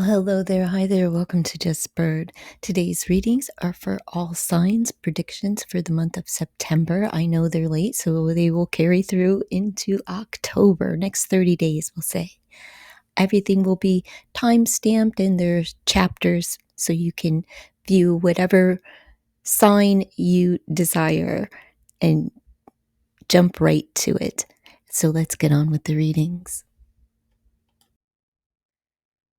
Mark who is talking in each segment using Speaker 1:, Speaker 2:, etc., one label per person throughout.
Speaker 1: Hello there. Hi there. Welcome to Just Bird. Today's readings are for all signs, predictions for the month of September. I know they're late, so they will carry through into October. Next 30 days, we'll say. Everything will be time-stamped and there's chapters so you can view whatever sign you desire and jump right to it. So let's get on with the readings.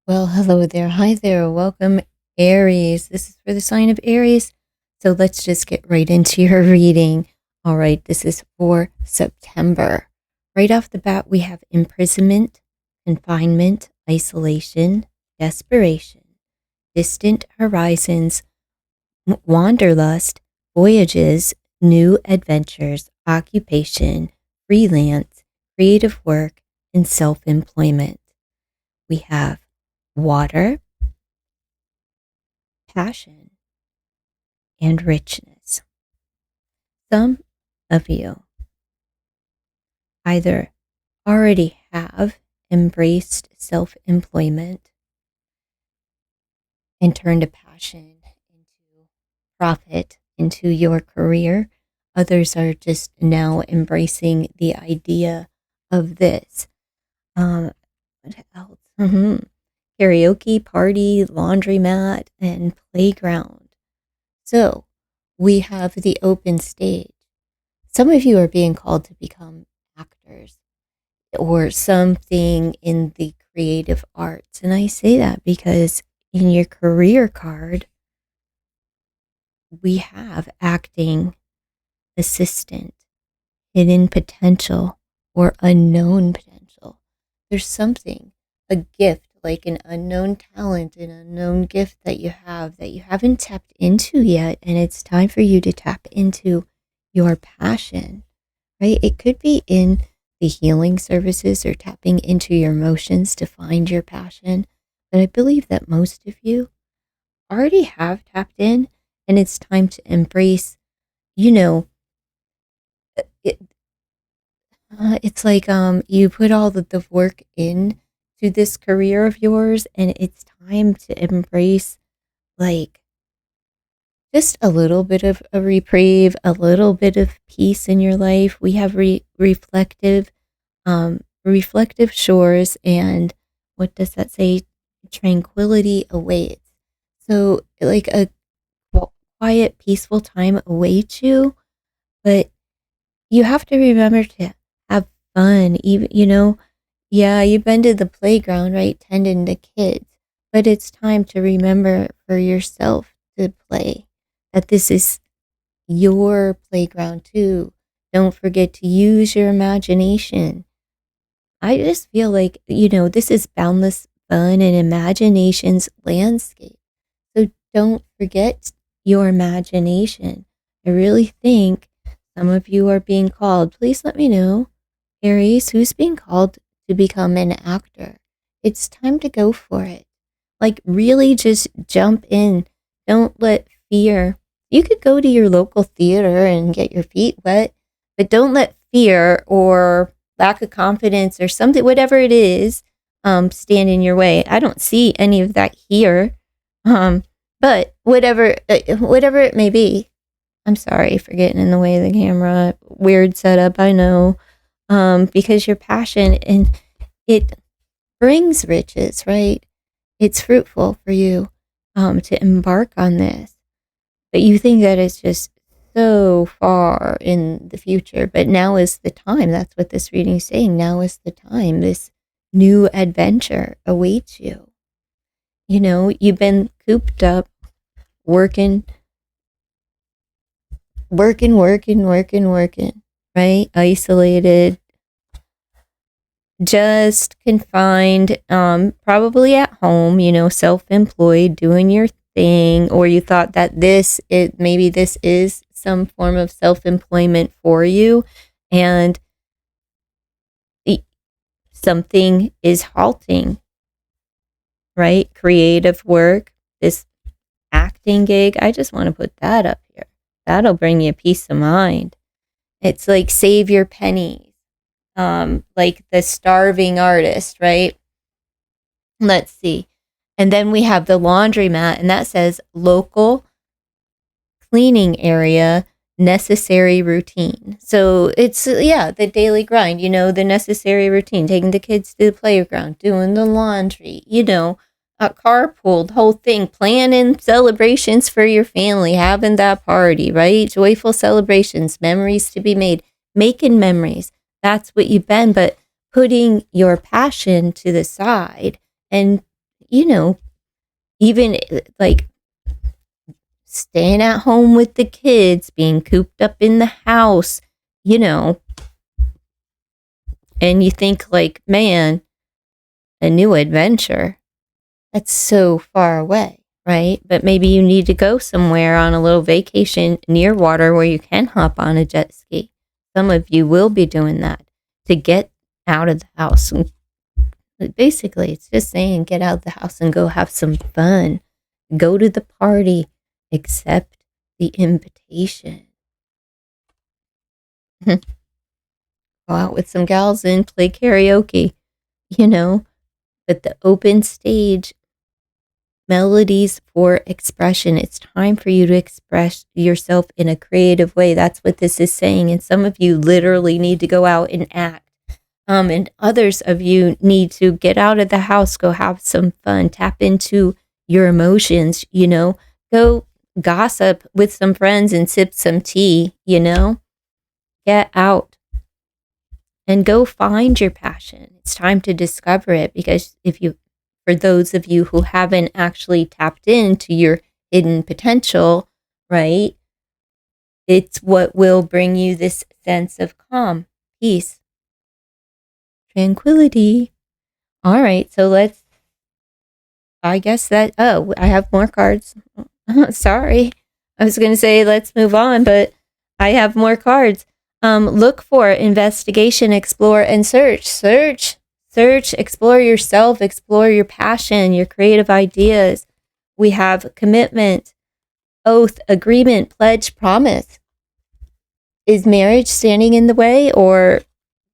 Speaker 1: Well, hello there. Hi there. Welcome, Aries. This is for the sign of Aries. So let's just get right into your reading. All right, this is for September. Right off the bat, we have imprisonment, confinement, isolation, desperation, distant horizons, wanderlust, voyages, new adventures, occupation, freelance, creative work, and self-employment. We have water, passion, and richness. Some of you either already have embraced self-employment and turned a passion into profit, into your career. Others are just now embracing the idea of this. What else? Karaoke party, laundromat, and playground. So we have the open stage. Some of you are being called to become actors or something in the creative arts. And I say that because in your career card, we have acting assistant, hidden potential, or unknown potential. There's something, a gift, like an unknown talent, an unknown gift that you haven't tapped into yet. And it's time for you to tap into your passion, right? It could be in the healing services or tapping into your emotions to find your passion. But I believe that most of you already have tapped in, and it's time to embrace, it's like you put all the work in to this career of yours, and it's time to embrace like just a little bit of a reprieve, a little bit of peace in your life. We have reflective shores, and what does that say? Tranquility awaits. So like a quiet, peaceful time awaits you, but you have to remember to have fun. Even, yeah, you've been to the playground, right? Tending to kids, but it's time to remember for yourself to play, that this is your playground too. Don't forget to use your imagination. I just feel like, this is boundless fun and imagination's landscape. So don't forget your imagination. I really think some of you are being called. Please let me know, Aries, who's being called to become an actor. It's time to go for it. Like, really just jump in. Don't let fear. You could go to your local theater and get your feet wet, but don't let fear or lack of confidence or something, whatever it is, stand in your way. I don't see any of that here. But whatever it may be. I'm sorry for getting in the way of the camera. Weird setup, I know. Because your passion, and it brings riches, right? It's fruitful for you to embark on this. But you think that it's just so far in the future. But now is the time. That's what this reading is saying. Now is the time. This new adventure awaits you. You've been cooped up, working, right? Isolated, just confined, probably at home, self-employed, doing your thing, or you thought that maybe this is some form of self-employment for you, and something is halting, right? Creative work, this acting gig, I just want to put that up here. That'll bring you peace of mind. It's like save your pennies. Like the starving artist, right? Let's see. And then we have the laundromat, and that says local cleaning area, necessary routine. So it's, the daily grind, the necessary routine, taking the kids to the playground, doing the laundry, a carpool, the whole thing, planning celebrations for your family, having that party, right? Joyful celebrations, memories to be made, making memories. That's what you've been, but putting your passion to the side and, even like staying at home with the kids, being cooped up in the house, and you think like, man, a new adventure, that's so far away, right? But maybe you need to go somewhere on a little vacation near water where you can hop on a jet ski. Some of you will be doing that to get out of the house. And basically, it's just saying get out of the house and go have some fun. Go to the party, accept the invitation. Go out with some gals and play karaoke, but the open stage, melodies for expression. It's time for you to express yourself in a creative way. That's what this is saying. And some of you literally need to go out and act. And others of you need to get out of the house, go have some fun, tap into your emotions, go gossip with some friends and sip some tea, get out and go find your passion. It's time to discover it, because for those of you who haven't actually tapped into your hidden potential, right? It's what will bring you this sense of calm, peace, tranquility. All right, so I have more cards. Sorry. I was going to say let's move on, but I have more cards. Look for, investigation, explore, and search. Search, explore yourself, explore your passion, your creative ideas. We have commitment, oath, agreement, pledge, promise. Is marriage standing in the way, or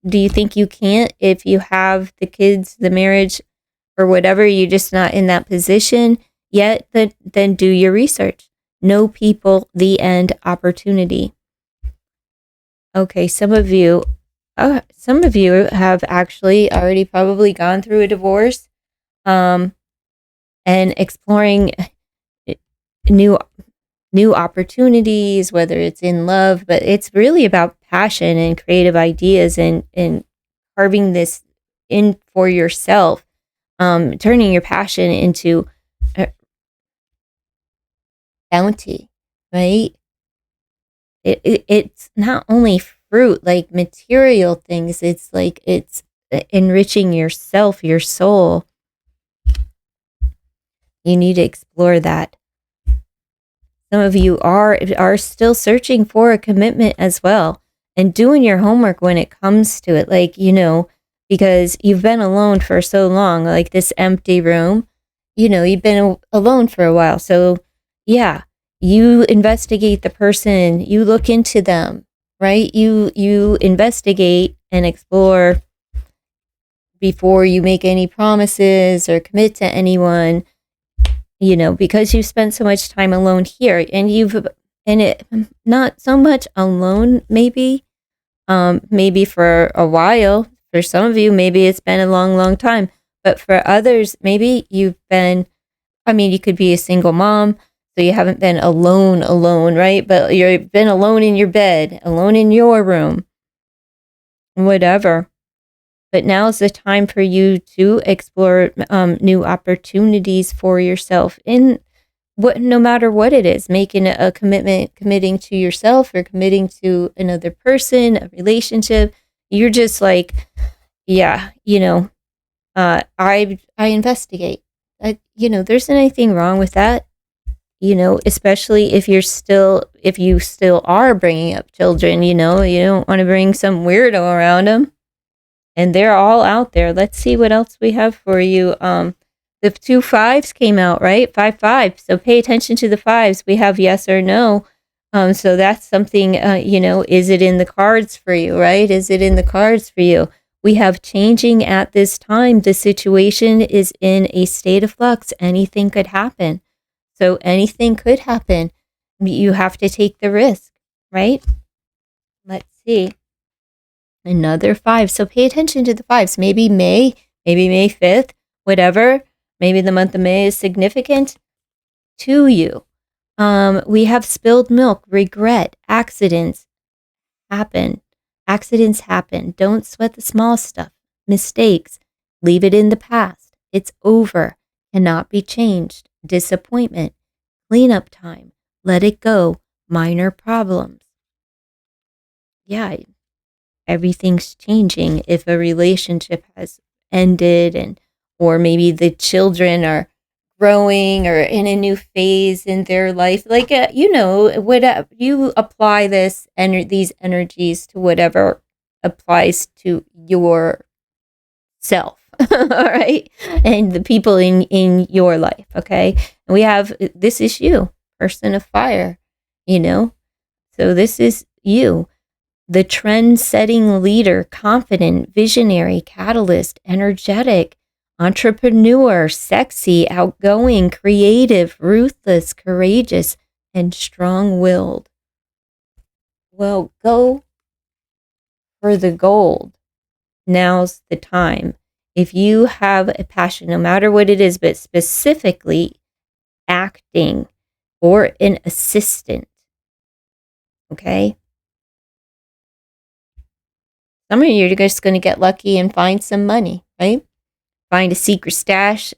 Speaker 1: do you think you can't if you have the kids, the marriage, or whatever, you're just not in that position yet? Then do your research. Know people, the end, opportunity. Okay, some of you have actually already probably gone through a divorce, and exploring new opportunities, whether it's in love, but it's really about passion and creative ideas and carving this in for yourself, turning your passion into bounty, right? It's not only fruit, like material things. It's like it's enriching yourself, your soul. You need to explore that. Some of you are still searching for a commitment as well, and doing your homework when it comes to it. Like, because you've been alone for so long, like this empty room, you've been alone for a while. So yeah, you investigate the person, you look into them, right? You investigate and explore before you make any promises or commit to anyone, because you've spent so much time alone here, and it not so much alone, maybe for a while. For some of you, maybe it's been a long, long time, but for others, maybe you could be a single mom, so you haven't been alone, right? But you've been alone in your bed, alone in your room, whatever. But now's the time for you to explore new opportunities for yourself in no matter what it is, making a commitment, committing to yourself or committing to another person, a relationship. You're just like, I investigate. There's anything wrong with that. Especially if you still are bringing up children, you don't want to bring some weirdo around them. And they're all out there. Let's see what else we have for you. The 2 5s came out, right? 5-5. So pay attention to the 5s. We have yes or no. So that's something, is it in the cards for you, right? Is it in the cards for you? We have changing at this time. The situation is in a state of flux. Anything could happen. So anything could happen. You have to take the risk, right? Let's see. Another 5. So pay attention to the 5s. Maybe May 5th, whatever. Maybe the month of May is significant to you. We have spilled milk, regret, accidents happen. Accidents happen. Don't sweat the small stuff. Mistakes. Leave it in the past. It's over. Cannot be changed. Disappointment. Cleanup time. Let it go. Minor problems. Yeah, everything's changing. If a relationship has ended or maybe the children are growing or in a new phase in their life, like you apply these energies to whatever applies to your self. All right, and the people in your life. Okay, and we have, this is you, person of fire, so this is you, the trend-setting leader, confident, visionary, catalyst, energetic, entrepreneur, sexy, outgoing, creative, ruthless, courageous, and strong-willed. Well, go for the gold. Now's the time. If you have a passion, no matter what it is, but specifically acting or an assistant, okay? Some of you are just going to get lucky and find some money, right? Find a secret stash,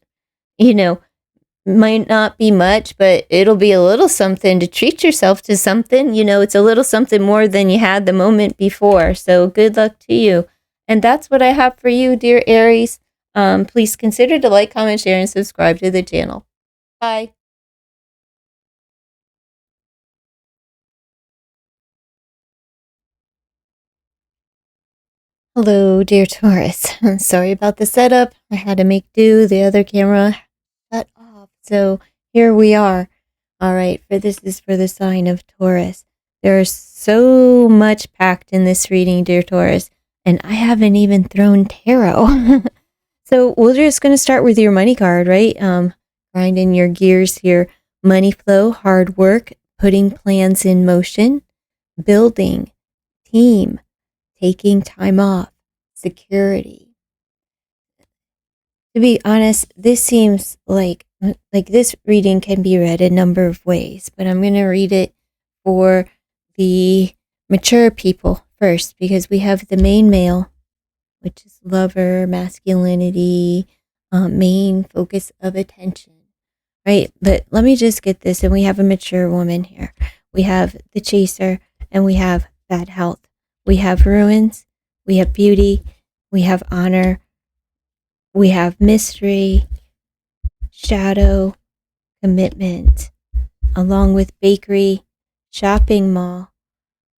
Speaker 1: might not be much, but it'll be a little something to treat yourself to something. It's a little something more than you had the moment before. So good luck to you. And that's what I have for you, dear Aries. Please consider to like, comment, share, and subscribe to the channel. Bye. Hello, dear Taurus. Sorry about the setup. I had to make do. The other camera shut off. So here we are. All right, this is for the sign of Taurus. There's so much packed in this reading, dear Taurus, and I haven't even thrown tarot. So we're just going to start with your money card, right? Grinding your gears here. Money flow, hard work, putting plans in motion, building, team, taking time off, security. To be honest, this seems like this reading can be read a number of ways, but I'm going to read it for the mature people first, because we have the main male, which is lover, masculinity, main focus of attention, right? But let me just get this, and we have a mature woman here. We have the chaser, and we have bad health. We have ruins, we have beauty, we have honor, we have mystery, shadow, commitment, along with bakery, shopping mall,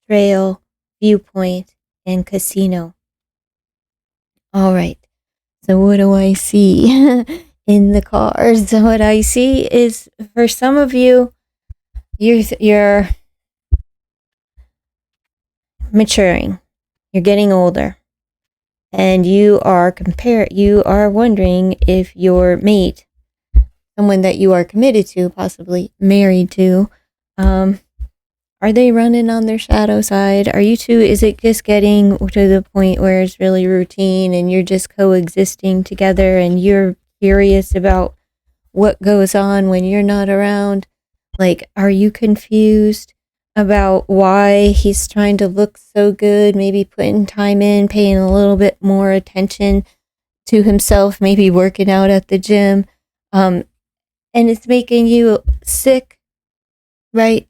Speaker 1: trail, viewpoint, and casino. All right, so what do I see in the cards? What I see is, for some of you, you're maturing, you're getting older, and you are wondering if your mate, someone that you are committed to, possibly married to, are they running on their shadow side? Are you two, is it just getting to the point where it's really routine and you're just coexisting together and you're curious about what goes on when you're not around? Like, are you confused about why he's trying to look so good, maybe putting time in, paying a little bit more attention to himself, maybe working out at the gym, and it's making you sick, right?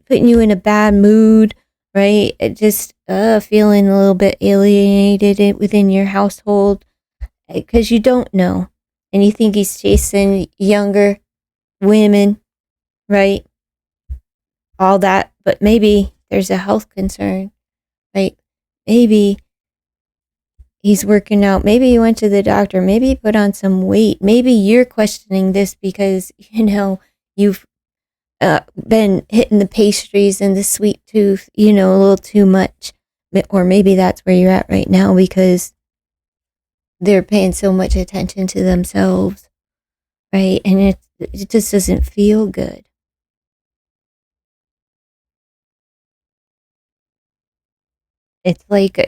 Speaker 1: Putting you in a bad mood, right? Just feeling a little bit alienated within your household because you don't know, and you think he's chasing younger women, right? All that, but maybe there's a health concern, right? Maybe he's working out. Maybe he went to the doctor. Maybe he put on some weight. Maybe you're questioning this because, you've been hitting the pastries and the sweet tooth, a little too much. or maybe that's where you're at right now because they're paying so much attention to themselves, right? And it just doesn't feel good. It's like,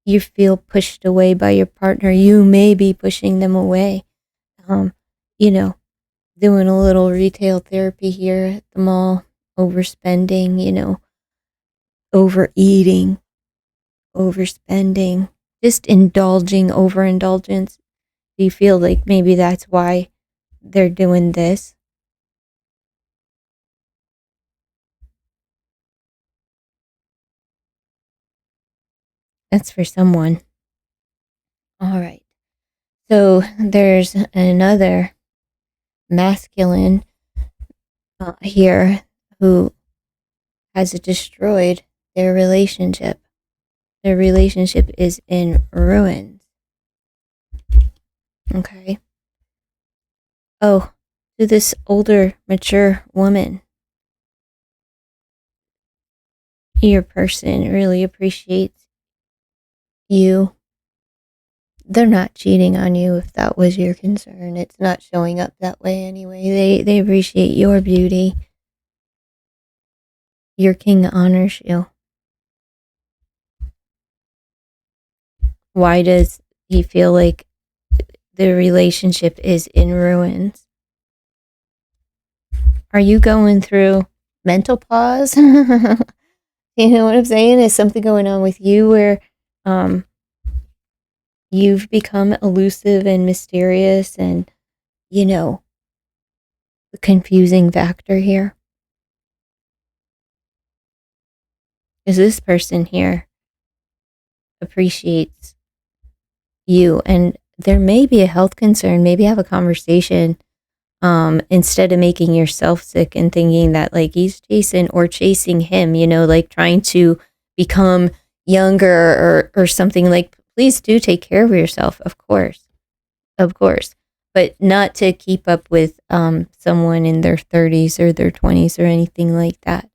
Speaker 1: you feel pushed away by your partner. You may be pushing them away. Um, you know, doing a little retail therapy here at the mall, overspending, overeating, overspending, just indulging, overindulgence. Do you feel like maybe that's why they're doing this? That's for someone. All right. So there's another masculine here who has destroyed their relationship. Their relationship is in ruins. Okay. Oh, to this older, mature woman, your person really appreciates you. They're not cheating on you if that was your concern. It's not showing up that way anyway. They appreciate your beauty. Your king honors you. Why does he feel like the relationship is in ruins? Are you going through mental pause? You know what I'm saying? Is something going on with you where you've become elusive and mysterious and, the confusing factor here? Is this person here appreciates you? And there may be a health concern. Maybe have a conversation instead of making yourself sick and thinking that like he's chasing him, like trying to become younger or something. Like, please do take care of yourself, of course, but not to keep up with someone in their 30s or their 20s or anything like that.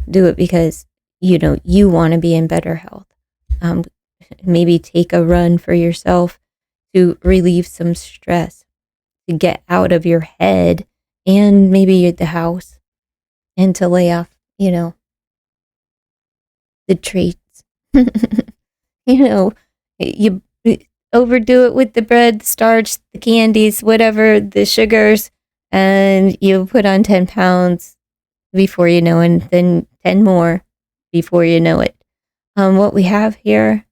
Speaker 1: Do it because you want to be in better health. Maybe take a run for yourself to relieve some stress, to get out of your head and maybe the house, and to lay off, the treats. You overdo it with the bread, the starch, the candies, whatever, the sugars, and you put on 10 pounds before you know, and then 10 more before you know it. What we have here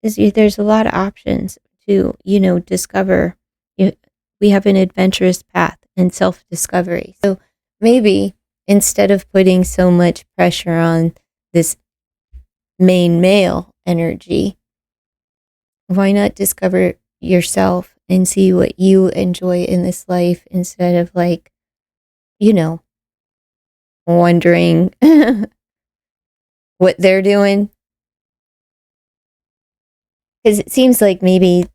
Speaker 1: is there's a lot of options to, discover. We have an adventurous path and self-discovery. So maybe instead of putting so much pressure on this main male energy, why not discover yourself and see what you enjoy in this life instead of like, wondering what they're doing? Because it seems like maybe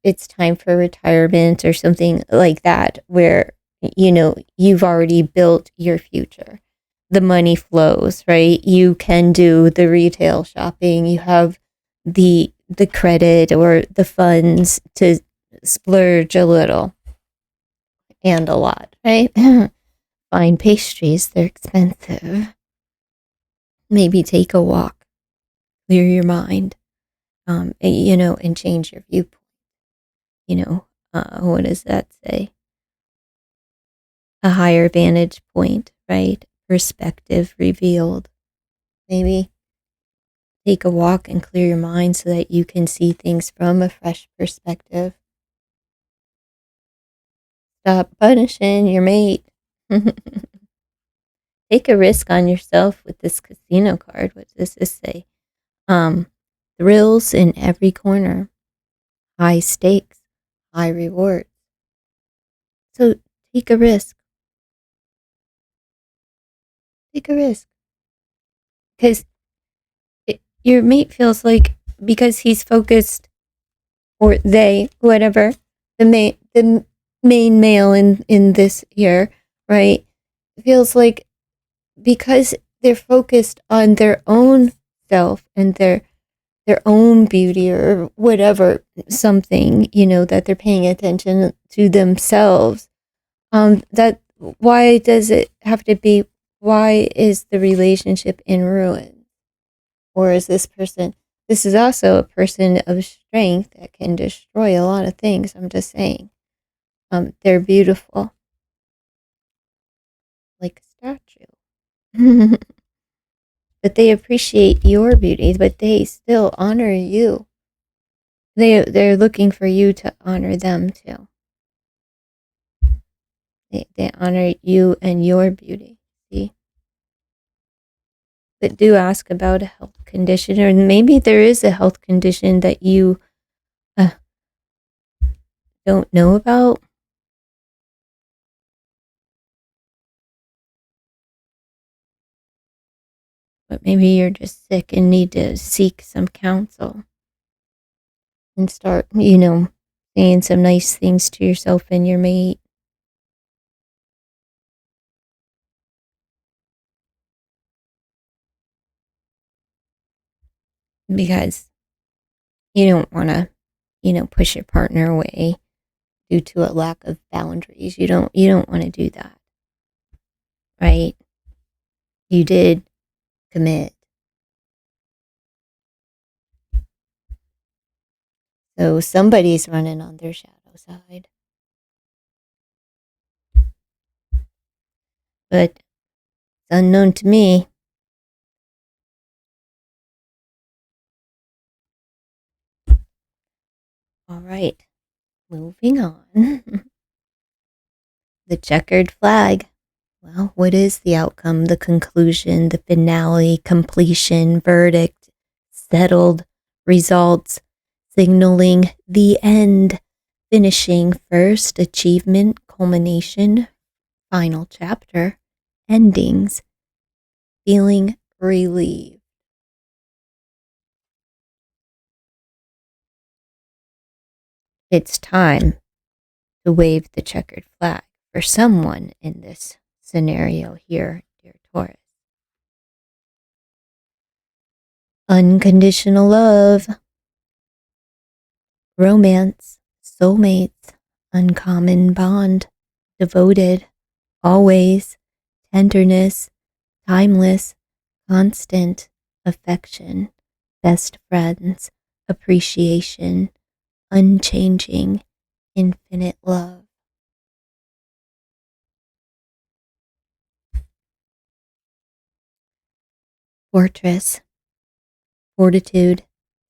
Speaker 1: it's time for retirement or something like that, where you've already built your future. The money flows, right? You can do the retail shopping. You have the credit or the funds to splurge a little and a lot, right? Fine pastries, they're expensive. Maybe take a walk, clear your mind, and change your viewpoint. What does that say? A higher vantage point, right? Perspective revealed. Maybe take a walk and clear your mind so that you can see things from a fresh perspective. Stop punishing your mate. Take a risk on yourself with this casino card. What does this say? Thrills in every corner. High stakes, high rewards. So take a risk. Take a risk. Because your mate feels like, because he's focused, or they, whatever, the main male in this here, right, feels like because they're focused on their own self and their own beauty or whatever, something, that they're paying attention to themselves. That why does it have to be, why is the relationship in ruin? Or is this is also a person of strength that can destroy a lot of things. I'm just saying. They're beautiful. Like a statue. But they appreciate your beauty, but they still honor you. They're looking for you to honor them too. They honor you and your beauty. See? But do ask about a health condition, or maybe there is a health condition that you don't know about. But maybe you're just sick and need to seek some counsel and start, saying some nice things to yourself and your mate. Because you don't want to, push your partner away due to a lack of boundaries. You don't want to do that. Right? You did commit. So somebody's running on their shadow side. But it's unknown to me. All right, moving on. The checkered flag. Well, what is the outcome, the conclusion, the finale, completion, verdict, settled, results, signaling the end, finishing, first, achievement, culmination, final chapter, endings, feeling relieved. It's time to wave the checkered flag for someone in this scenario here, dear Taurus. Unconditional love, romance, soulmates, uncommon bond, devoted, always, tenderness, timeless, constant, affection, best friends, appreciation, unchanging, infinite love. Fortress, fortitude,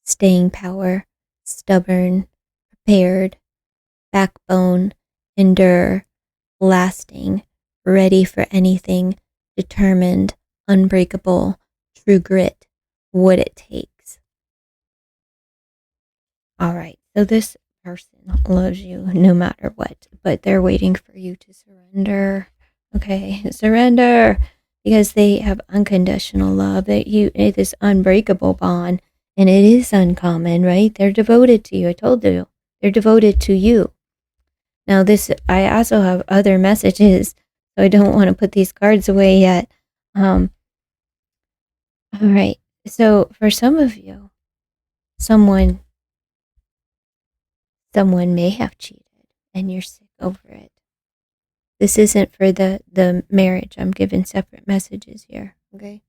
Speaker 1: staying power, stubborn, prepared, backbone, endure, lasting, ready for anything, determined, unbreakable, true grit, what it takes. All right, so this person loves you no matter what, but they're waiting for you to surrender. Okay, surrender, because they have unconditional love, that this unbreakable bond, and it is uncommon, right? They're devoted to you. I told you, they're devoted to you. Now I also have other messages, so I don't want to put these cards away yet. All right, so for some of you, someone may have cheated and you're sick over it. This isn't for the marriage. I'm giving separate messages here, okay?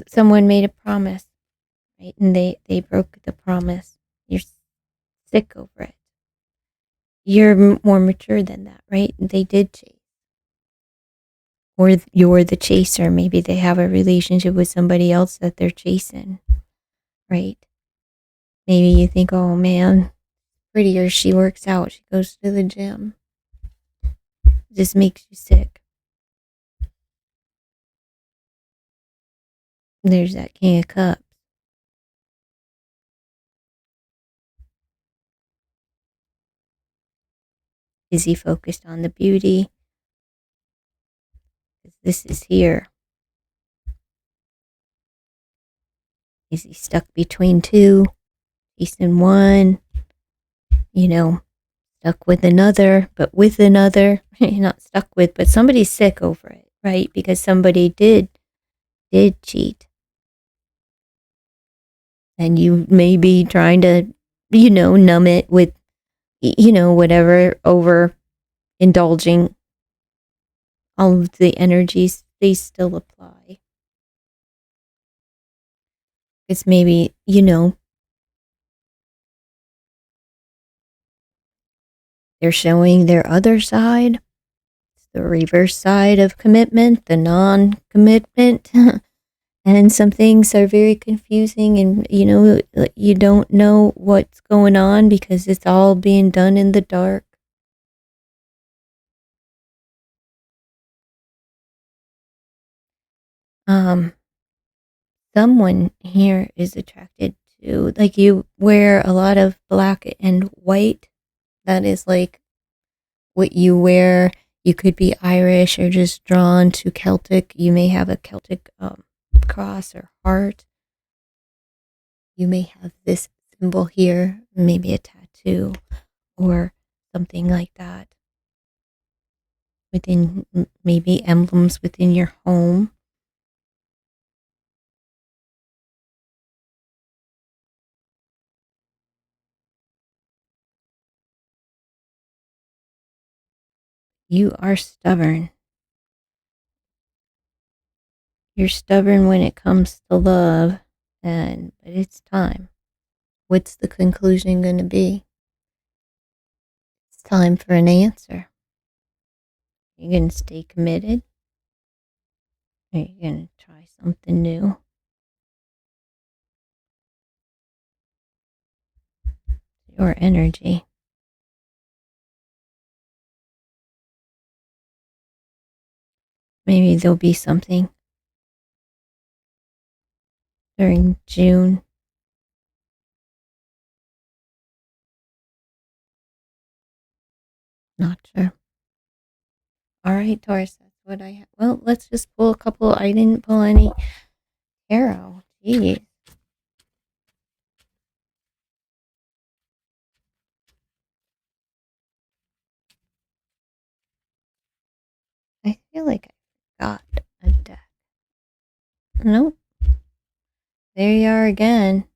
Speaker 1: Someone made a promise, right? And they broke the promise. You're sick over it. You're more mature than that, right? They did chase. Or you're the chaser. Maybe they have a relationship with somebody else that they're chasing, right? Maybe you think, oh man, prettier, she works out, she goes to the gym. It just makes you sick. There's that King of Cups. Is he focused on the beauty? This is here. Is he stuck between two? Chasing one? Stuck with another, but with another. Not stuck with, but somebody's sick over it. right? Because somebody did cheat. And you may be trying to, numb it with, whatever, over indulging. All of the energies, they still apply. It's maybe, they're showing their other side, the reverse side of commitment, the non-commitment. And some things are very confusing, and you don't know what's going on because it's all being done in the dark. Someone here is attracted to, like, you wear a lot of black and white. That is like what you wear. You could be Irish or just drawn to Celtic. You may have a Celtic cross or heart. You may have this symbol here, maybe a tattoo or something like that. Within, maybe emblems within your home. You are stubborn. You're stubborn when it comes to love, but it's time. What's the conclusion going to be? It's time for an answer. You're going to stay committed? Or are you going to try something new? Your energy. Maybe there'll be something during June. Not sure. All right, Taurus, that's what I have. Well, let's just pull a couple. I didn't pull any tarot. Jeez. I feel like I got a deck. Nope. There you are again.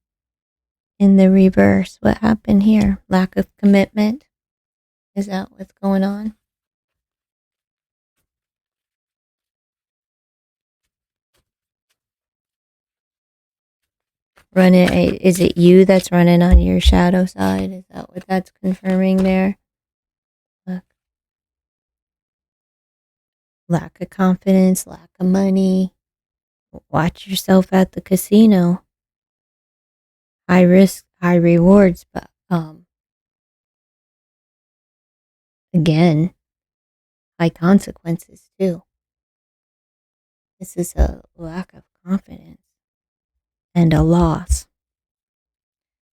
Speaker 1: In the reverse. What happened here? Lack of commitment? Is that what's going on? Is it you that's running on your shadow side? Is that what that's confirming there? Look. Lack of confidence, lack of money. Watch yourself at the casino. High risk, high rewards, but again, high consequences too. This is a lack of confidence and a loss.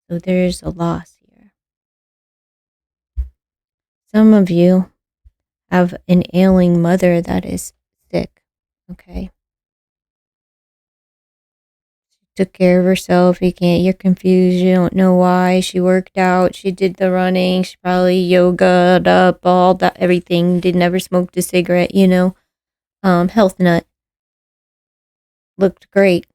Speaker 1: So there's a loss here. Some of you have an ailing mother that is sick, okay? She took care of herself. You're confused. You don't know why. She worked out. She did the running. She probably yogaed up, all that, everything. Never smoked a cigarette, health nut. Looked great.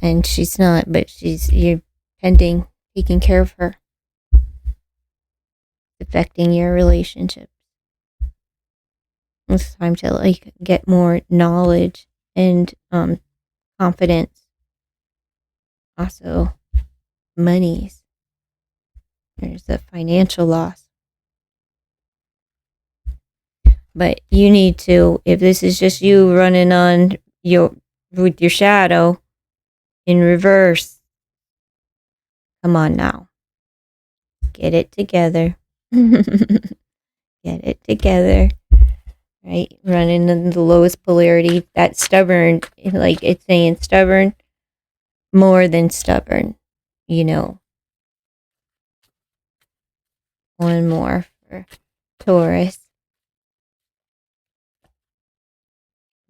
Speaker 1: And she's not, but you're taking care of her. Affecting your relationship. It's time to get more knowledge and confidence. Also, monies. There's a financial loss. But you need to, if this is just you running on with your shadow in reverse, come on now. Get it together. Get it together. Right? Running in the lowest polarity. That stubborn, like it's saying stubborn, more than stubborn, One more for Taurus.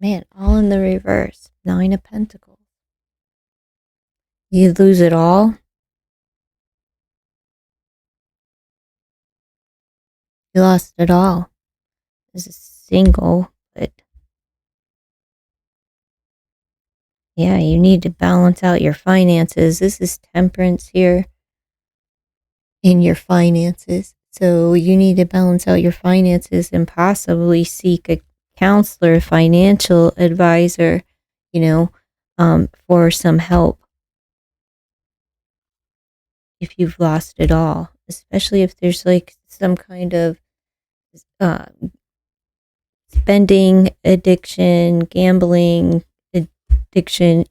Speaker 1: Man, all in the reverse. 9 of Pentacles. You lose it all. You lost it all as a single, but yeah, you need to balance out your finances. This is temperance here in your finances. So you need to balance out your finances and possibly seek a counselor, financial advisor, for some help if you've lost it all, especially if there's like some kind of uh, spending addiction, gambling addiction,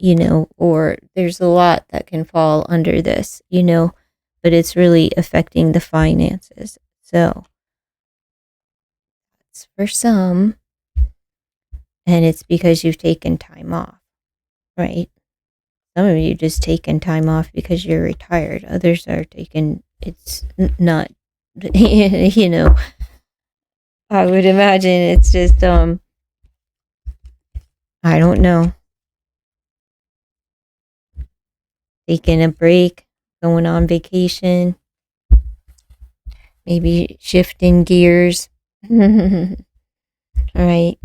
Speaker 1: or there's a lot that can fall under this, but it's really affecting the finances. So it's for some, and it's because you've taken time off, right? Some of you just taken time off because you're retired. Others are taking, it's not, I would imagine it's just, I don't know, taking a break, going on vacation, maybe shifting gears. All right.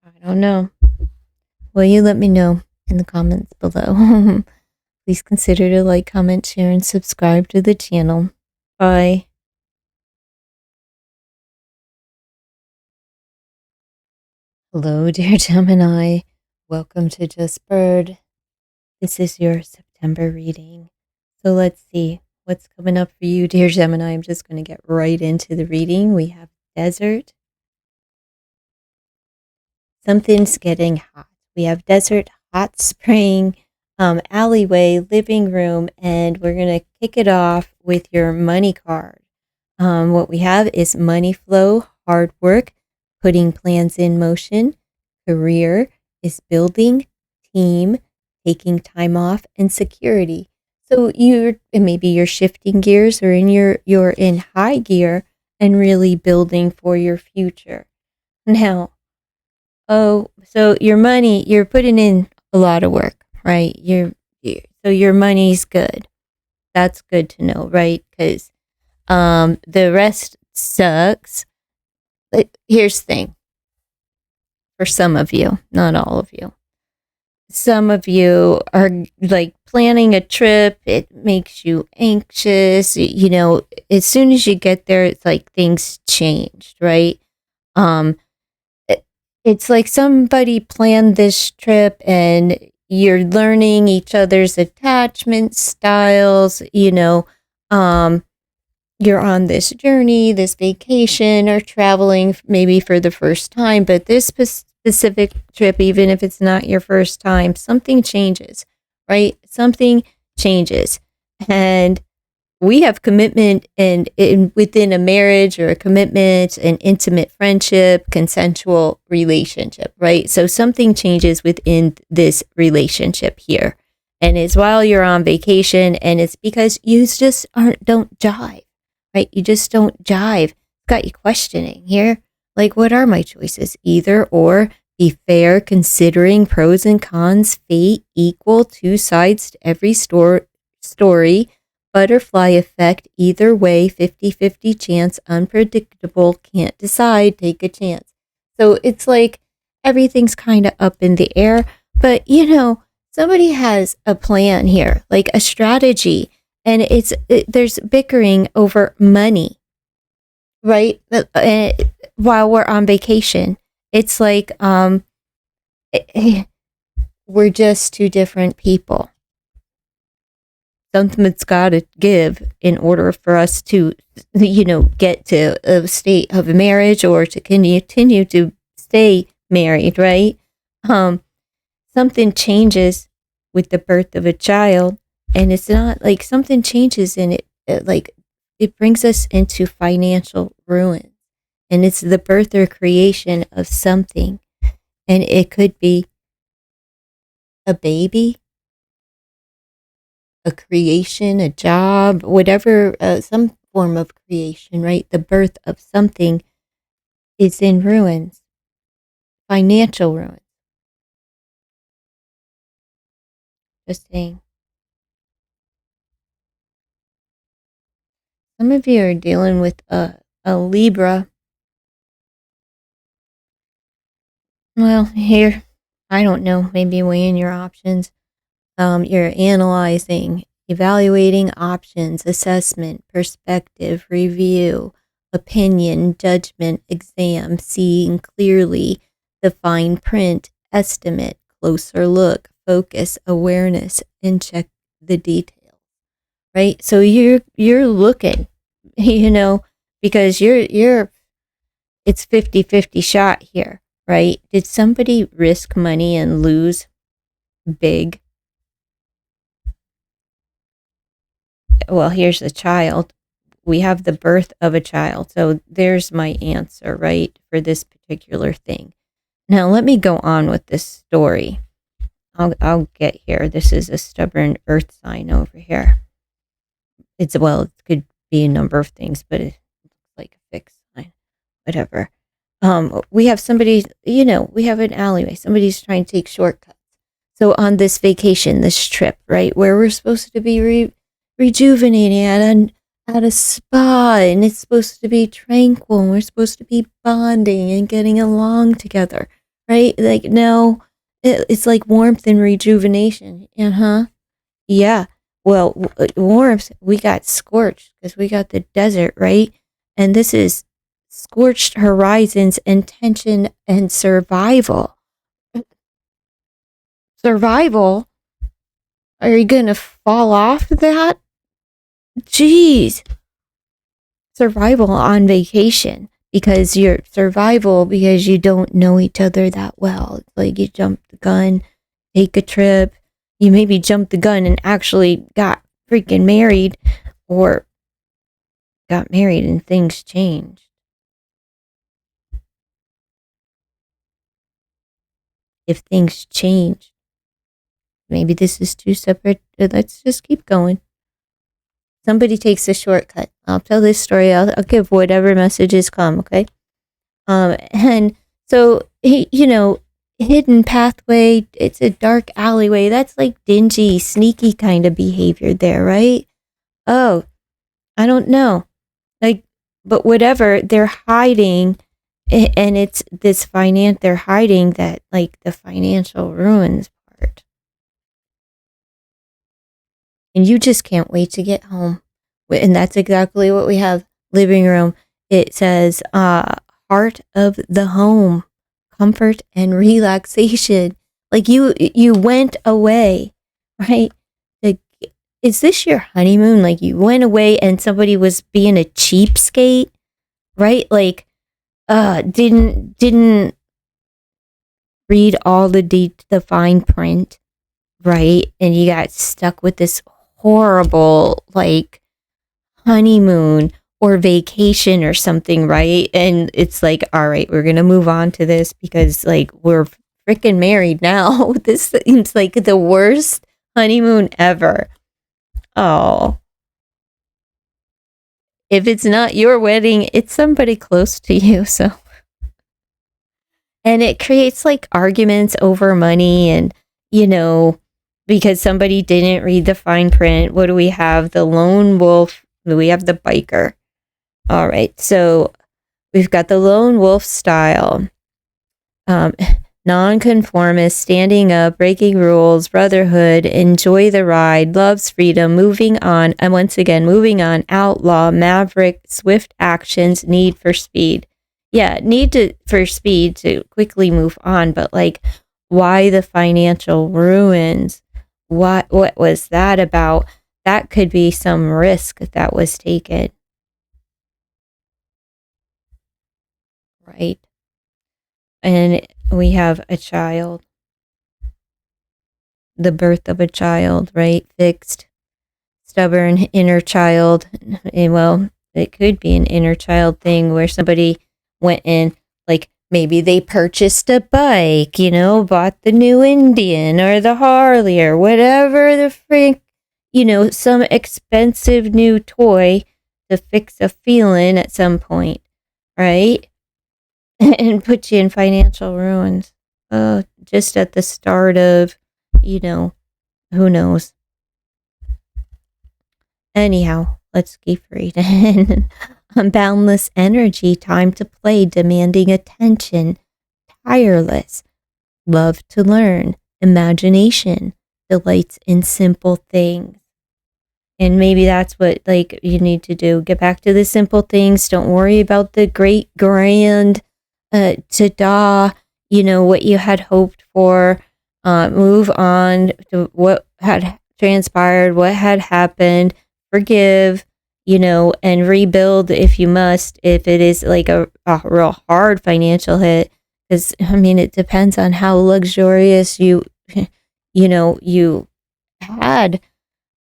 Speaker 1: I don't know. Well, you let me know in the comments below. Please consider to like, comment, share, and subscribe to the channel. Bye. Hello, dear Gemini. Welcome to Just Bird. This is your September reading. So let's see what's coming up for you, dear Gemini. I'm just going to get right into the reading. We have desert. Something's getting hot. We have desert, hot spring, alleyway, living room, and we're going to kick it off with your money card. What we have is money flow, hard work, putting plans in motion, career is building, team, taking time off, and security. So maybe you're shifting gears, or you're in high gear and really building for your future. Now, so your money, you're putting in a lot of work, right? So your money's good. That's good to know, right? Because the rest sucks. But here's the thing. For some of you, not all of you. Some of you are like planning a trip. It makes you anxious. As soon as you get there, it's like things changed, right? It's like somebody planned this trip and you're learning each other's attachment styles, you're on this journey, this vacation, or traveling maybe for the first time, but this specific trip, even if it's not your first time, something changes, right? Something changes. And we have commitment and within a marriage or a commitment, an intimate friendship, consensual relationship, right? So something changes within this relationship here. And it's while you're on vacation, and it's because you just don't jive, right? You just don't jive. It's got you questioning here. Like, what are my choices? Either or, be fair, considering pros and cons, fate, equal, two sides to every story, butterfly effect, either way, 50-50 chance, unpredictable, can't decide, take a chance. So it's like everything's kind of up in the air, but somebody has a plan here, like a strategy, and there's bickering over money, right? While we're on vacation, it's like we're just two different people. Something's got to give in order for us to, get to a state of marriage or to continue to stay married, right? Something changes with the birth of a child, and it's not like something changes in it, like it brings us into financial ruin, and it's the birth or creation of something, and it could be a baby, a creation, a job, whatever, some form of creation, right? The birth of something is in ruins, financial ruins. Just saying. some of you are dealing with a Libra. Well, here, I don't know, maybe weighing your options. You're analyzing, evaluating options, assessment, perspective, review, opinion, judgment, exam, seeing clearly, the fine print, estimate, closer look, focus, awareness, and check the details. Right? So you're looking, because it's 50-50 shot here, right? Did somebody risk money and lose big? Well, here's the child. We have the birth of a child. So there's my answer, right, for this particular thing. Now, let me go on with this story. I'll get here. This is a stubborn earth sign over here. It could be a number of things, but it's like a fixed sign, whatever. We have somebody, we have an alleyway. Somebody's trying to take shortcuts. So on this vacation, this trip, right, where we're supposed to be rejuvenating at a spa, and it's supposed to be tranquil, and we're supposed to be bonding and getting along together, right? Like, no, it's like warmth and rejuvenation. Yeah. Well, warmth, we got scorched because we got the desert, right? And this is scorched horizons and tension and survival. Survival? Are you going to fall off that? Jeez. Survival on vacation because you're survival because you don't know each other that well. It's like you jump the gun, take a trip. You maybe jumped the gun and actually got freaking married, or got married and things changed. If things change, maybe this is two separate. Let's just keep going. Somebody takes a shortcut. I'll tell this story. I'll give whatever messages come, okay? And so, hidden pathway, it's a dark alleyway. That's like dingy, sneaky kind of behavior there, right? Oh, I don't know. But whatever, they're hiding, and it's this they're hiding that, like, the financial ruins part. And you just can't wait to get home. And that's exactly what we have. Living room. It says, heart of the home, comfort and relaxation. Like you went away, right? Like, is this your honeymoon? Like you went away and somebody was being a cheapskate, right? Like, didn't read all the fine print, right? And you got stuck with this horrible, like, honeymoon or vacation or something, right? And it's like, all right, we're gonna move on to this because, like, we're freaking married now. This seems like the worst honeymoon ever. Oh, if it's not your wedding, it's somebody close to you. So, and it creates like arguments over money, and because somebody didn't read the fine print. What do we have? The lone wolf. We have the biker. All right, so we've got the lone wolf style. Nonconformist, standing up, breaking rules, brotherhood, enjoy the ride, loves freedom, moving on, and once again, moving on, outlaw, maverick, swift actions, need for speed. Yeah, for speed to quickly move on, but like, why the financial ruins? What was that about? That could be some risk that was taken. Right? And we have a child. The birth of a child, right? Fixed, stubborn inner child. And well, it could be an inner child thing where somebody went in, like maybe they purchased a bike, bought the new Indian or the Harley or whatever the frick, some expensive new toy to fix a feeling at some point, right? And put you in financial ruins. Just at the start of, who knows. Anyhow, let's get free. Boundless energy, time to play, demanding attention, tireless, love to learn, imagination, delights in simple things. And maybe that's what like you need to do. Get back to the simple things. Don't worry about the great grand ta-da, what you had hoped for. Move on to what had transpired, what had happened, forgive, and rebuild if you must, if it is like a real hard financial hit. Because, it depends on how luxurious you had.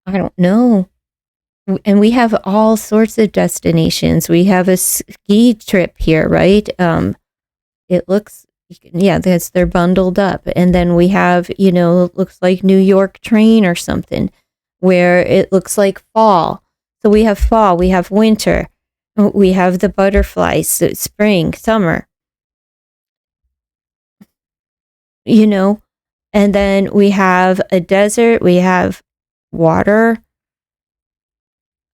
Speaker 1: I don't know. And we have all sorts of destinations. We have a ski trip here, right? It looks, they're bundled up. And then we have, it looks like New York train or something where it looks like fall. So we have fall, we have winter, we have the butterflies, so spring, summer, and then we have a desert, we have water,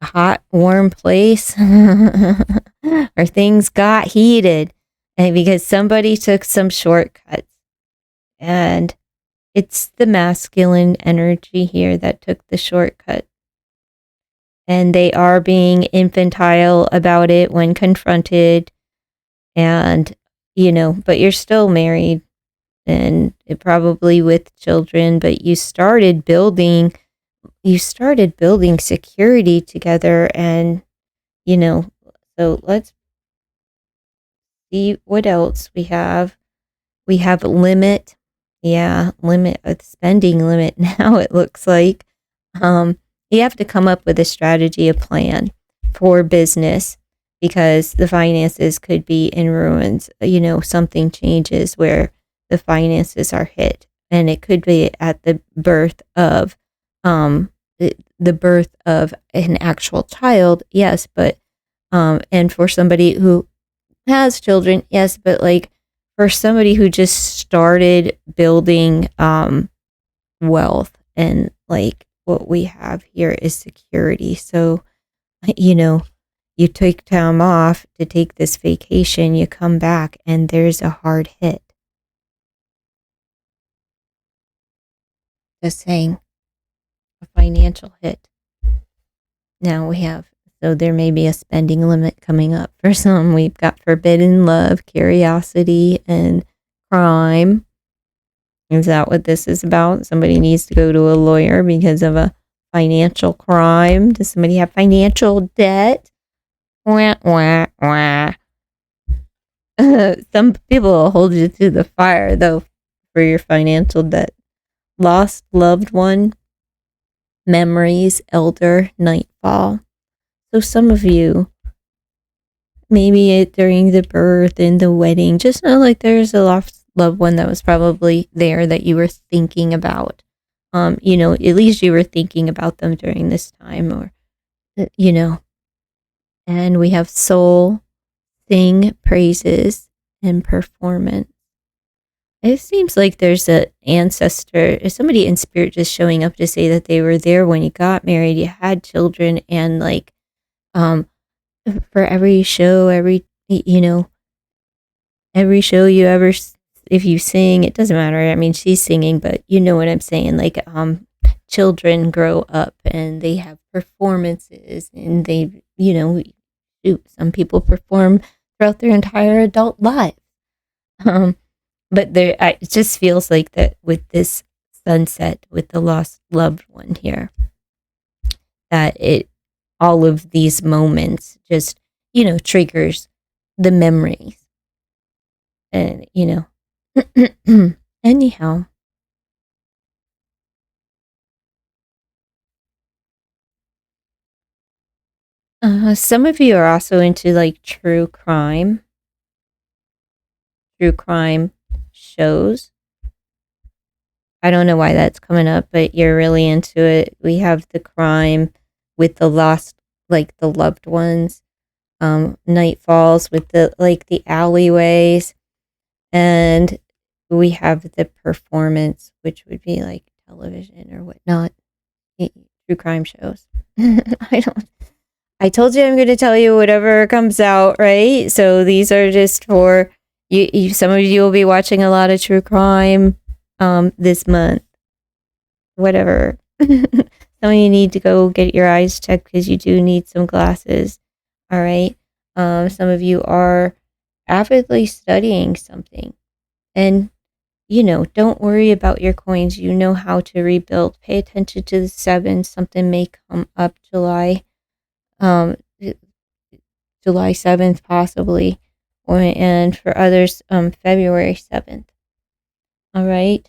Speaker 1: hot, warm place, or things got heated, and because somebody took some shortcuts. And it's the masculine energy here that took the shortcut. And they are being infantile about it when confronted. And, but you're still married and probably with children, but you started building security together. And, so let's see what else we have. We have limit. Yeah, limit, a spending limit now, it looks like. You have to come up with a strategy, a plan for business, because the finances could be in ruins. Something changes where the finances are hit, and it could be at the birth of the birth of an actual child, yes, but and for somebody who has children, yes, but like for somebody who just started building wealth, and like what we have here is security. So, you take time off to take this vacation, you come back and there's a hard hit. Just saying, a financial hit. Now so there may be a spending limit coming up for some. We've got forbidden love, curiosity, and crime. Is that what this is about? Somebody needs to go to a lawyer because of a financial crime. Does somebody have financial debt? Wah, wah, wah. Some people will hold you to the fire, though, for your financial debt. Lost loved one, memories, elder, nightfall. So some of you, maybe during the birth and the wedding, just know like there's a lost loved one that was probably there that you were thinking about. At least you were thinking about them during this time, or, and we have soul, sing, praises, and performance. It seems like there's an ancestor, somebody in spirit just showing up to say that they were there when you got married, you had children, and like, for every show, every show you ever, if you sing, it doesn't matter. She's singing, but you know what I'm saying. Like, children grow up and they have performances, and they, some people perform throughout their entire adult life. But it just feels like that with this sunset, with the lost loved one here, that all of these moments just, triggers the memories. And, anyhow. Some of you are also into like true crime shows. I don't know why that's coming up, but you're really into it. We have the crime with the lost, like the loved ones. Night falls with the alleyways, and we have the performance, which would be like television or whatnot. True crime shows. I told you I'm going to tell you whatever comes out, right? So these are just for you. Some of you will be watching a lot of true crime this month. Whatever. Some of you need to go get your eyes checked because you do need some glasses. All right. Some of you are avidly studying something. And, don't worry about your coins. You know how to rebuild. Pay attention to the 7. Something may come up July 7th, possibly. And for others, February 7th. All right.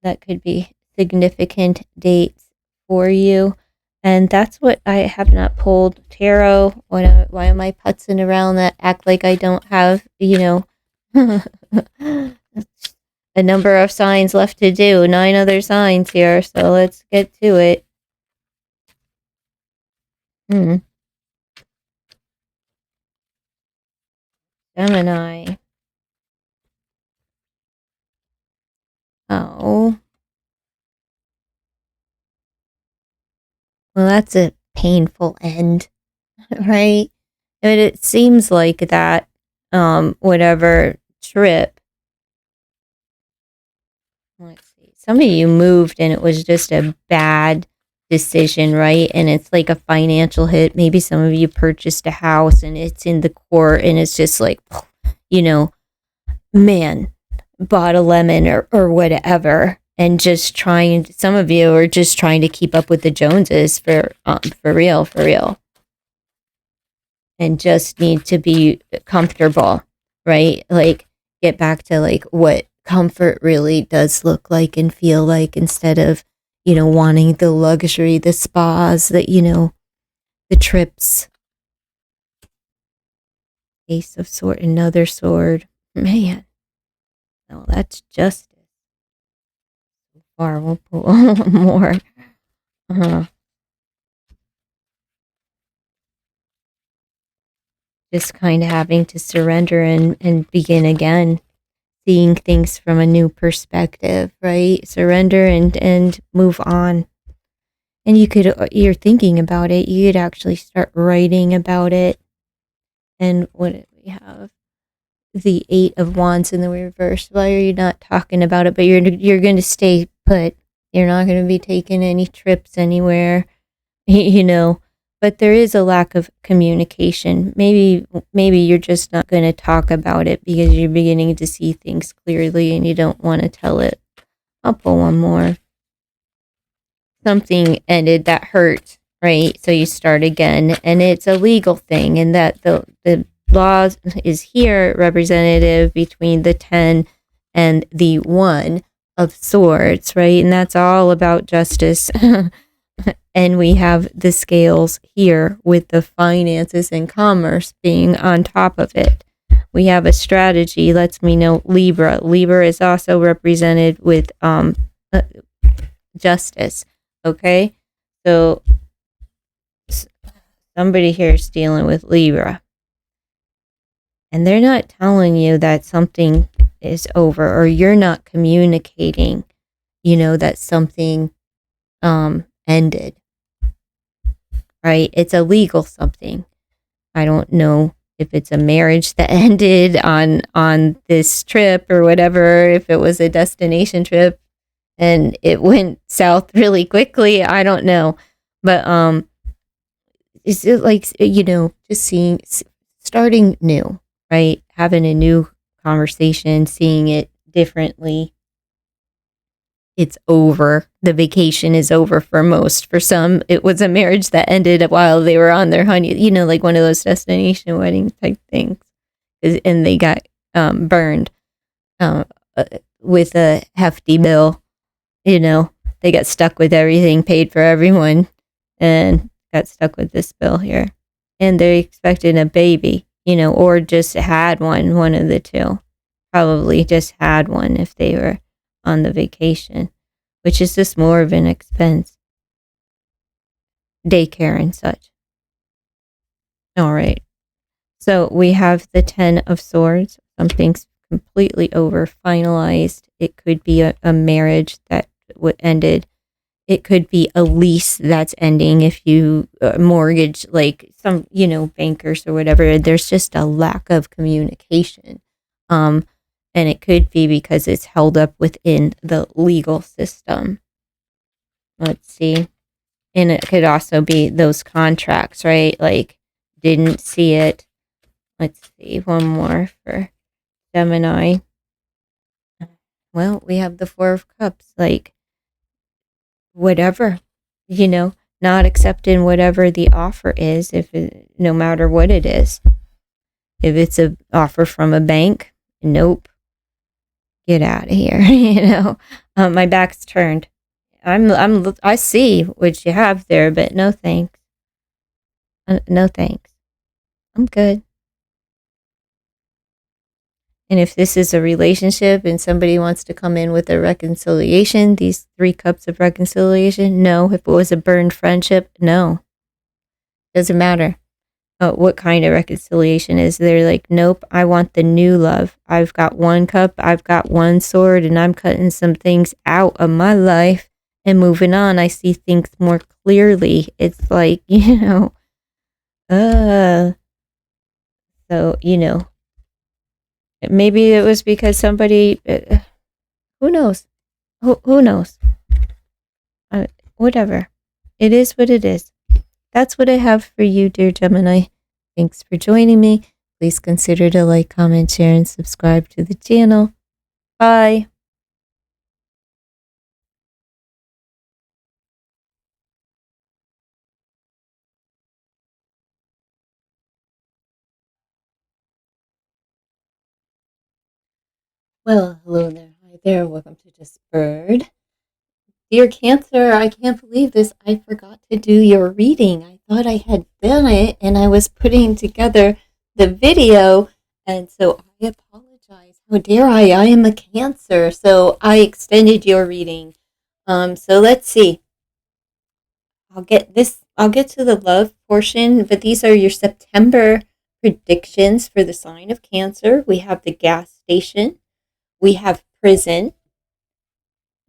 Speaker 1: That could be significant dates for you. And that's what I have not pulled tarot. Why am I putzing around that? Act like I don't have, a number of signs left to do. 9 other signs here. So let's get to it. Gemini. Oh. Well, that's a painful end, right? But it seems like that, whatever trip. Let's see. Some of you moved and it was just a bad decision, right? And it's like a financial hit. Maybe some of you purchased a house and it's in the court and it's just like, man, bought a lemon or whatever. And just some of you are just trying to keep up with the Joneses for real. And just need to be comfortable, right? Like get back to like what comfort really does look like and feel like instead of, wanting the luxury, the spas, the trips. Ace of Sword, another sword. Man. No, that's justice. So far, we'll pull more. Just kind of having to surrender and begin again. Seeing things from a new perspective, right? Surrender and move on. And you're thinking about it. You could actually start writing about it. And what do we have? The 8 of Wands in the reverse. Why are you not talking about it? But you're going to stay put. You're not going to be taking any trips anywhere, But there is a lack of communication. Maybe you're just not going to talk about it because you're beginning to see things clearly and you don't want to tell it. I'll pull one more. Something ended that hurt, right? So you start again, and it's a legal thing, and that the law is here representative between the 10 and the 1 of Swords, right? And that's all about justice. And we have the scales here with the finances and commerce being on top of it. We have a strategy, lets me know Libra. Libra is also represented with justice, okay? So somebody here is dealing with Libra. And they're not telling you that something is over or you're not communicating, that something ended. Right? It's a legal something. I don't know if it's a marriage that ended on this trip or whatever, if it was a destination trip and it went south really quickly. I don't know. But is it like, just starting new, right? Having a new conversation, seeing it differently. It's over. The vacation is over for most. For some, it was a marriage that ended while they were on their honeymoon, like one of those destination wedding type things. And they got burned with a hefty bill. They got stuck with everything, paid for everyone, and got stuck with this bill here. And they expected a baby, or just had one of the two. Probably just had one if they were on the vacation, which is just more of an expense. Daycare and such. All right. So we have the 10 of Swords. Something's completely over, finalized. It could be a marriage that ended. it could be a lease that's ending if you mortgage like some, bankers or whatever. There's just a lack of communication. And it could be because it's held up within the legal system. Let's see. And it could also be those contracts, right? Like, didn't see it. Let's see. One more for Gemini. Well, we have the Four of Cups. Like, whatever, not accepting whatever the offer is, no matter what it is. If it's an offer from a bank, nope. Get out of here. My back's turned. I see what you have there, but no thanks. No thanks. I'm good. And if this is a relationship and somebody wants to come in with a reconciliation, these 3 cups of reconciliation, no. If it was a burned friendship, no. Doesn't matter what kind of reconciliation is. They're like, nope, I want the new love. I've got 1 cup, I've got 1 sword, and I'm cutting some things out of my life and moving on. I see things more clearly. It's like, so, maybe it was because somebody, who knows? Who knows? Whatever. It is what it is. That's what I have for you, dear Gemini. Thanks for joining me. Please consider to like, comment, share, and subscribe to the channel. Bye. Well, hello there. Hi there. Welcome to Just Bird. Dear Cancer, I can't believe this. I forgot to do your reading. I thought I had done it, and I was putting together the video, and so I apologize. How dare I? I am a Cancer, so I extended your reading. So let's see. I'll get to the love portion, but these are your September predictions for the sign of Cancer. We have the gas station. We have prison.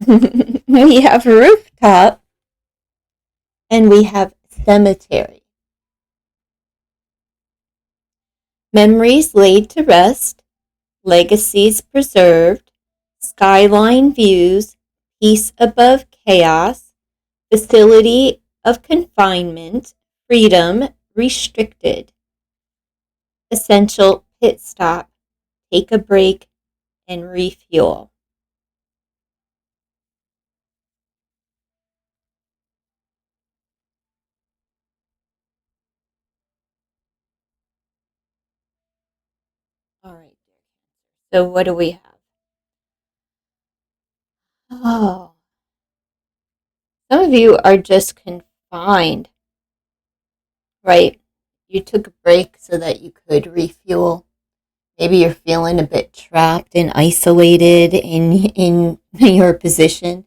Speaker 1: We have rooftop. And we have cemetery. Memories laid to rest. Legacies preserved. Skyline views. Peace above chaos. Facility of confinement. Freedom restricted. Essential pit stop. Take a break and refuel. All right. So what do we have? Oh, some of you are just confined, right? You took a break so that you could refuel. Maybe you're feeling a bit trapped and isolated in your position,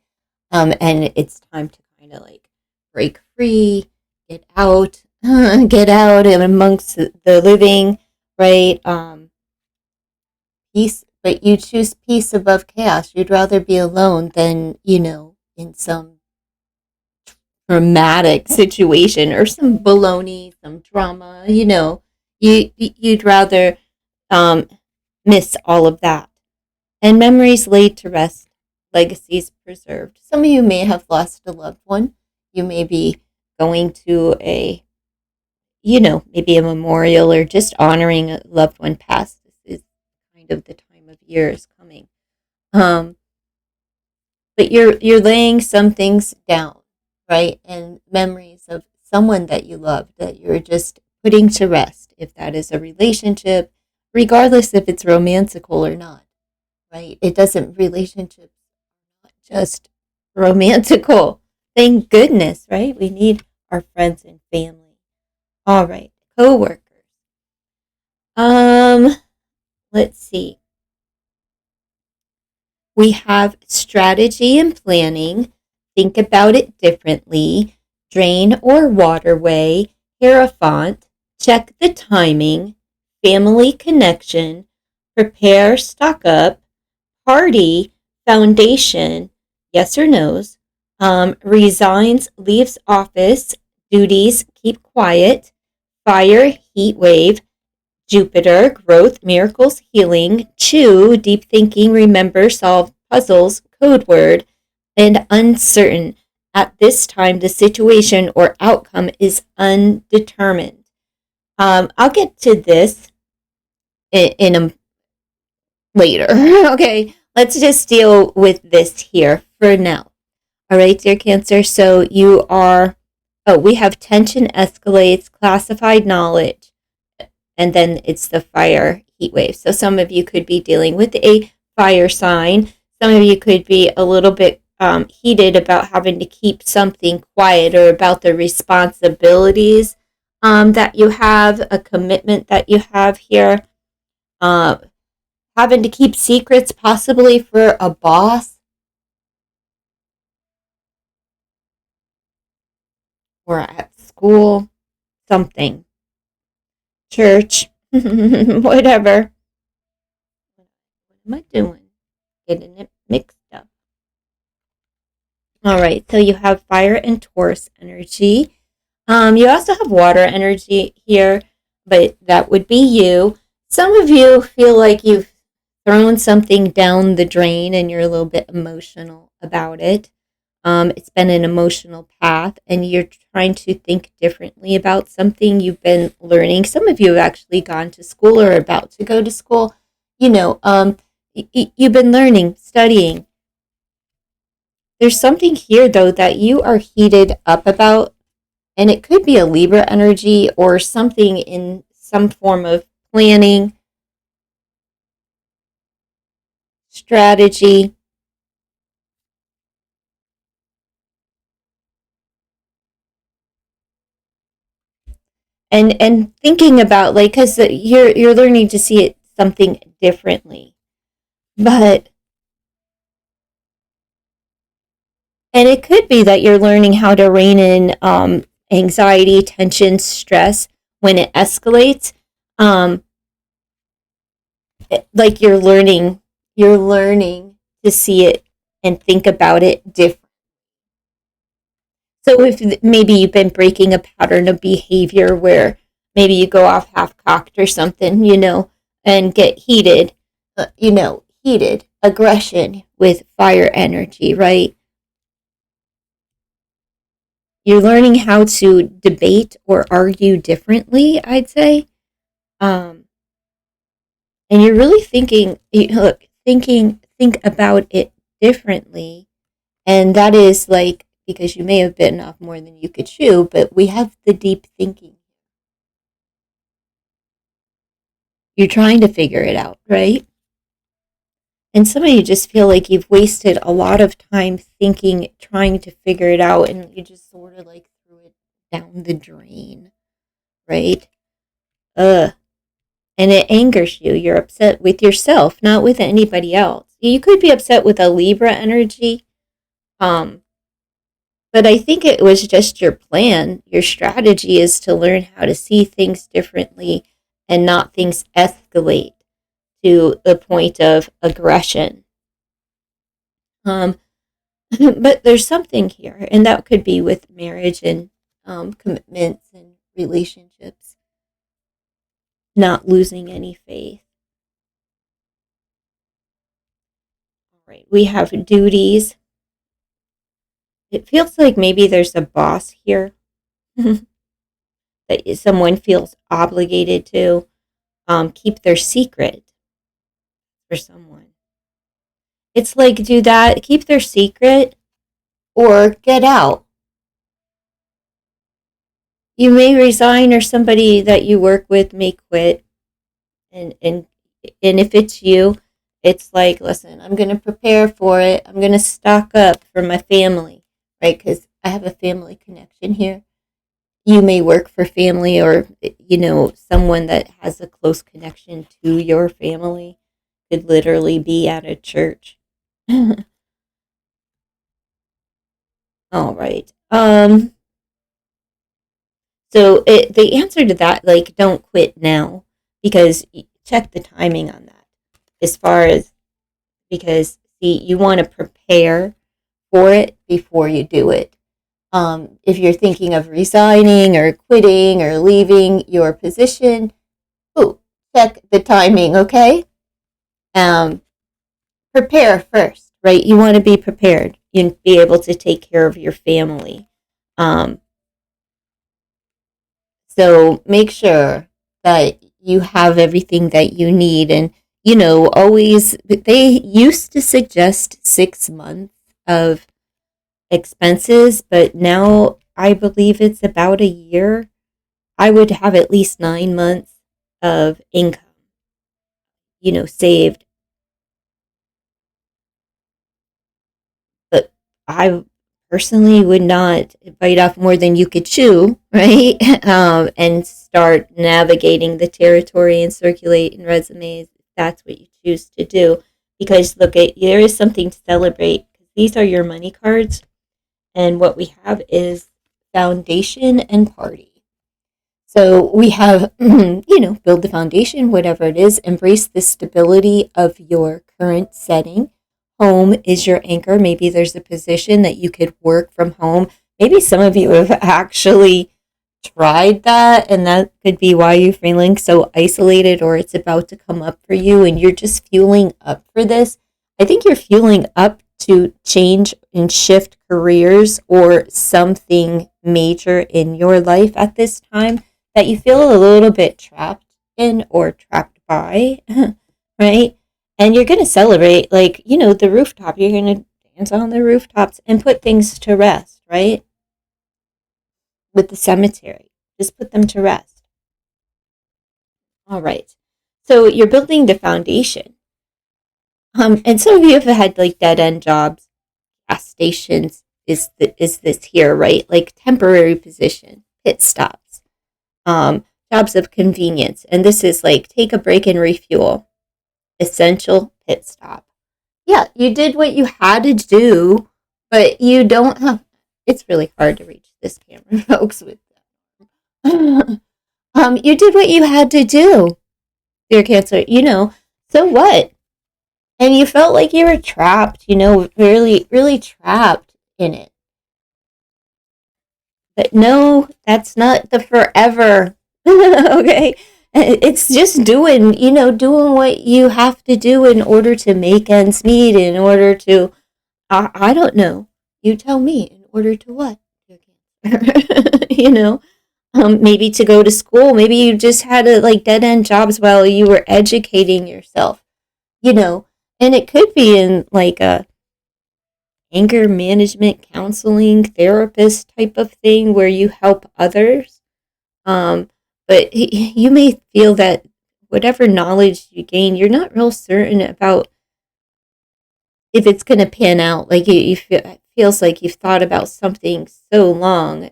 Speaker 1: and it's time to kind of like break free, get out, get out and amongst the living, right? Peace, but you choose peace above chaos. You'd rather be alone than, in some dramatic situation or some baloney, some drama, you'd rather miss all of that. And memories laid to rest, legacies preserved. Some of you may have lost a loved one. You may be going to maybe a memorial or just honoring a loved one passed. This is kind of the time of year is coming. But you're laying some things down, right? And memories of someone that you love that you're just putting to rest, if that is a relationship, regardless if it's romantical or not, right? Relationships not just romantical. Thank goodness, right? We need our friends and family. All right, co-workers. Let's see. We have strategy and planning. Think about it differently. Drain or waterway. Hierophant. Check the timing. Family connection. Prepare, stock up. Party. Foundation. Yes or no's. Resigns, leaves office, duties, keep quiet, fire, heat wave, Jupiter, growth, miracles, healing, chew, deep thinking, remember, solve puzzles, code word, and uncertain. At this time, the situation or outcome is undetermined. I'll get to this in a later. Okay, let's just deal with this here for now. All right, dear Cancer. So you are, we have tension escalates, classified knowledge, and then it's the fire heat wave. So some of you could be dealing with a fire sign. Some of you could be a little bit heated about having to keep something quiet or about the responsibilities that you have, a commitment that you have here. Having to keep secrets possibly for a boss or at school, something, church, whatever. What am I doing? Getting it mixed up. All right, so you have fire and Taurus energy. You also have water energy here, but that would be you. Some of you feel like you've thrown something down the drain and you're a little bit emotional about it. It's been an emotional path and you're trying to think differently about something you've been learning. Some of you have actually gone to school or about to go to school. You've been learning, studying. There's something here, though, that you are heated up about, and it could be a Libra energy or something in some form of planning, strategy. And thinking about, like, because you're learning to see it something differently. But and it could be that you're learning how to rein in anxiety, tension, stress when it escalates. Like you're learning to see it and think about it differently. So if maybe you've been breaking a pattern of behavior where maybe you go off half cocked or something, and get heated, heated aggression with fire energy, right? You're learning how to debate or argue differently, I'd say. And you're really think about it differently. And that is like, because you may have bitten off more than you could chew, but we have the deep thinking. You're trying to figure it out, right? And some of you just feel like you've wasted a lot of time thinking, trying to figure it out, and you just sort of like threw it down the drain, right? And it angers you. You're upset with yourself, not with anybody else. You could be upset with a Libra energy, but I think it was just your plan. Your strategy is to learn how to see things differently and not things escalate to the point of aggression. But there's something here, and that could be with marriage and commitments and relationships. Not losing any faith. All right, we have duties. It feels like maybe there's a boss here that someone feels obligated to keep their secret for someone. It's like, do that, keep their secret, or get out. You may resign, or somebody that you work with may quit. And if it's you, it's like, listen, I'm going to prepare for it. I'm going to stock up for my family, right? Because I have a family connection here. You may work for family or, someone that has a close connection to your family could literally be at a church. All right. So the answer to that, like, don't quit now, because check the timing on that. As far as, because see, you want to prepare for it before you do it. If you're thinking of resigning or quitting or leaving your position, check the timing, okay? Prepare first, right? You want to be prepared and be able to take care of your family. So make sure that you have everything that you need. And, always, they used to suggest 6 months of expenses, but now I believe it's about a year. I would have at least 9 months of income, saved. But I personally would not bite off more than you could chew, right? And start navigating the territory and circulating resumes if that's what you choose to do. Because look, there is something to celebrate. These are your money cards, and what we have is foundation and party. So we have, build the foundation, whatever it is, embrace the stability of your current setting. Home is your anchor. Maybe there's a position that you could work from home. Maybe some of you have actually tried that, and that could be why you're feeling so isolated, or it's about to come up for you and you're just fueling up for this. I think you're fueling up to change and shift careers or something major in your life at this time that you feel a little bit trapped in or trapped by, right? And you're going to celebrate, the rooftop. You're going to dance on the rooftops and put things to rest, right? With the cemetery. Just put them to rest. All right. So you're building the foundation. And some of you have had dead-end jobs. Gas stations is this here, right? Like temporary position, pit stops, jobs of convenience. And this is take a break and refuel. Essential pit stop. Yeah, you did what you had to do, but you don't have. It's really hard to reach this camera, folks. With that, you did what you had to do, dear Cancer. So what? And you felt like you were trapped. Really, really trapped in it. But no, that's not the forever. Okay. It's just doing what you have to do in order to make ends meet, in order to, I don't know. You tell me, in order to what? Maybe to go to school. Maybe you just had dead end jobs while you were educating yourself, and it could be in a anger management, counseling, therapist type of thing where you help others. But you may feel that whatever knowledge you gain, you're not real certain about if it's going to pan out. It feels like you've thought about something so long,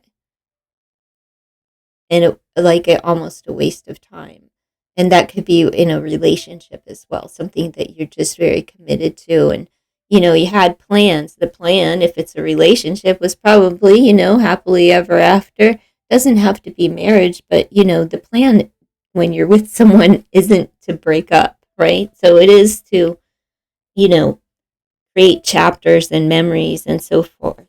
Speaker 1: and it almost a waste of time. And that could be in a relationship as well, something that you're just very committed to. And, you had plans. The plan, if it's a relationship, was probably, happily ever after. Doesn't have to be marriage, but the plan when you're with someone isn't to break up, right? So it is to create chapters and memories and so forth.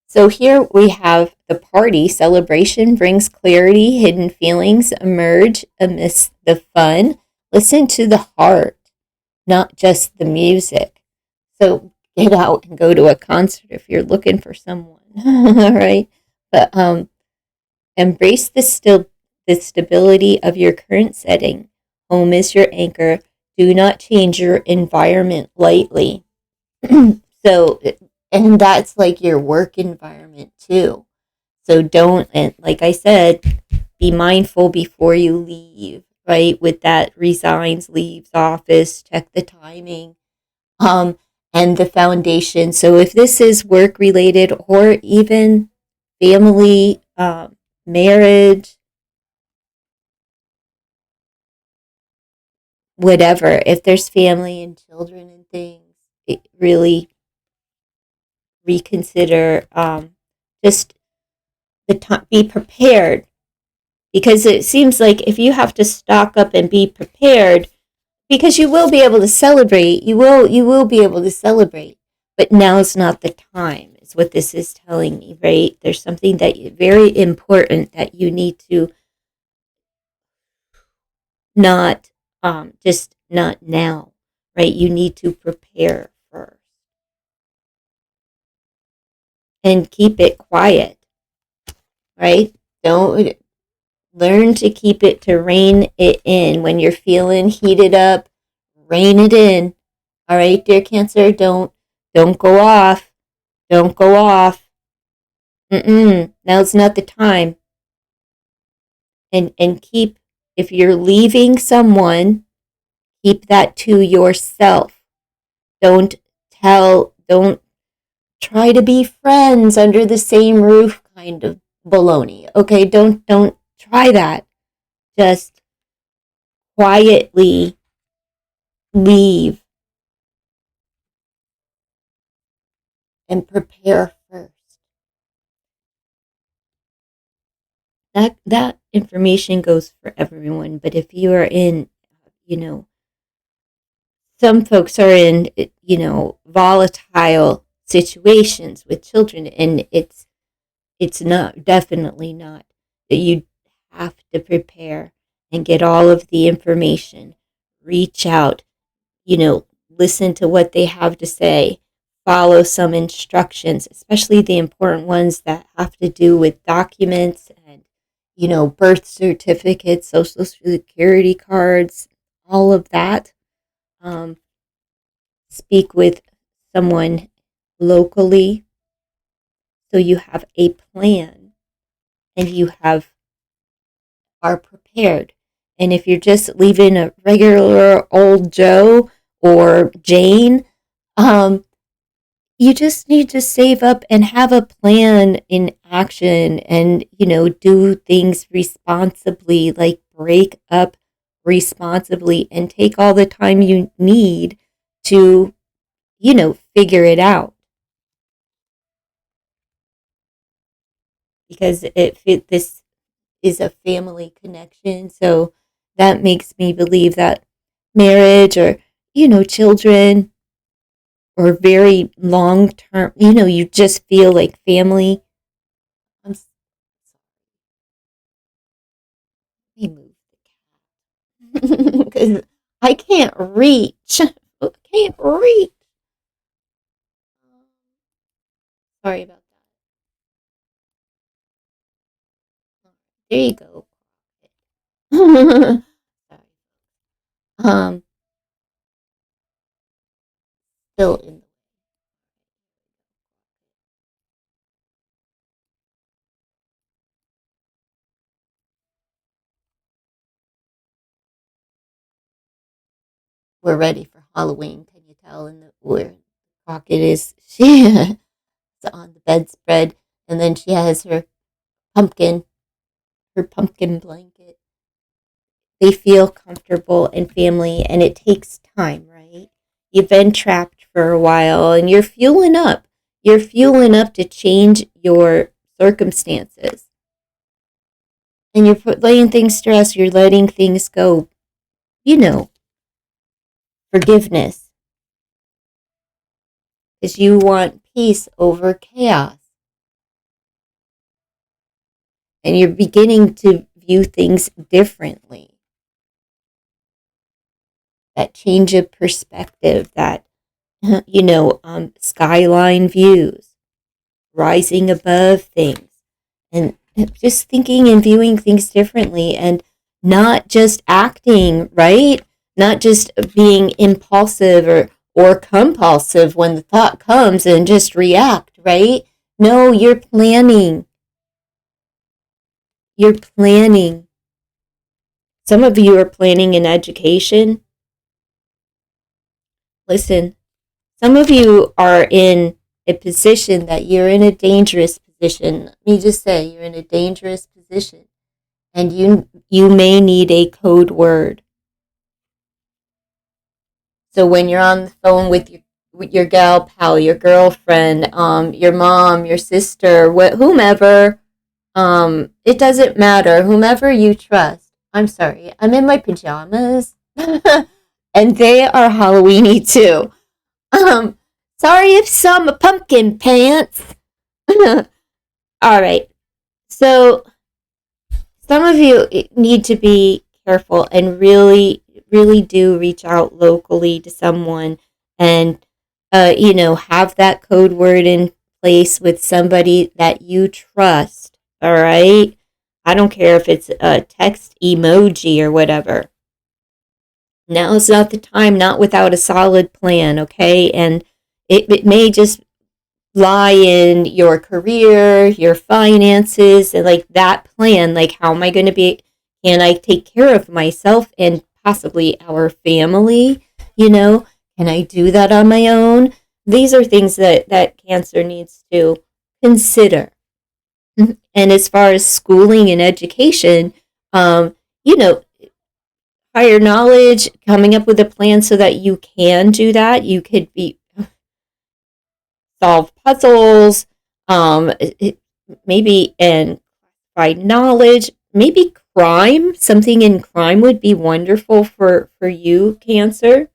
Speaker 1: So here we have the party. Celebration brings clarity. Hidden feelings emerge amidst the fun. Listen to the heart, not just the music. So get out and go to a concert if you're looking for someone, right? But embrace the stability of your current setting. Home is your anchor. Do not change your environment lightly. So, and that's your work environment too. So don't, and like I said, be mindful before you leave, right? With that resigns, leaves office, check the timing. And the foundation. So if this is work related or even family, marriage, whatever, if there's family and children and things, it really reconsider, just the time, be prepared, because it seems like if you have to stock up and be prepared, because you will be able to celebrate, you will be able to celebrate, but now's not the time, is what this is telling me, right? There's something that very important that you need to not just not now, right? You need to prepare first and keep it quiet, right? Don't learn to keep it, to rein it in. When you're feeling heated up, rein it in. All right, dear Cancer, don't go off. Don't go off. Now's not the time. And keep, if you're leaving someone, keep that to yourself. Don't try to be friends under the same roof kind of baloney. Okay, don't try that. Just quietly leave and prepare first. That information goes for everyone, but if you are in, some folks are in, volatile situations with children, and it's not, definitely not, that you have to prepare and get all of the information, reach out, listen to what they have to say, follow some instructions, especially the important ones that have to do with documents and, birth certificates, social security cards, all of that. Speak with someone locally so you have a plan and you are prepared. And if you're just leaving a regular old Joe or Jane, you just need to save up and have a plan in action and, do things responsibly, like break up responsibly and take all the time you need to, figure it out. Because this is a family connection. So that makes me believe that marriage or, children or very long term, you just feel like family. Let me move the cat because I can't reach. I can't reach. Sorry about that. There you go. Sorry. Still in. We're ready for Halloween. Can you tell? In the where Rocket is, she's on the bedspread, and then she has pumpkin, her pumpkin blanket. They feel comfortable and family, and it takes time, right? You've been trapped for a while, and you're fueling up. You're fueling up to change your circumstances, and you're letting things stress. You're letting things go. Forgiveness, because you want peace over chaos. And you're beginning to view things differently. That change of perspective, that, skyline views, rising above things, and just thinking and viewing things differently and not just acting, right? Not just being impulsive or compulsive when the thought comes and just react, right? No, you're planning. You're planning. Some of you are planning in education. Listen, some of you are in a position that you're in a dangerous position. Let me just say, you're in a dangerous position. And you may need a code word. So when you're on the phone with your gal pal, your girlfriend, your mom, your sister, whomever, it doesn't matter. Whomever you trust. I'm sorry, I'm in my pajamas, and they are Halloweeny too. Sorry if some pumpkin pants. All right. So some of you need to be careful and really, really do reach out locally to someone and, have that code word in place with somebody that you trust. All right. I don't care if it's a text emoji or whatever. Now is not the time, not without a solid plan. Okay. And it may just lie in your career, your finances, and like that plan. Like, how am I going to be? Can I take care of myself and possibly our family? Can I do that on my own? These are things that Cancer needs to consider. And as far as schooling and education, you know, higher knowledge, coming up with a plan so that you can do that. You could be solve puzzles, maybe and by knowledge, maybe crime. Something in crime would be wonderful for you, Cancer.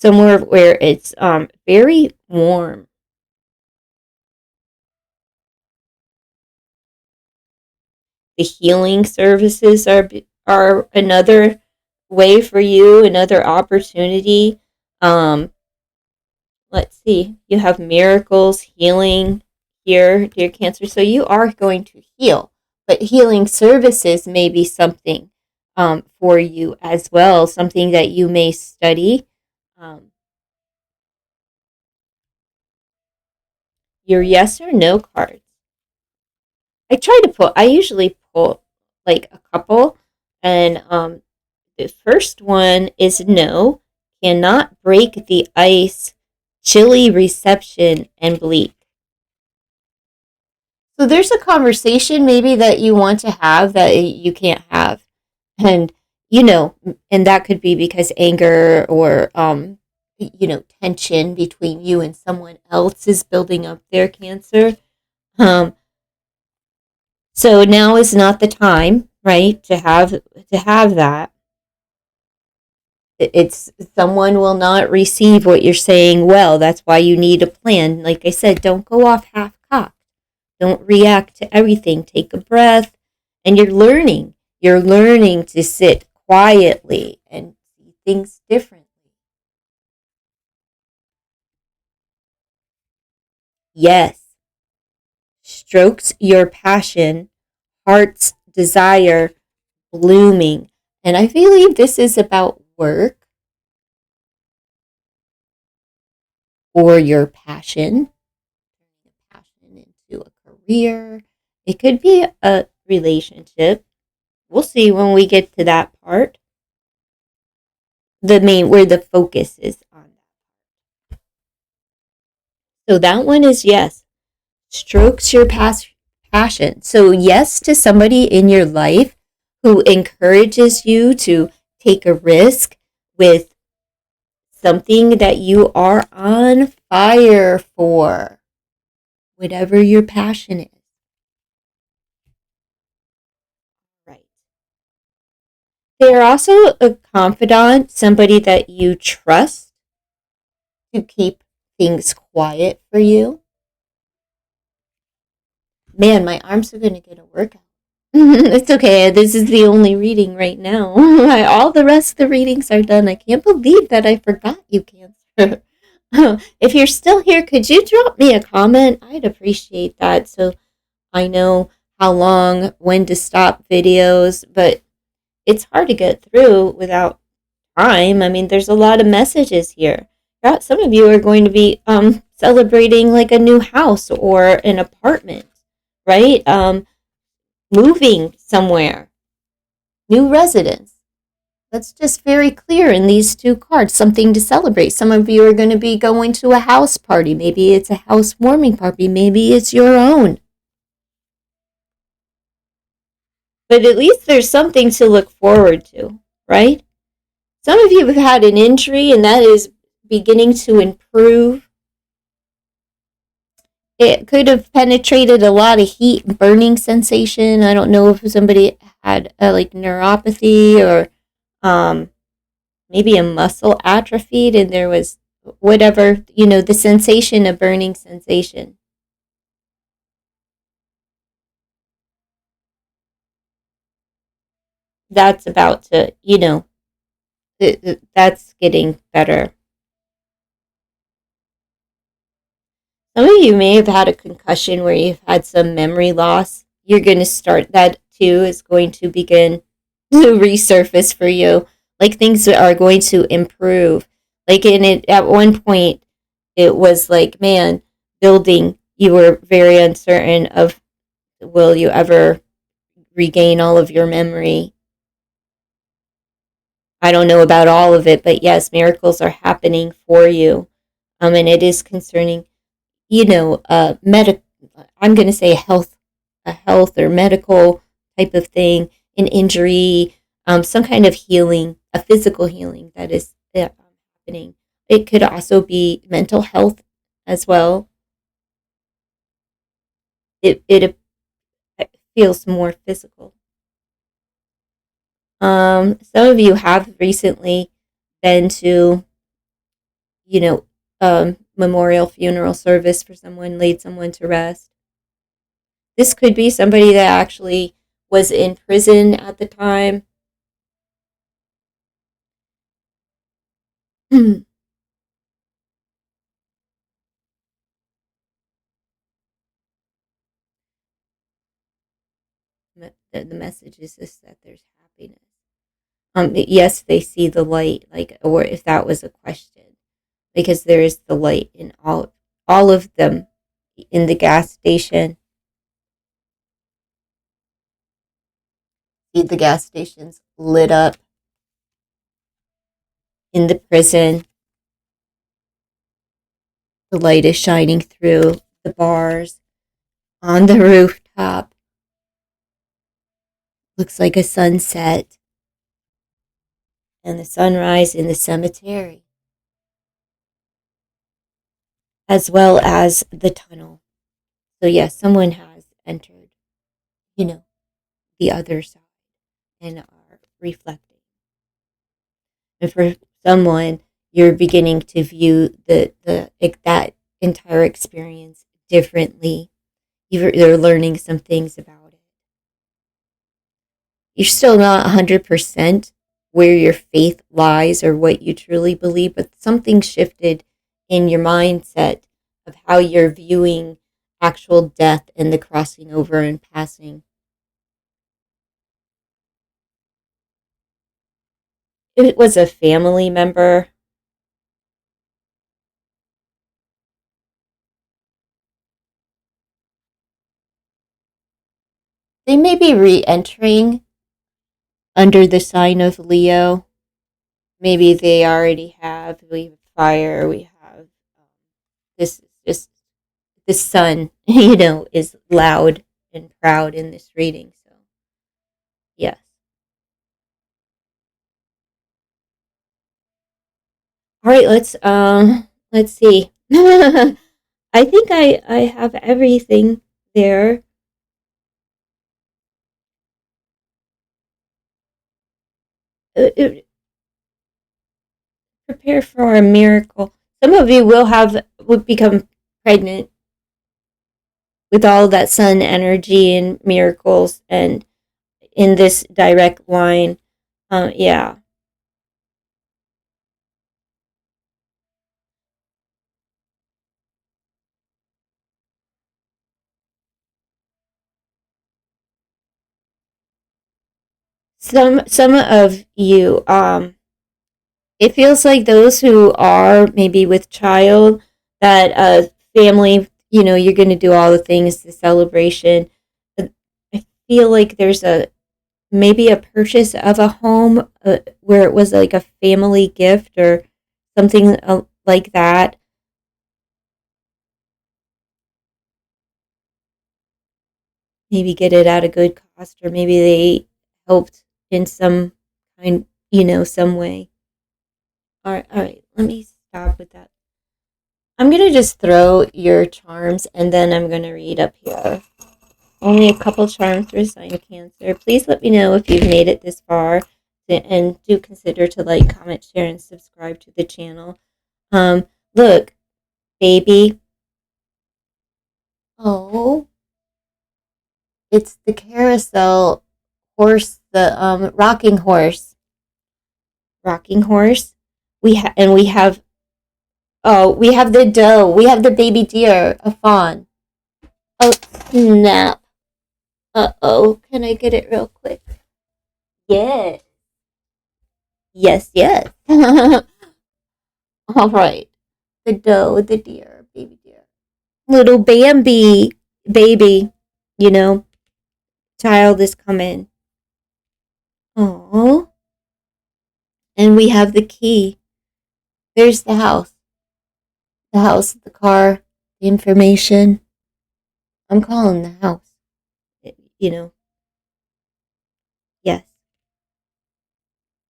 Speaker 1: Somewhere where it's very warm. The healing services are another way for you, another opportunity. Let's see. You have miracles, healing here, dear Cancer. So you are going to heal, but healing services may be something for you as well, something that you may study. Your yes or no cards. I usually pull like a couple, and the first one is no, cannot break the ice, chilly reception, and bleak. So there's a conversation maybe that you want to have that you can't have. And, and that could be because anger or, tension between you and someone else is building up their Cancer. Um, so now is not the time, right, to have that. It's someone will not receive what you're saying well. That's why you need a plan. Like I said, don't go off half-cocked. Don't react to everything. Take a breath. And you're learning. You're learning to sit quietly and see things differently. Yes. Strokes your passion, heart's desire, blooming. And I believe this is about work or your passion into a career. It could be a relationship. We'll see when we get to that part. Where the focus is on that. So that one is yes. Strokes your passion. So yes to somebody in your life who encourages you to take a risk with something that you are on fire for. Whatever your passion is. Right. They're also a confidant, somebody that you trust to keep things quiet for you. Man, my arms are going to get a workout. It's okay. This is the only reading right now. All the rest of the readings are done. I can't believe that I forgot you, Cancer. If you're still here, could you drop me a comment? I'd appreciate that. So I know how long, when to stop videos, but it's hard to get through without time. I mean, there's a lot of messages here. Some of you are going to be celebrating like a new house or an apartment, right? Moving somewhere, new residence. That's just very clear in these two cards. Something to celebrate. Some of you are going to be going to a house party. Maybe it's a housewarming party. Maybe it's your own. But at least there's something to look forward to, right? Some of you have had an injury and that is beginning to improve. It could have penetrated a lot of heat and burning sensation. I don't know if somebody had like neuropathy or maybe a muscle atrophied and there was whatever, the sensation, a burning sensation. That's about to, that's getting better. Some of you may have had a concussion where you've had some memory loss. You're going to start that too, is going to begin to resurface for you. Like things are going to improve. Like in it, at one point, it was like, man, building, you were very uncertain of, will you ever regain all of your memory? I don't know about all of it, but yes, miracles are happening for you. And it is concerning, I'm going to say a health or medical type of thing, an injury, some kind of healing, a physical healing that is happening. It could also be mental health as well. It feels more physical. Some of you have recently been to, memorial funeral service for someone, laid someone to rest. This could be somebody that actually was in prison at the time. the message is just that there's happiness. Yes, they see the light, like, or if that was a question, because there is the light in all of them in the gas station. See the gas stations lit up. In the prison, the light is shining through the bars, on the rooftop. Looks like a sunset and the sunrise in the cemetery, as well as the tunnel. So yes, someone has entered, the other side and are reflecting. And for someone, you're beginning to view that entire experience differently. You're learning some things about it. You're still not 100% where your faith lies or what you truly believe, but something shifted in your mindset of how you're viewing actual death and the crossing over and passing. If it was a family member, they may be re-entering under the sign of Leo. Maybe they already have. We have fire. We have this. Just the sun, is loud and proud in this reading. So, yes. All right. Let's see. I think I have everything there. Prepare for a miracle. Some of you would become pregnant with all that sun energy and miracles, and in this direct line. Yeah. Some of you, it feels like those who are maybe with child, that family, you're going to do all the things, the celebration. I feel like there's maybe a purchase of a home where it was like a family gift or something like that. Maybe get it at a good cost, or maybe they helped in some kind, some way. All right, let me stop with that. I'm going to just throw your charms and then I'm going to read up here. Only a couple charms for a sign of Cancer. Please let me know if you've made it this far, and do consider to like, comment, share, and subscribe to the channel. Look, baby. Oh, it's the carousel horse, the rocking horse. Rocking horse. We have we have the doe. We have the baby deer, a fawn. Oh, snap. Uh-oh. Can I get it real quick? Yes. Yes, yes. All right. The doe, the deer, baby deer. Little Bambi, baby, you know, child is coming. Oh. And we have the key. There's the house. The house, the car, the information. I'm calling the house. You know, yes.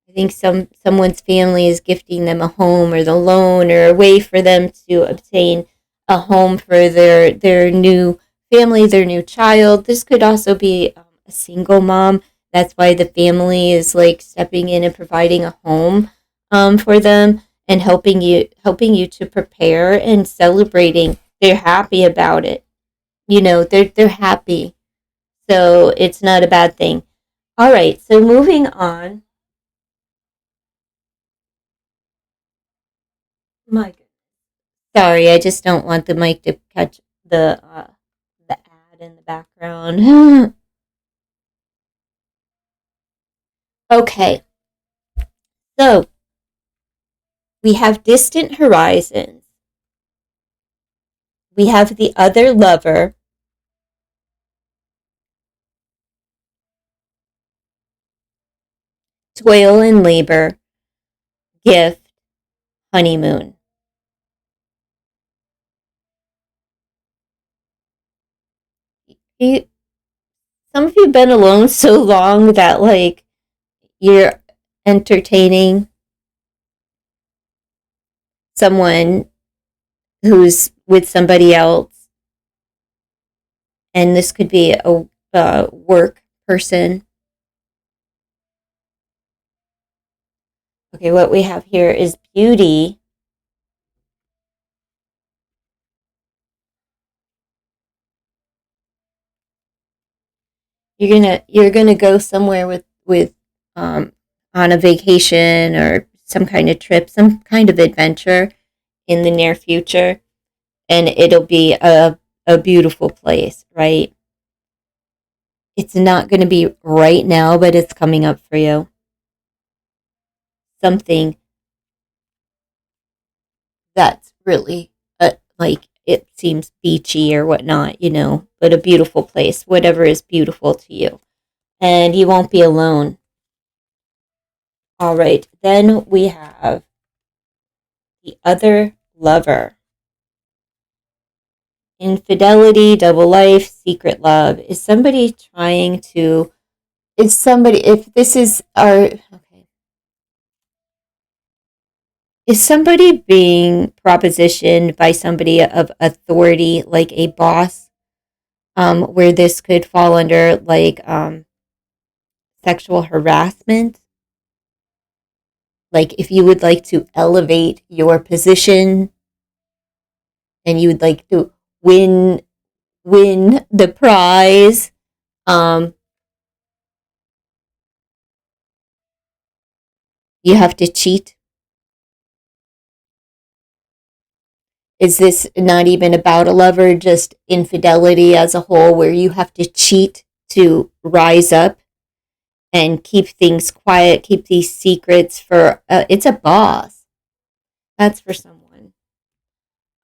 Speaker 1: I think someone's family is gifting them a home or the loan or a way for them to obtain a home for their new family, their new child. This could also be a single mom. That's why the family is like stepping in and providing a home for them and helping you to prepare and celebrating. They're happy about it. You know, they're happy. So it's not a bad thing. All right, so moving on. My goodness. Sorry, I just don't want the mic to catch the ad in the background. Okay, so we have distant horizons. We have the other lover. Toil and labor. Gift. Honeymoon. You, some of you have been alone so long that like you're entertaining someone who's with somebody else, and this could be a work person. Okay, what we have here is beauty. You're gonna go somewhere with on a vacation or some kind of trip, some kind of adventure in the near future, and it'll be a beautiful place, right? It's not going to be right now, but it's coming up for you. Something that's really like it seems beachy or whatnot, you know, but a beautiful place, whatever is beautiful to you, and you won't be alone. All right, then we have the other lover. Infidelity, double life, secret love. If this is our, okay. Is somebody being propositioned by somebody of authority, like a boss, where this could fall under like sexual harassment? Like if you would like to elevate your position and you would like to win the prize, um, you have to cheat. Is this not even about a lover, just infidelity as a whole, where you have to cheat to rise up and keep things quiet, keep these secrets for, it's a boss. That's for someone.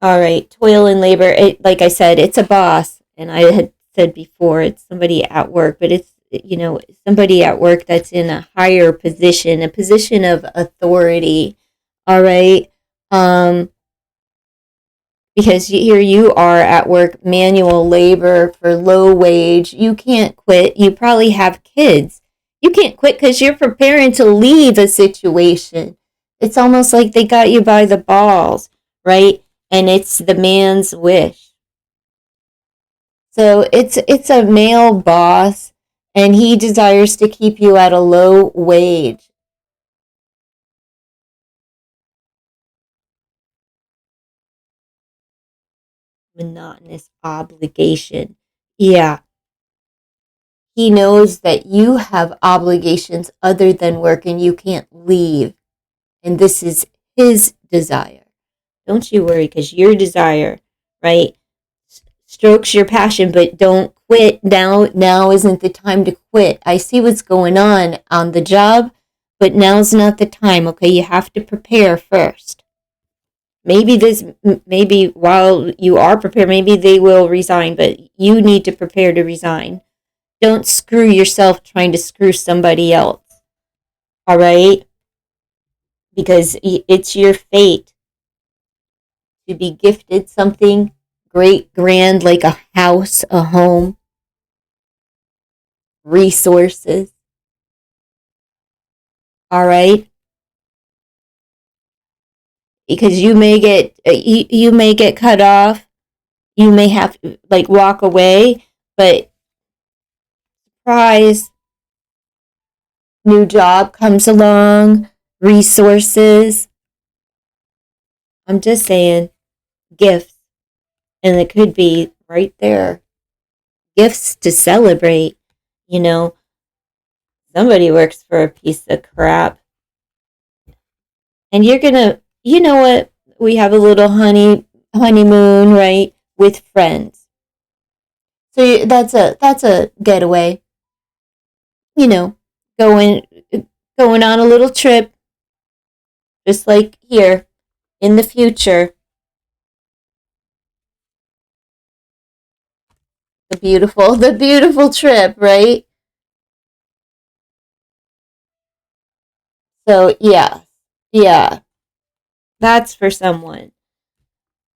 Speaker 1: All right, toil and labor. Like I said, it's a boss. And I had said before, it's somebody at work, but it's, you know, somebody at work that's in a higher position, a position of authority. All right. Because here you are at work, manual labor for low wage. You can't quit. You probably have kids. You can't quit because you're preparing to leave a situation. It's almost like they got you by the balls, right? And it's the man's wish. So it's a male boss, and he desires to keep you at a low wage. monotonous obligation. Yeah. He knows that you have obligations other than work and you can't leave. And this is his desire. Don't you worry, because your desire, right, strokes your passion, but don't quit. Now isn't the time to quit. I see what's going on the job, but now's not the time, okay? You have to prepare first. Maybe while you are prepared, maybe they will resign, but you need to prepare to resign. Don't screw yourself trying to screw somebody else, all right? Because it's your fate to be gifted something great, grand, like a house, a home, resources, all right? Because you may get cut off, you may have to like walk away, but surprise, new job comes along, resources. I'm just saying, gifts, and it could be right there. Gifts to celebrate, you know. Somebody works for a piece of crap. And you're gonna, you know what? We have a little honeymoon, right, with friends. So that's a getaway. You know, going going on a little trip, just like here in the future. The beautiful trip, right? So yeah, that's for someone.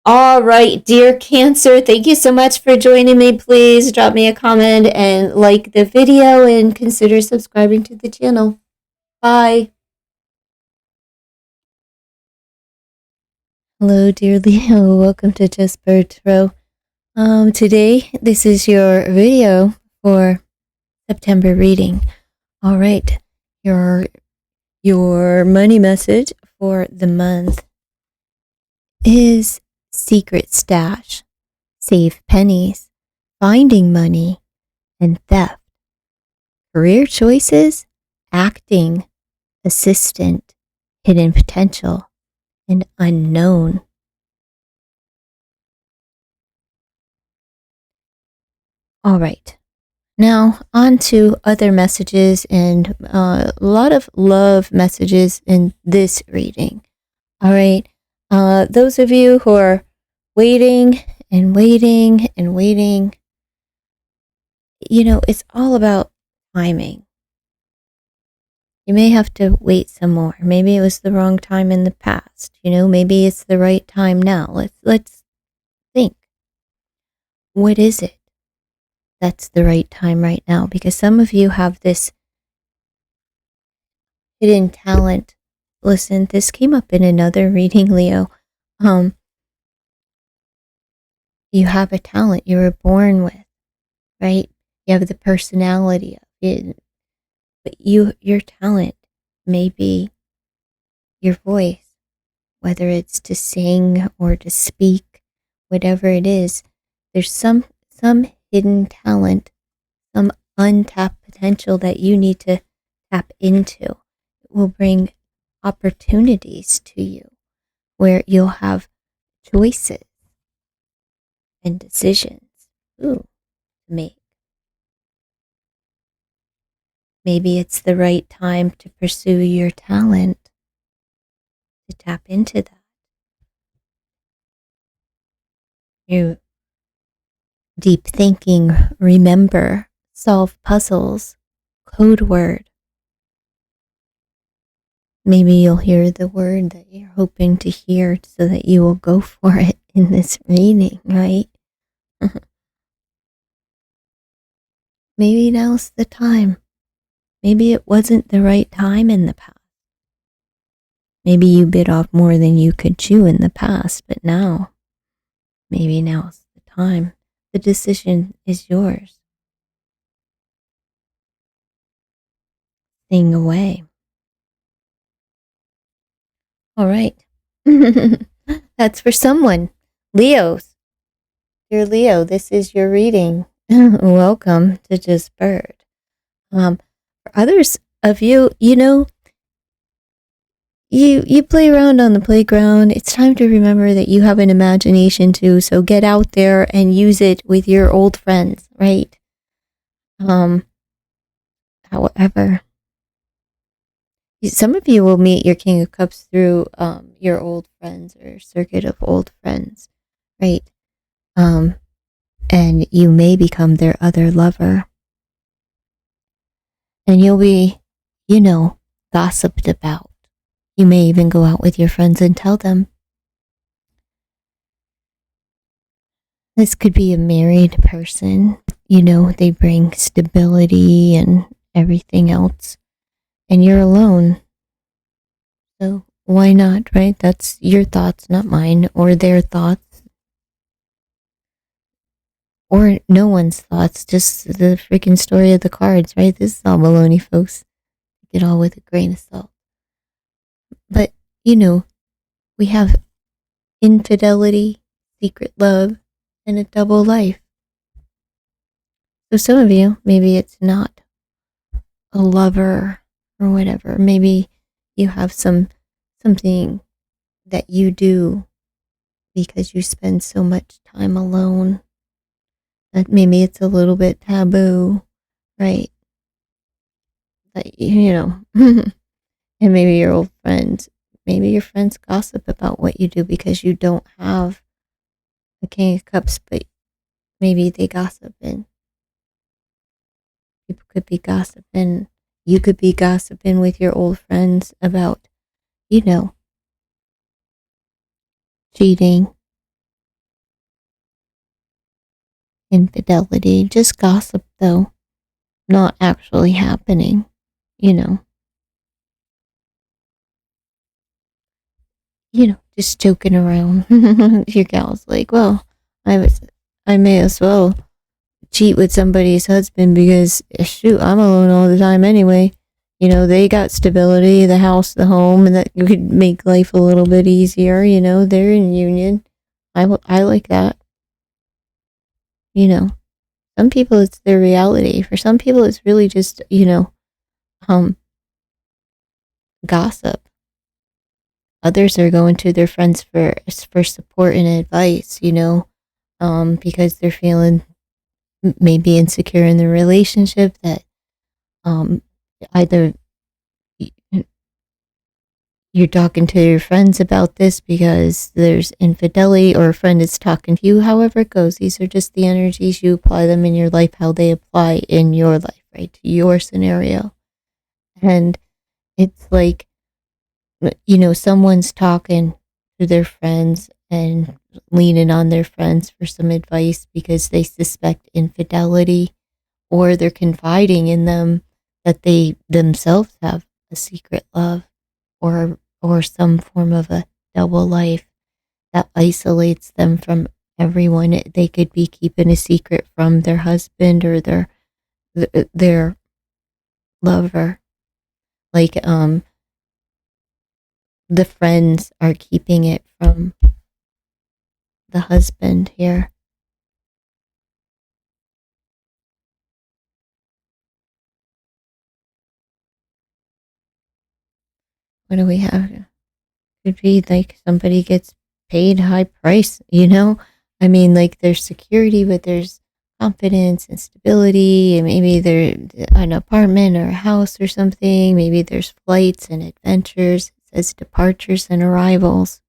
Speaker 1: All right, dear Cancer, thank you so much for joining me. Please drop me a comment and like the video and consider subscribing to the channel. Bye. Hello, dear Leo. Welcome to Just Bird Tarot. Today, this is your video for September reading. All right, your money message for the month is secret stash, save pennies, finding money, and theft. Career choices, acting, assistant, hidden potential, and unknown. All right. Now, on to other messages and a lot of love messages in this reading. All right. Those of you who are waiting and waiting and waiting, you know, it's all about timing. You may have to wait some more. Maybe it was the wrong time in the past. You know, maybe it's the right time now. Let's think. What is it that's the right time right now? Because some of you have this hidden talent. Listen, this came up in another reading, Leo. You have a talent you were born with, right? You have the personality of it, but your talent may be your voice, whether it's to sing or to speak, whatever it is. There's some hidden talent, some untapped potential that you need to tap into. It will bring opportunities to you where you'll have choices and decisions to make. Maybe it's the right time to pursue your talent, to tap into that. You deep thinking, remember, solve puzzles, code word. Maybe you'll hear the word that you're hoping to hear so that you will go for it in this reading, right? Maybe now's the time. Maybe it wasn't the right time in the past. Maybe you bit off more than you could chew in the past, but now, maybe now's the time. The decision is yours. Sing away. All right. That's for someone. Leos. dear Leo, this is your reading. Welcome to Just Bird. For others of you, you play around on the playground. It's time to remember that you have an imagination too. So get out there and use it with your old friends, right? However, some of you will meet your King of Cups through your old friends or circuit of old friends, right? And you may become their other lover. And you'll be, gossiped about. You may even go out with your friends and tell them. This could be a married person. They bring stability and everything else. And you're alone. So why not, right? That's your thoughts, not mine, or their thoughts. Or no one's thoughts, just the freaking story of the cards, right? This is all baloney, folks. Take it all with a grain of salt. But, we have infidelity, secret love, and a double life. So some of you, maybe it's not a lover or whatever. Maybe you have something that you do because you spend so much time alone that maybe it's a little bit taboo, right? That, and maybe your old friends, maybe your friends gossip about what you do because you don't have the King of Cups, but maybe they gossip and people could be gossiping. You could be gossiping with your old friends about, cheating, infidelity, just gossip though, not actually happening, just joking around. Your gal's like, well, I may as well cheat with somebody's husband because shoot, I'm alone all the time anyway. They got stability, the house, the home, and that could make life a little bit easier. They're in union. I like that. Some people it's their reality. For some people it's really just, gossip. Others are going to their friends for support and advice, because they're feeling maybe insecure in the relationship that either you're talking to your friends about this because there's infidelity or a friend is talking to you, however it goes. These are just the energies, you apply them in your life, how they apply in your life, right? To your scenario. And it's like, someone's talking to their friends and leaning on their friends for some advice because they suspect infidelity, or they're confiding in them that they themselves have a secret love or some form of a double life that isolates them from everyone. They could be keeping a secret from their husband or their lover. Like the friends are keeping it from the husband here. What do we have? Could be like somebody gets paid high price, I mean, like there's security, but there's confidence and stability, and maybe there's an apartment or a house or something. Maybe there's flights and adventures. It says departures and arrivals.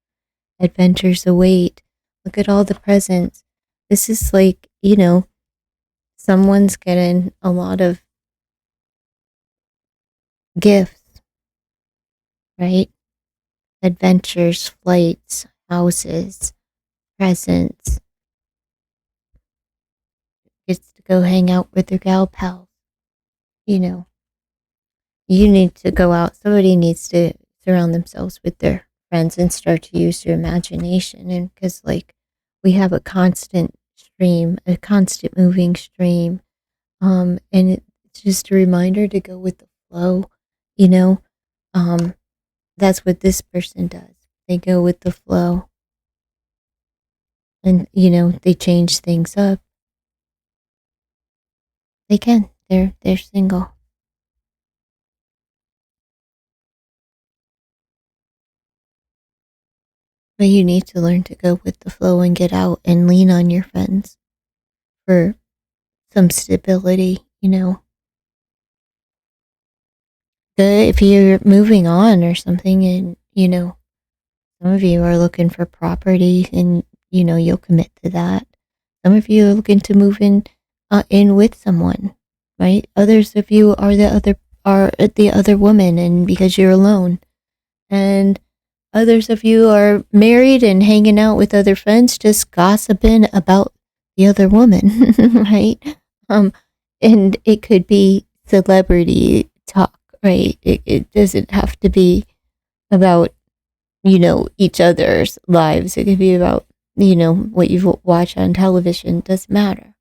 Speaker 1: Adventures await. Look at all the presents. This is like, someone's getting a lot of gifts, right? Adventures, flights, houses, presents. Gets to go hang out with their gal pals. You need to go out. Somebody needs to surround themselves with their friends and start to use their imagination. And because, we have a constant stream, a constant moving stream. And it's just a reminder to go with the flow. That's what this person does. They go with the flow. and, you know, they change things up. They can. They're single. But you need to learn to go with the flow and get out and lean on your friends for some stability, you know. Good if you're moving on or something, and, you know, some of you are looking for property and, you know, you'll commit to that. Some of you are looking to move in with someone, right? Others of you are the other woman, and because you're alone. And others of you are married and hanging out with other friends, just gossiping about the other woman, right? Um, and it could be celebrity talk, right? It doesn't have to be about, you know, each other's lives. It could be about, you know, what you watch on television. Doesn't matter.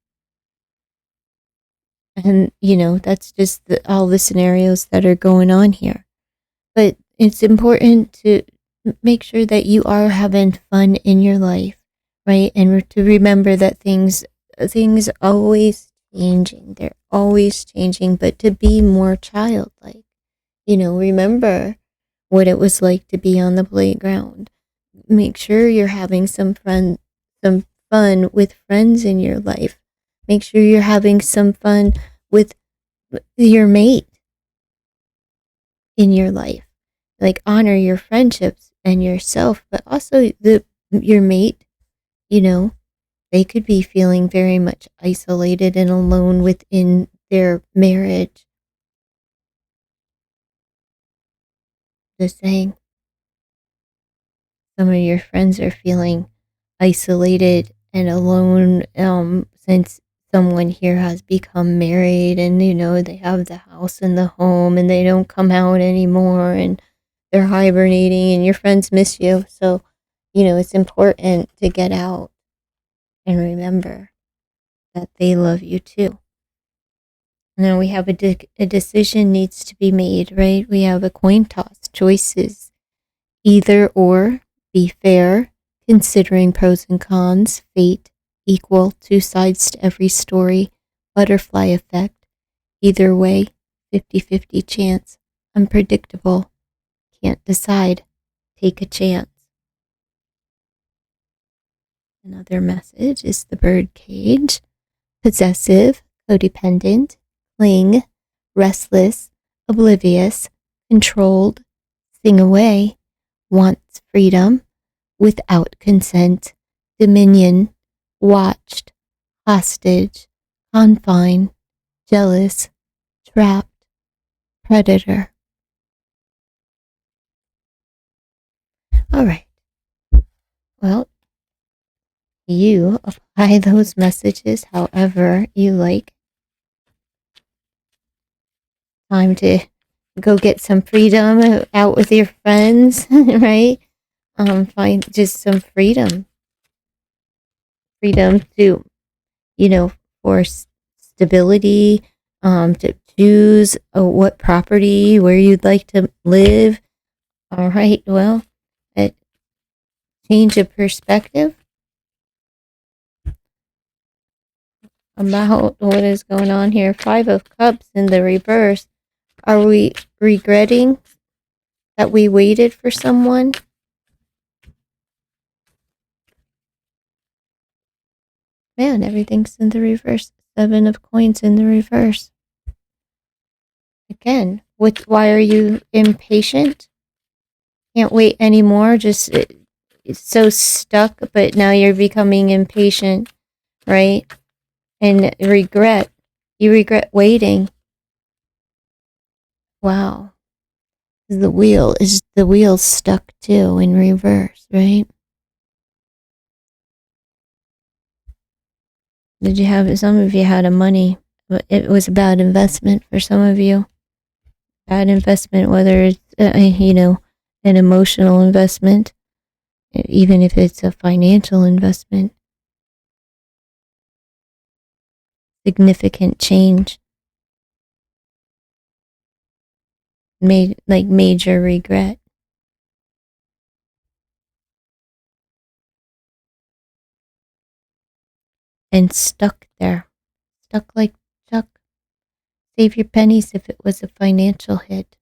Speaker 1: And, you know, that's just all the scenarios that are going on here. But it's important to make sure that you are having fun in your life, right? And to remember that things always changing. They're always changing, but to be more childlike. You know, remember what it was like to be on the playground. Make sure you're having some fun with friends in your life. Make sure you're having some fun with your mate in your life. Like, honor your friendships and yourself, but also your mate, you know, they could be feeling very much isolated and alone within their marriage. Just saying, some of your friends are feeling isolated and alone, since someone here has become married, and, you know, they have the house and the home and they don't come out anymore, and they're hibernating, and your friends miss you. So, you know, it's important to get out and remember that they love you too. Now we have a decision needs to be made, right? We have a coin toss, choices, either or, be fair, considering pros and cons, fate, equal, two sides to every story, butterfly effect, either way, 50-50 chance, unpredictable, can't decide, take a chance. Another message is the bird cage, possessive, codependent, cling, restless, oblivious, controlled, sing away, wants freedom, without consent, dominion, watched, hostage, confine, jealous, trapped, predator. All right. Well, you apply those messages however you like. Time to go get some freedom out with your friends, right? Find just some freedom to, you know, for stability, to choose what property, where you'd like to live. All right, well, a change of perspective about what is going on here. 5 of Cups in the reverse. Are we regretting that we waited for someone? Man, everything's in the reverse. 7 of Coins in the reverse. Again, why are you impatient? Can't wait anymore. Just it's so stuck, but now you're becoming impatient, right? And regret. You regret waiting. Wow. The wheel's stuck too in reverse, right? Some of you had a money, but it was a bad investment for some of you. Bad investment, whether it's, you know, an emotional investment, even if it's a financial investment. Significant change. Major regret. and stuck there. Stuck like Chuck. Save your pennies if it was a financial hit.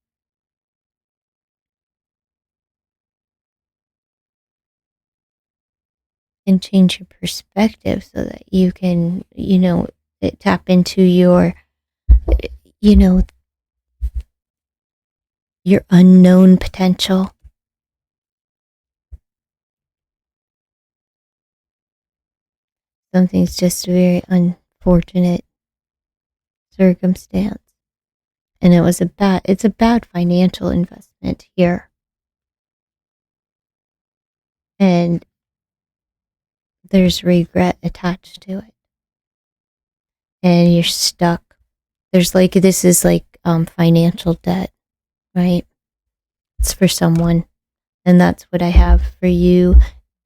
Speaker 1: And change your perspective so that you can, tap into your, you know, your unknown potential. Something's just a very unfortunate circumstance. And it's a bad financial investment here. And there's regret attached to it. And you're stuck. This is like financial debt, right? It's for someone. And that's what I have for you,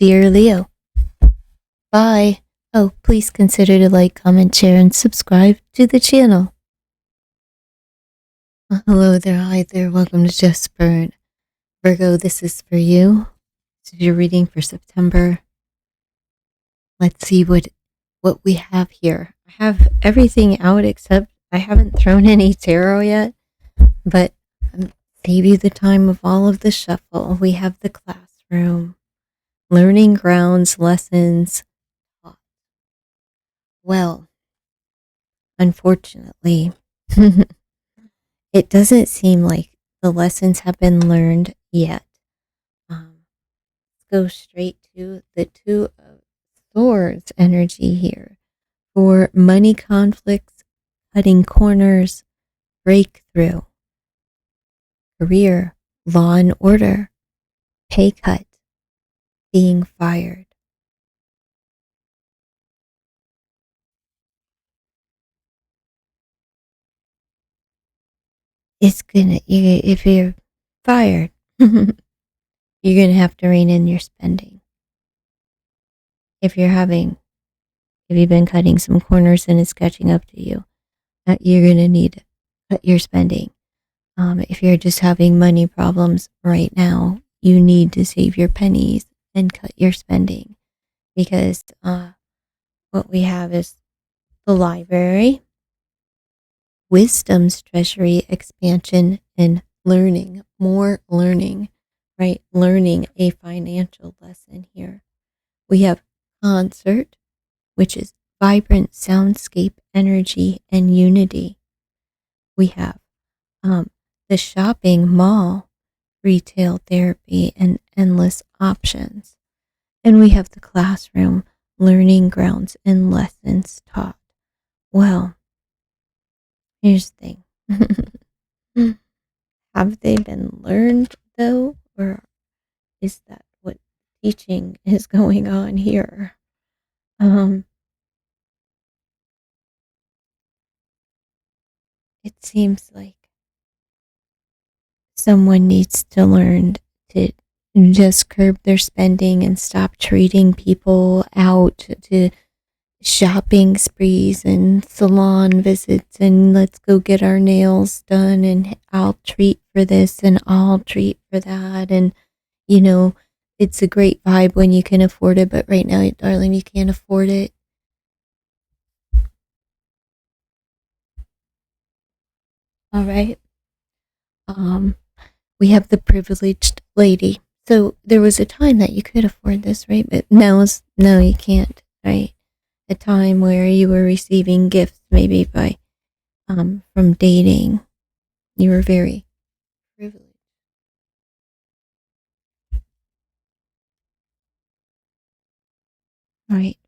Speaker 1: dear Leo. Bye. Oh, please consider to like, comment, share, and subscribe to the channel. Hello there, hi there, welcome to Just Burn. Virgo, this is for you. This is your reading for September. Let's see what we have here. I have everything out except I haven't thrown any tarot yet, but save you the time of all of the shuffle. We have the classroom, learning grounds, lessons. Well, unfortunately, it doesn't seem like the lessons have been learned yet. Let's go straight to the Two of Swords energy here for money conflicts, cutting corners, breakthrough, career, law and order, pay cut, being fired. If you're fired, you're gonna have to rein in your spending. If you've been cutting some corners and it's catching up to you, you're gonna need to cut your spending. If you're just having money problems right now, you need to save your pennies and cut your spending, because what we have is the library, wisdom's treasury, expansion, and learning, more learning, right? Learning a financial lesson here. We have concert, which is vibrant soundscape, energy, and unity. We have the shopping mall, retail therapy, and endless options. And we have the classroom, learning grounds, and lessons taught. Well, here's the thing. Have they been learned, though? Or is that what teaching is going on here? It seems like someone needs to learn to just curb their spending and stop treating people out to shopping sprees and salon visits and let's go get our nails done and I'll treat for this and I'll treat for that. And, it's a great vibe when you can afford it, but right now, darling, you can't afford it. All right. We have the privileged lady. So there was a time that you could afford this, right? But no, you can't, right? A time where you were receiving gifts, maybe from dating. You were very privileged. Right.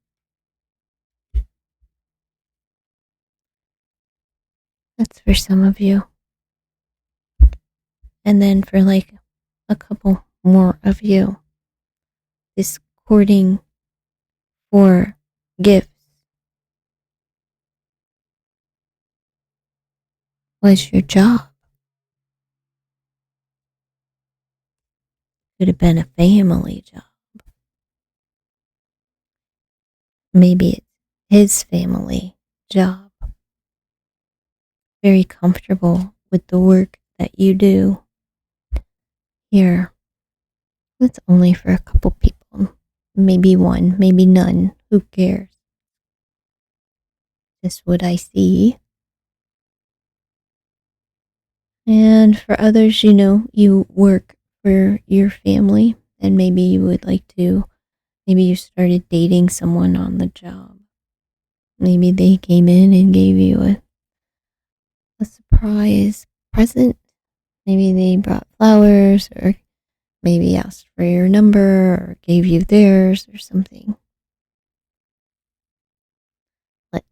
Speaker 1: That's for some of you. And then for like a couple more of you, this courting for gifts was your job. Could have been a family job. Maybe it's his family job. Very comfortable with the work that you do. Here, that's only for a couple people. Maybe one, maybe none. Who cares? Just what I see. And for others, you work for your family, and maybe you would like to, maybe you started dating someone on the job. Maybe they came in and gave you a surprise present. Maybe they brought flowers, or maybe asked for your number or gave you theirs or something. But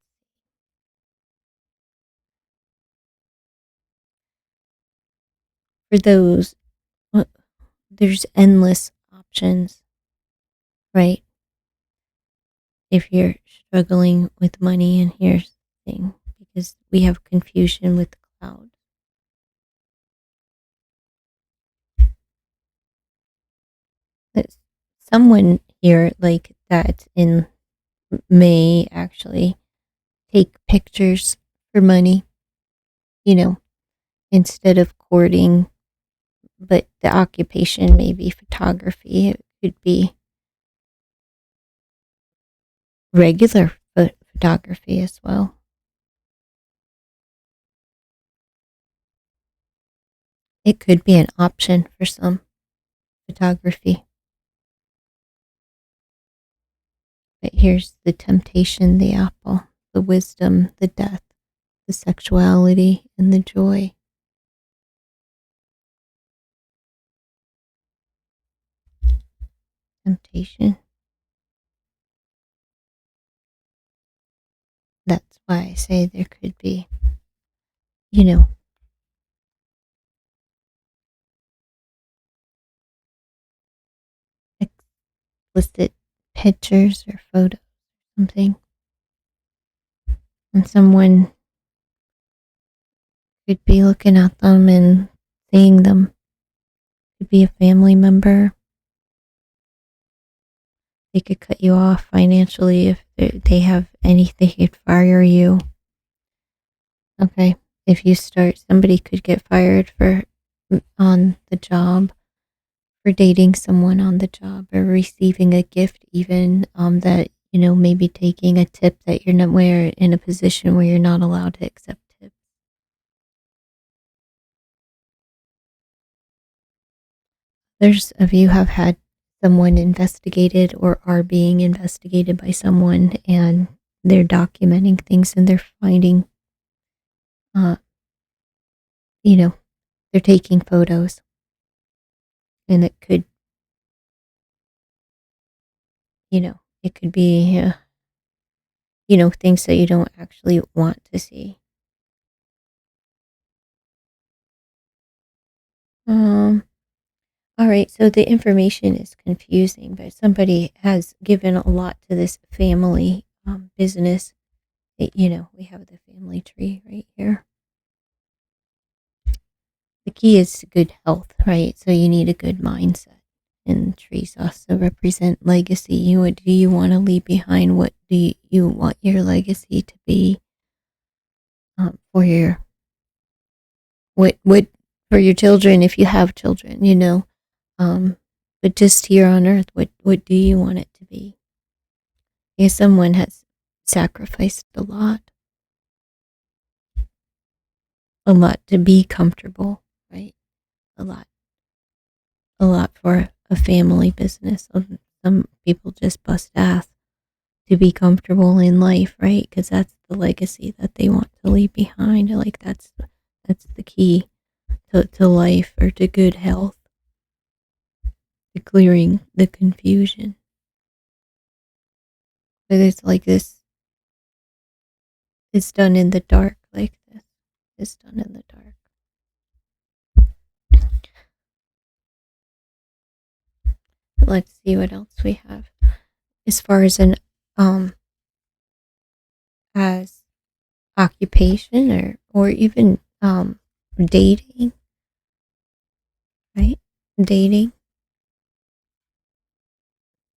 Speaker 1: for those, there's endless options, right? If you're struggling with money, and here's the thing, because we have confusion with the cloud. That someone here like that in may actually take pictures for money, instead of courting, but the occupation may be photography. It could be regular photography as well. It could be an option for some photography. But here's the temptation, the apple, the wisdom, the death, the sexuality, and the joy. Temptation. That's why I say there could be, explicit pictures or photos, something. And someone could be looking at them and seeing them. Could be a family member. They could cut you off financially if they have anything. They could fire you. Okay. If you start, somebody could get fired on the job, for dating someone on the job, or receiving a gift, even that, maybe taking a tip that you're not in a position where you're not allowed to accept tips. Others of you have had someone investigated or are being investigated by someone, and they're documenting things, and they're finding, they're taking photos, and it could, it could be, things that you don't actually want to see. All right, so the information is confusing, but somebody has given a lot to this family business. We have the family tree right here. The key is good health, right? So you need a good mindset. And trees also represent legacy. What do you want to leave behind? What do you want your legacy to be, for your what for your children, if you have children, but just here on earth, what do you want it to be? If someone has sacrificed a lot to be comfortable, right? A lot for a family business. Some people just bust ass to be comfortable in life, right? Because that's the legacy that they want to leave behind. Like that's the key to life, or to good health, to clearing the confusion. But it's like this. It's done in the dark, like this. It's done in the dark. Let's see what else we have as far as as occupation, or even dating, right? Dating.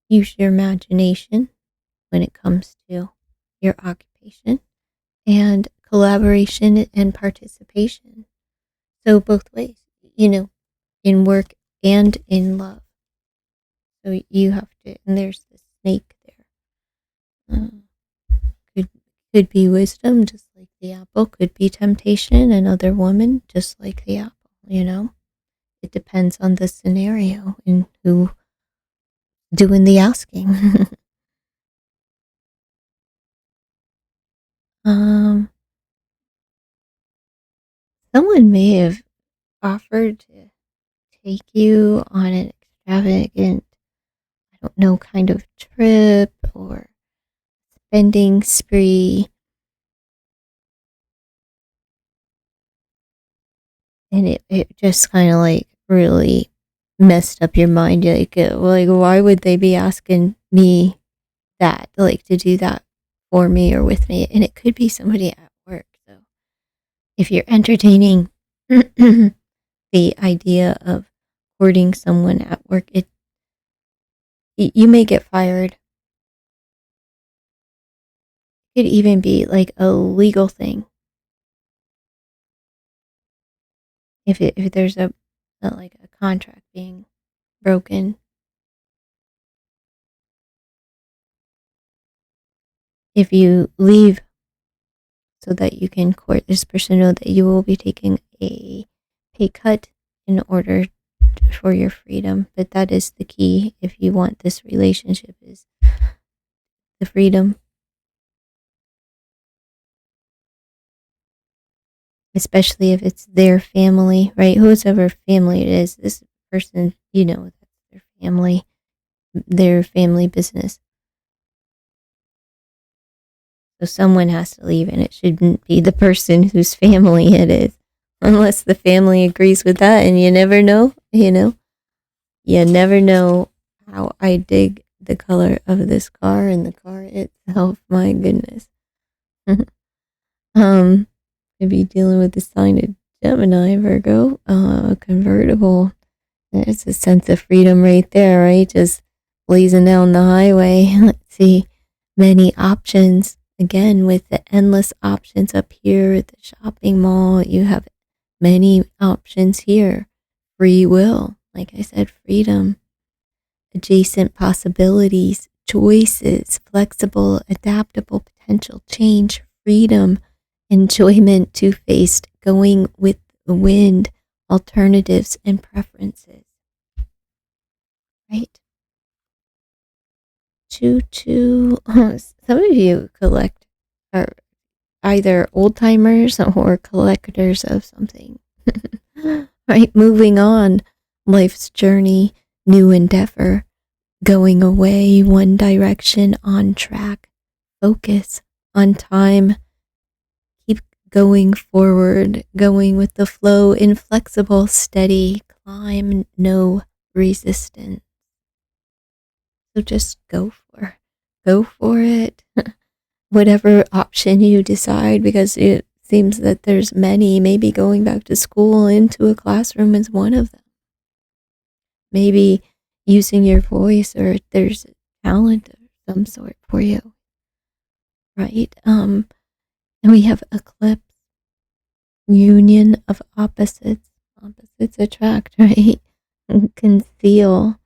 Speaker 1: Use your imagination when it comes to your occupation, and collaboration and participation. So both ways, in work and in love. So you have to, and there's the snake there. Could could be wisdom, just like the apple, could be temptation, another woman, just like the apple, you know? It depends on the scenario and who doing the asking. um, Someone may have offered to take you on an extravagant, I don't know, kind of trip or spending spree. And it just kind of like really messed up your mind. Like, why would they be asking me that, like, to do that for me or with me? And it could be somebody at work. So if you're entertaining the idea of courting someone at work, you may get fired. It could even be like a legal thing. If there's a like a contract being broken, if you leave so that you can court this person, know that you will be taking a pay cut in order for your freedom. But that is the key if you want this relationship, is the freedom. Especially if it's their family, right? Whoever family it is, this person, you know, that's their family business. So someone has to leave, and it shouldn't be the person whose family it is, unless the family agrees with that. And you never know, you know. You never know how I dig the color of this car and the car itself. My goodness. Maybe dealing with the sign of Gemini, Virgo, convertible. There's a sense of freedom right there, right? Just blazing down the highway. Let's see, many options. Again, with the endless options up here at the shopping mall, you have many options here. Free will, like I said, freedom, adjacent possibilities, choices, flexible, adaptable potential, change, freedom, enjoyment, two-faced, going with the wind, alternatives, and preferences. Right? Choo-choo. Some of you are either old-timers or collectors of something. Right? Moving on. Life's journey, new endeavor, going away, one direction, on track, focus, on time, keep going forward, going with the flow, inflexible, steady, climb, no resistance. So just go for it. Whatever option you decide, because it seems that there's many. Maybe going back to school into a classroom is one of them. Maybe using your voice, or there's a talent of some sort for you, right? And we have eclipse, union of opposites. Opposites attract, right? Conceal,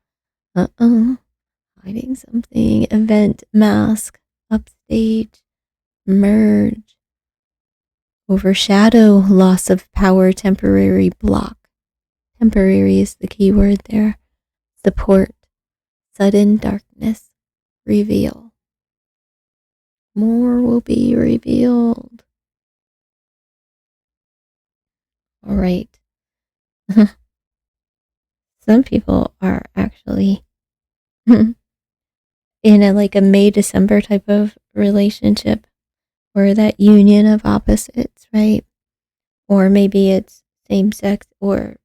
Speaker 1: hiding something, event, mask, upstage, merge, overshadow, loss of power, temporary block. Temporary is the key word there. Support, sudden darkness, reveal. More will be revealed. All right. Some people are actually in a May-December type of relationship, or that union of opposites, right? Or maybe it's same sex, or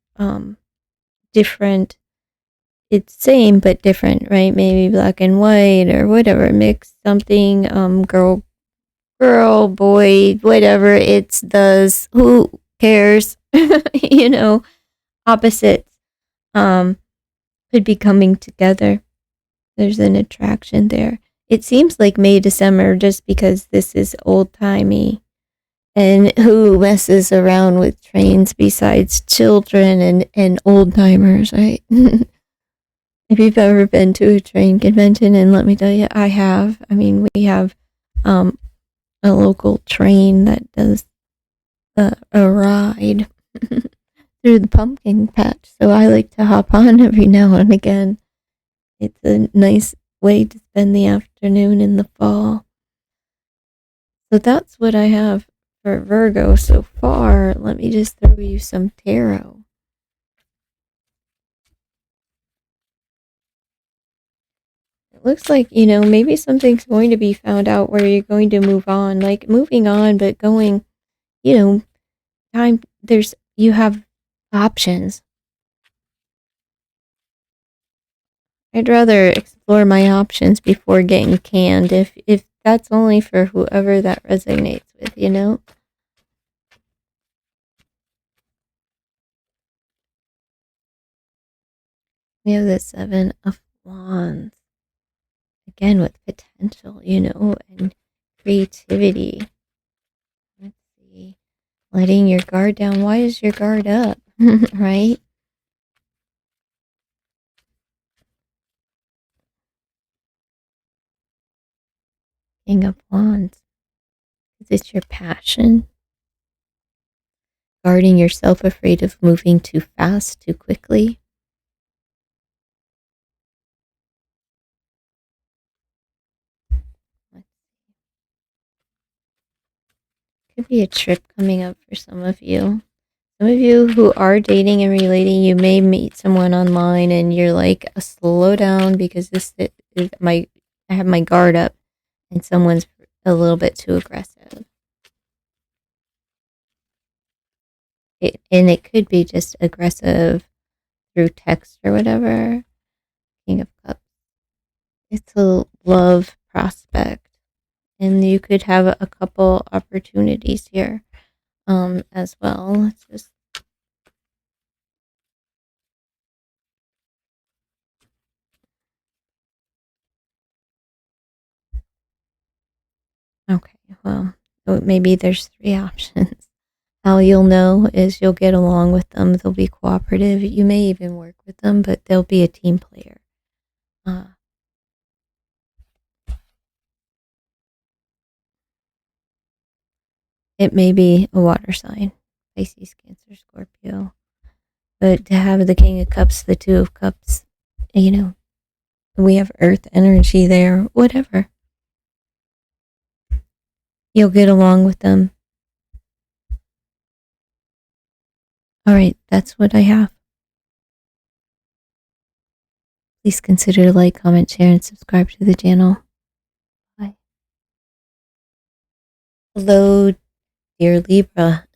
Speaker 1: different. It's same but different, right? Maybe black and white or whatever, mix something, girl, boy, whatever it's does. Who cares? Opposites could be coming together. There's an attraction there. It seems like May, December, just because this is old timey. And who messes around with trains besides children and old timers, right? If you've ever been to a train convention, and let me tell you, I have. I mean, we have a local train that does a ride through the pumpkin patch. So I like to hop on every now and again. It's a nice way to spend the afternoon in the fall. So that's what I have for Virgo so far. Let me just throw you some tarot. It looks like, maybe something's going to be found out where you're going to move on, like moving on, but going, you have options. I'd rather explore my options before getting canned if that's only for whoever that resonates with, We have the 7 of Wands. Again, with potential, and creativity. Let's see. Letting your guard down. Why is your guard up? Right? King of Wands. Is this your passion? Guarding yourself, afraid of moving too fast, too quickly. Could be a trip coming up for some of you. Some of you who are dating and relating, you may meet someone online and you're like, slow down because I have my guard up and someone's a little bit too aggressive. And it could be just aggressive through text or whatever. King of Cups. It's a love prospect. And you could have a couple opportunities here as well. Let's just okay, well, maybe there's 3 options. How you'll know is you'll get along with them. They'll be cooperative. You may even work with them, but they'll be a team player. It may be a water sign, Pisces, Cancer, Scorpio. But to have the King of Cups, the 2 of Cups, we have earth energy there, whatever. You'll get along with them. All right, that's what I have. Please consider to like, comment, share, and subscribe to the channel. Bye. Hello, dear Libra.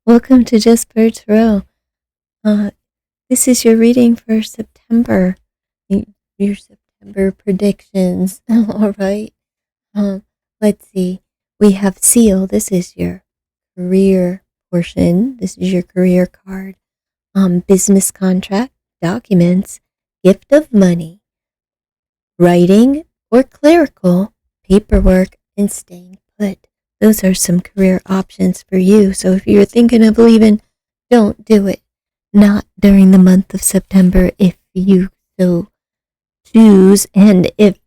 Speaker 1: Welcome to Just Birds Row. This is your reading for September. Your September predictions. All right. Let's see. We have Seal. This is your career portion. This is your career card. Business contract, documents, gift of money, writing or clerical, paperwork, and staying put. Those are some career options for you. So if you're thinking of leaving, don't do it. Not during the month of September if you so choose and if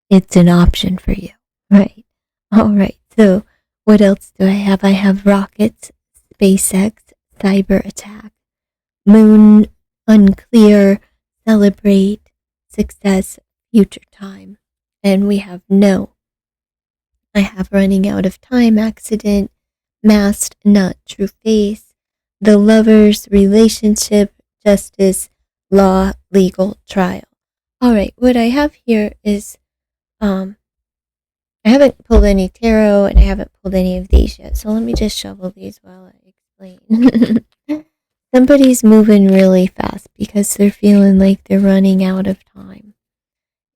Speaker 1: it's an option for you. Right. All right. So what else do I have? I have rockets, SpaceX, cyber attack, moon, unclear, celebrate, success, future time. And we have no. I have running out of time, accident, masked, not true face, the lovers, relationship, justice, law, legal, trial. All right, what I have here is, I haven't pulled any tarot and I haven't pulled any of these yet. So let me just shuffle these while I explain. Somebody's moving really fast because they're feeling like they're running out of time.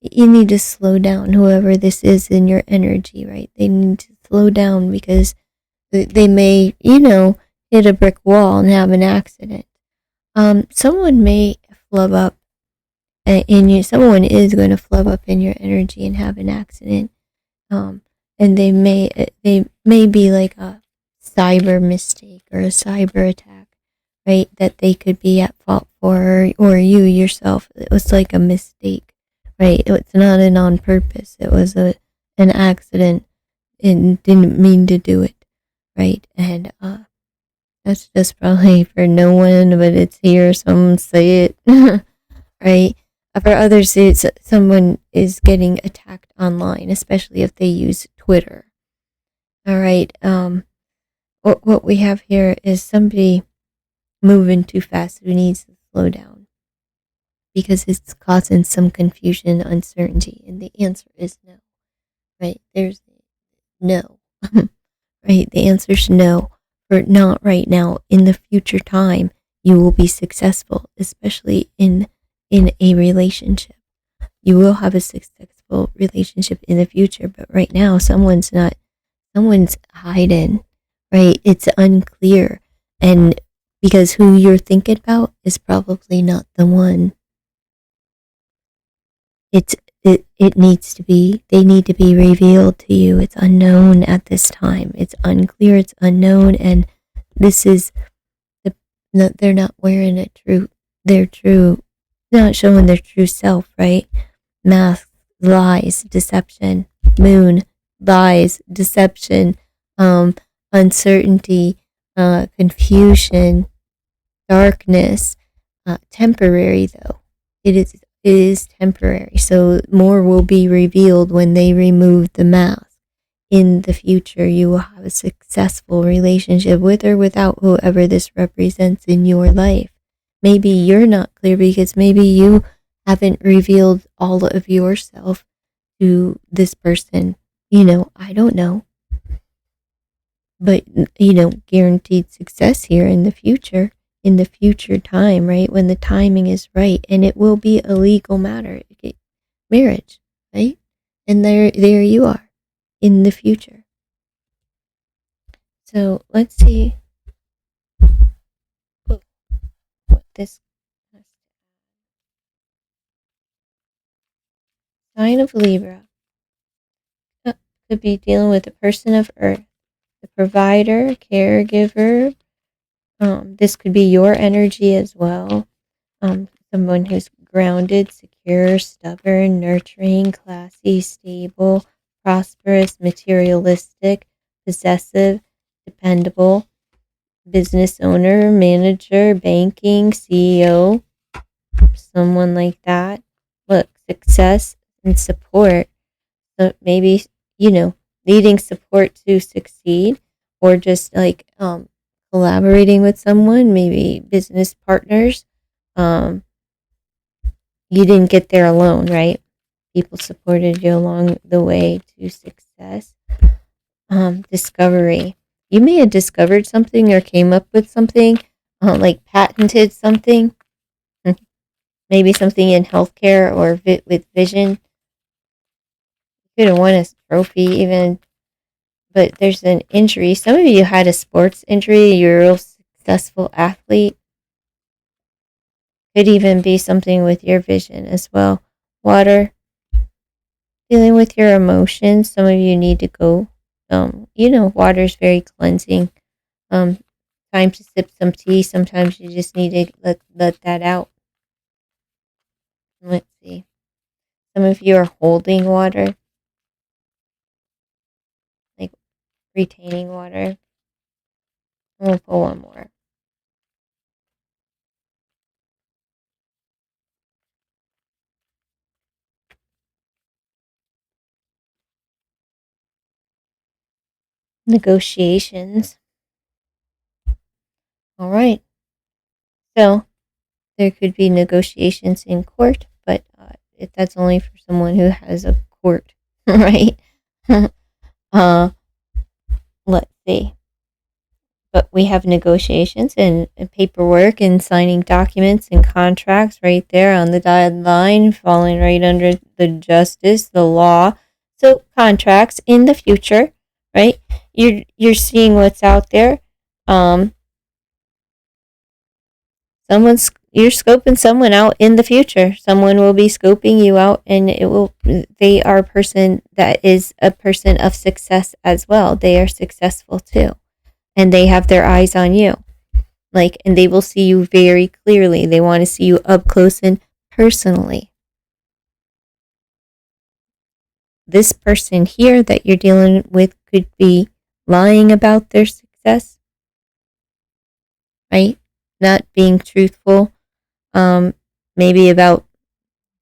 Speaker 1: You need to slow down, whoever this is in your energy, right? They need to slow down because they may, hit a brick wall and have an accident. Someone may flub up someone is going to flub up in your energy and have an accident. And they may be like a cyber mistake or a cyber attack, right? That they could be at fault for, or you yourself. It was like a mistake, right? It's not an on purpose. It was an an accident and didn't mean to do it, right? And that's just probably for no one, but it's here. Some say it, right? For others, it's someone is getting attacked online, especially if they use Twitter. All right. What we have here is somebody moving too fast who needs to slow down because it's causing some confusion, uncertainty, and the answer is no. Right? There's no. Right? The answer is no. For not right now. In the future time, you will be successful, especially in a relationship. You will have a successful relationship in the future, but right now someone's hiding, right? It's unclear. And because who you're thinking about is probably not the one. It needs to be, they need to be revealed to you. It's unknown at this time. It's unclear, it's unknown, and this is they're not wearing not showing their true self, right? Masks, lies, deception, moon, lies, deception, uncertainty, confusion, darkness, temporary though. It is temporary. So more will be revealed when they remove the mask. In the future, you will have a successful relationship with or without whoever this represents in your life. Maybe you're not clear because maybe you haven't revealed all of yourself to this person. I don't know. But, guaranteed success here in the future time, right? When the timing is right, and it will be a legal matter. Marriage, right? And there you are in the future. So let's see what this sign of Libra could be dealing with a person of Earth, the provider, caregiver. This could be your energy as well. Someone who's grounded, secure, stubborn, nurturing, classy, stable, prosperous, materialistic, possessive, dependable, business owner, manager, banking, CEO, someone like that. Look, success and support. So maybe, needing support to succeed, or just like collaborating with someone, maybe business partners. You didn't get there alone, right? People supported you along the way to success. Discovery. You may have discovered something or came up with something, like patented something. Maybe something in healthcare or with vision. You could have won a trophy even, but there's an injury. Some of you had a sports injury. You're a real successful athlete. Could even be something with your vision as well. Water. Dealing with your emotions. Some of you need to go. Water is very cleansing. Time to sip some tea. Sometimes you just need to let that out. Let's see. Some of you are holding water, like retaining water. We'll pull one more. Negotiations. All right. So there could be negotiations in court, but if that's only for someone who has a court, right? Let's see. But we have negotiations and paperwork and signing documents and contracts right there on the dotted line, falling right under the justice, the law. So contracts in the future, right? You're seeing what's out there. You're scoping someone out in the future. Someone will be scoping you out, and they are a person that is a person of success as well. They are successful too. And they have their eyes on you. And they will see you very clearly. They want to see you up close and personally. this person here that you're dealing with could be lying about their success, right? Not being truthful, maybe about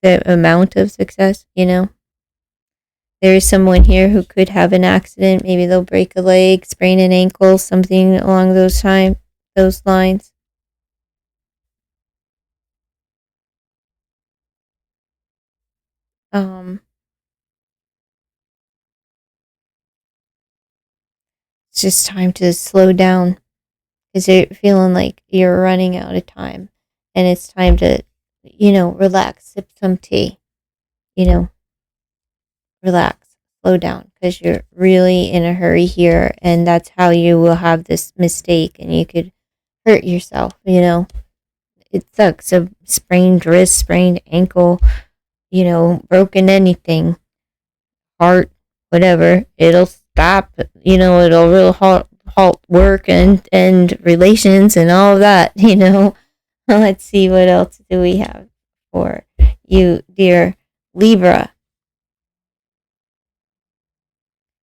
Speaker 1: the amount of success, There is someone here who could have an accident. Maybe they'll break a leg, sprain an ankle, something along those lines. It's just time to slow down because you're feeling like you're running out of time, and it's time to, relax, sip some tea, relax, slow down because you're really in a hurry here, and that's how you will have this mistake and you could hurt yourself, It sucks. A sprained wrist, sprained ankle, broken anything, heart, whatever, it'll stop, it'll real halt work and relations and all of that, Let's see, what else do we have for you, dear Libra?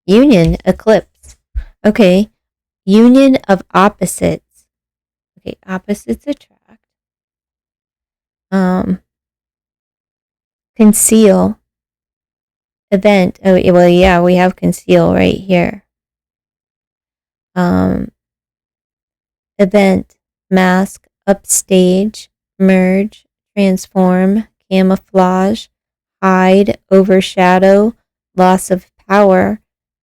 Speaker 1: Union, eclipse. Okay, union of opposites. Okay, opposites attract. Conceal. Event. Oh, well, yeah, we have conceal right here. Event, mask, upstage, merge, transform, camouflage, hide, overshadow, loss of power,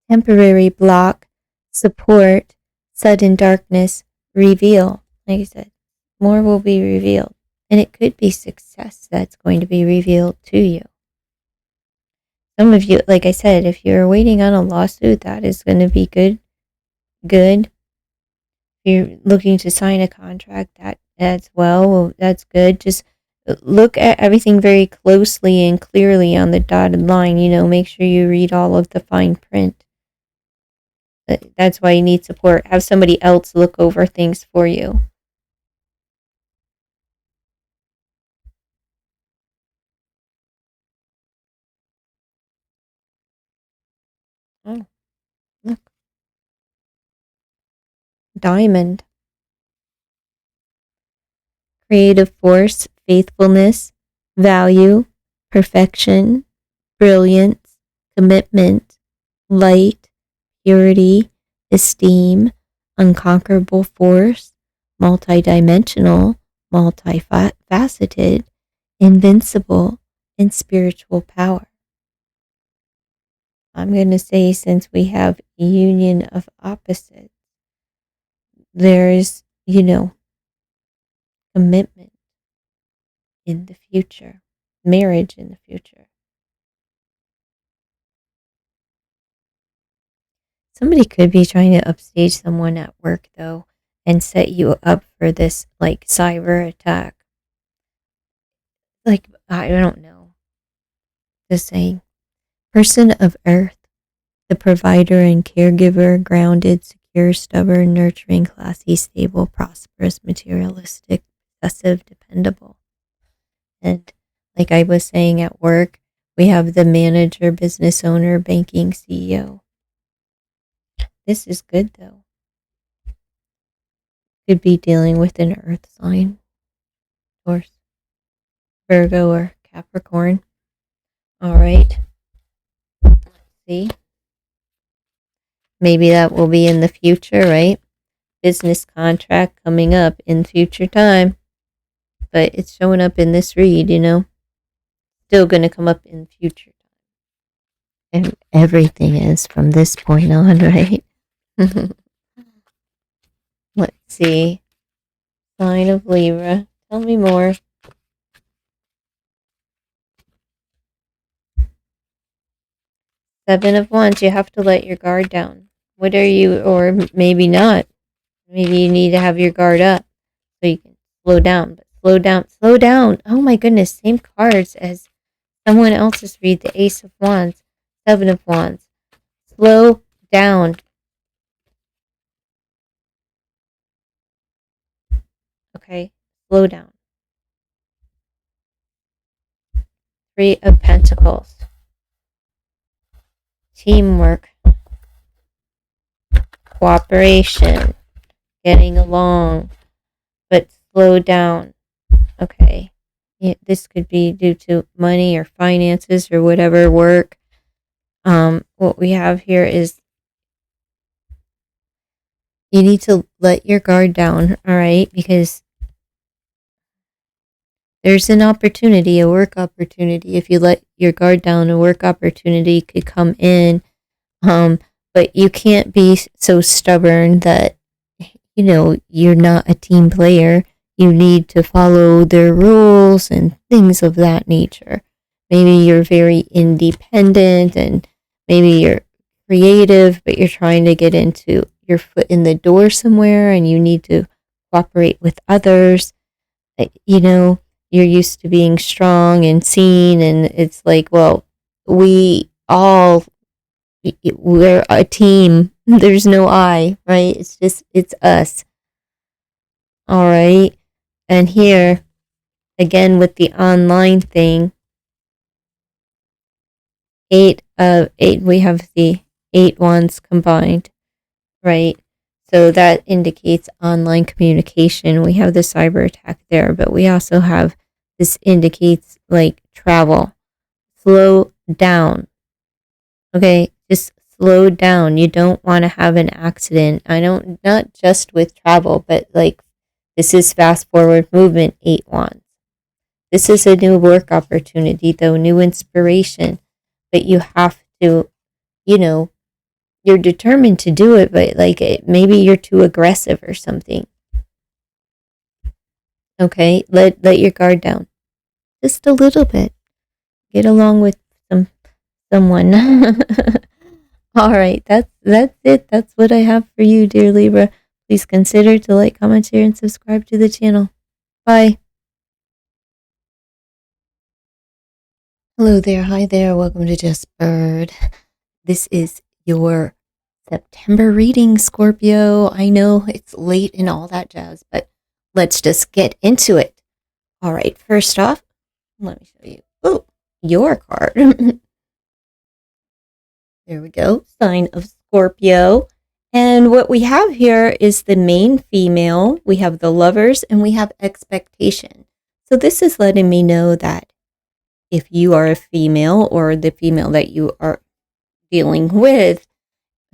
Speaker 1: temporary block, support, sudden darkness, reveal. Like I said, more will be revealed. And it could be success that's going to be revealed to you. Some of you, like I said, if you're waiting on a lawsuit, that is going to be good. If you're looking to sign a contract, that as well, that's good. Just look at everything very closely and clearly on the dotted line. Make sure you read all of the fine print. That's why you need support. Have somebody else look over things for you. Oh, look. Diamond. Creative force, faithfulness, value, perfection, brilliance, commitment, light, purity, esteem, unconquerable force, multidimensional, multifaceted, invincible, and spiritual power. I'm going to say, since we have a union of opposites, there's, commitment in the future, marriage in the future. Somebody could be trying to upstage someone at work, though, and set you up for this, cyber attack. I don't know. Just saying. Person of earth, the provider and caregiver, grounded, secure, stubborn, nurturing, classy, stable, prosperous, materialistic, possessive, dependable. And like I was saying, at work, we have the manager, business owner, banking CEO. This is good, though. Could be dealing with an earth sign, Taurus, Virgo, or Capricorn. All right. Let's see. Maybe that will be in the future, right? Business contract coming up in future time. But it's showing up in this read, Still going to come up in future time. And everything is from this point on, right? Let's see. Sign of Libra. Tell me more. Seven of Wands. You have to let your guard down. What are you, or maybe not. Maybe you need to have your guard up so you can slow down. But slow down. Oh my goodness. Same cards as someone else's read. The Ace of Wands. Seven of Wands. Slow down. Okay, slow down. Three of Pentacles. teamwork, cooperation, getting along, but slow down. Okay. This could be due to money or finances or whatever work. What we have here is you need to let your guard down, all right? Because there's an opportunity, a work opportunity. If you let your guard down, a work opportunity could come in. But you can't be so stubborn that, you're not a team player. You need to follow their rules and things of that nature. Maybe you're very independent and maybe you're creative, but you're trying to get into your foot in the door somewhere and you need to cooperate with others. You're used to being strong and seen, and it's like, well, we're a team. There's no I, right? It's us. All right. And here, again, with the online thing, eight, we have the 8 wands combined, right? So that indicates online communication. We have the cyber attack there, but we also have, this indicates like travel. Slow down. Okay, just slow down. You don't want to have an accident. Not just with travel, but like this is fast forward movement, 8 wands. This is a new work opportunity, though, new inspiration. But you have to, you're determined to do it, but maybe you're too aggressive or something. Okay, let your guard down. Just a little bit. Get along with someone. All right, that's it. That's what I have for you, dear Libra. Please consider to like, comment, share, and subscribe to the channel. Bye. Hello there. Hi there. Welcome to Just Bird. This is your September reading, Scorpio. I know it's late and all that jazz, but let's just get into it. All right, first off, let me show you. Oh, your card. There we go. Sign of Scorpio. And what we have here is the main female. We have the Lovers and we have expectation. So this is letting me know that if you are a female or the female that you are dealing with,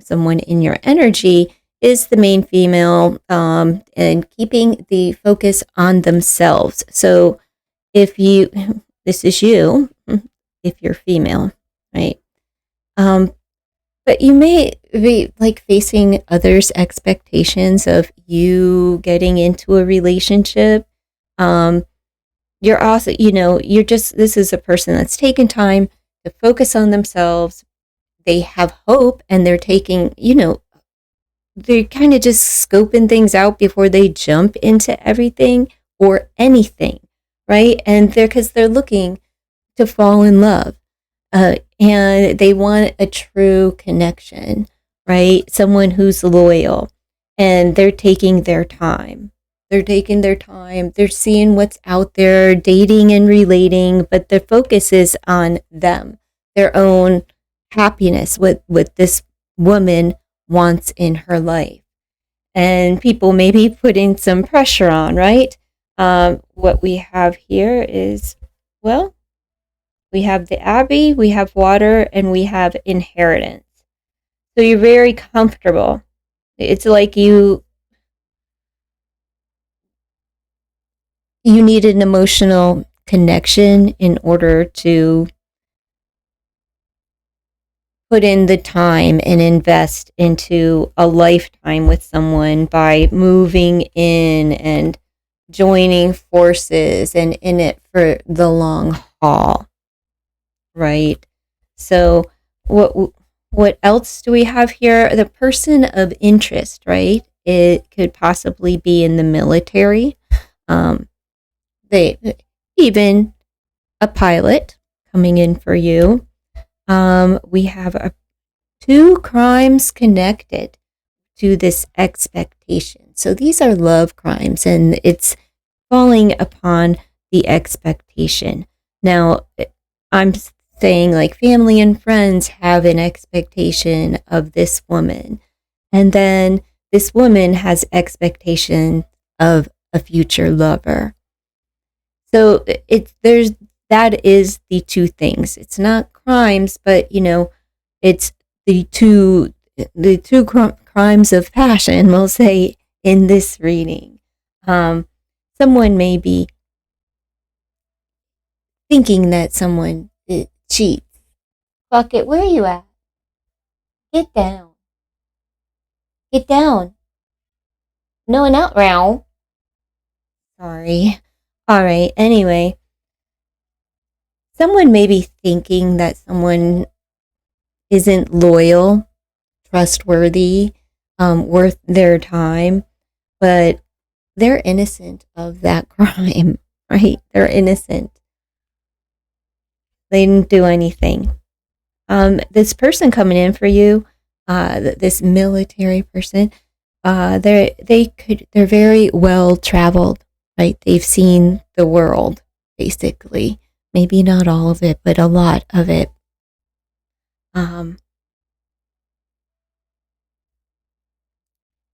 Speaker 1: someone in your energy is the main female, and keeping the focus on themselves. So this is you, if you're female, right? But you may be like facing others' expectations of you getting into a relationship. You're also, this is a person that's taken time to focus on themselves. They have hope and they're taking, they're kind of just scoping things out before they jump into everything or anything, right? And because they're looking to fall in love. And they want a true connection, right? Someone who's loyal, and they're taking their time. They're taking their time. They're seeing what's out there, dating and relating, but the focus is on them, their own happiness, what this woman wants in her life. And people may be putting some pressure on, right? What we have here is, well, we have the Abbey, we have water, and we have inheritance. So you're very comfortable. It's like you need an emotional connection in order to put in the time and invest into a lifetime with someone by moving in and joining forces and in it for the long haul. Right. So what else do we have here? The person of interest, right? It could possibly be in the military. Even a pilot coming in for you. We have 2 crimes connected to this expectation. So these are love crimes, and it's falling upon the expectation. Now, I'm saying like family and friends have an expectation of this woman. And then this woman has expectation of a future lover. So that is the two things. It's not crimes, but it's the two crimes of passion, we'll say, in this reading. Someone may be thinking that someone cheats. Fuck it, where are you at? Get down. Get down. No, not row. Sorry. All right, anyway. Someone may be thinking that someone isn't loyal, trustworthy, worth their time, but they're innocent of that crime, right? They're innocent. They didn't do anything. This person coming in for you, this military person, they're very well traveled, right? They've seen the world, basically. Maybe not all of it, but a lot of it.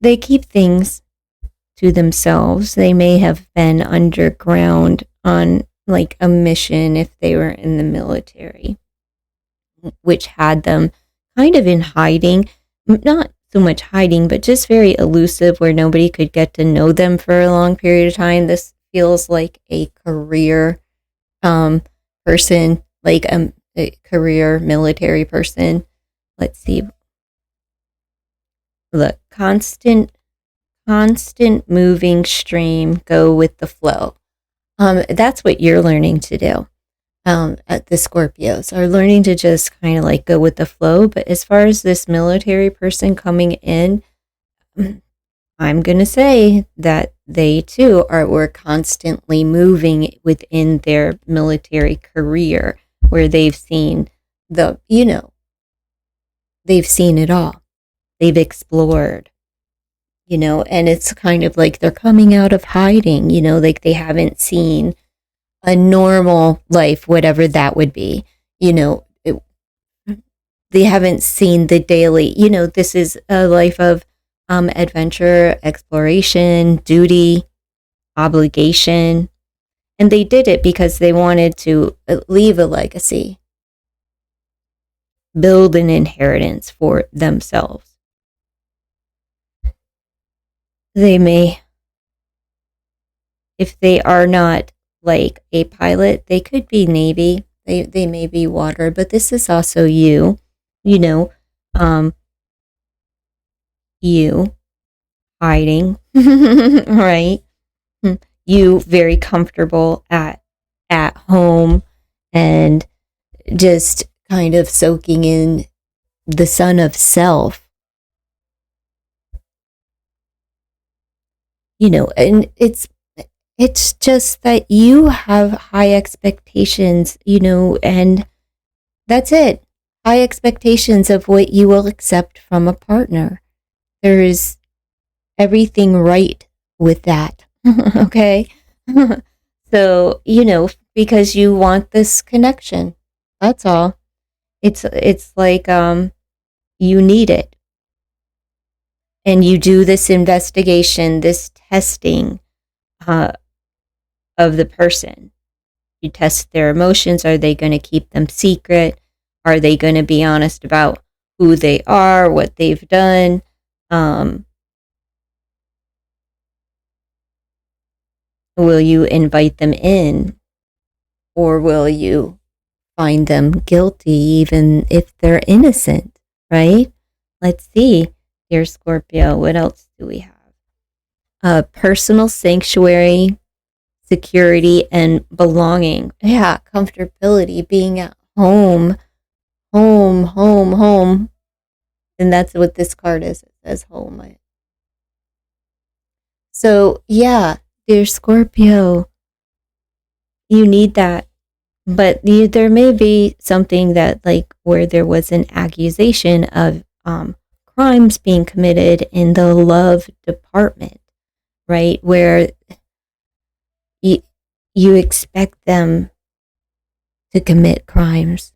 Speaker 1: They keep things to themselves. They may have been underground on like a mission if they were in the military, which had them kind of in hiding. Not so much hiding, but just very elusive where nobody could get to know them for a long period of time. This feels like a career person, like a career military person. Let's see. Look, constant moving stream, go with the flow. That's what you're learning to do. At the Scorpios are learning to just kind of like go with the flow. But as far as this military person coming in, I'm going to say that they too were constantly moving within their military career where they've seen they've seen it all. They've explored, and it's kind of like they're coming out of hiding, like they haven't seen a normal life, whatever that would be, they haven't seen the daily, this is a life of adventure, exploration, duty, obligation. And they did it because they wanted to leave a legacy, build an inheritance for themselves. They may, if they are not like a pilot, they could be Navy. They may be water, but this is also you hiding, right? You very comfortable at home and just kind of soaking in the sun of self. And it's just that you have high expectations, and that's it. High expectations of what you will accept from a partner. There is everything right with that. Okay? So, because you want this connection. That's all. It's like you need it. And you do this investigation, this testing of the person. You test their emotions. Are they going to keep them secret? Are they going to be honest about who they are, what they've done? Will you invite them in? Or will you find them guilty even if they're innocent, right? Let's see. Dear Scorpio, what else do we have? Personal sanctuary, security, and belonging. Yeah, comfortability, being at home. Home. And that's what this card is. It says home. So, yeah, dear Scorpio, you need that. But there may be something that, like, where there was an accusation of crimes being committed in the love department, right? Where you expect them to commit crimes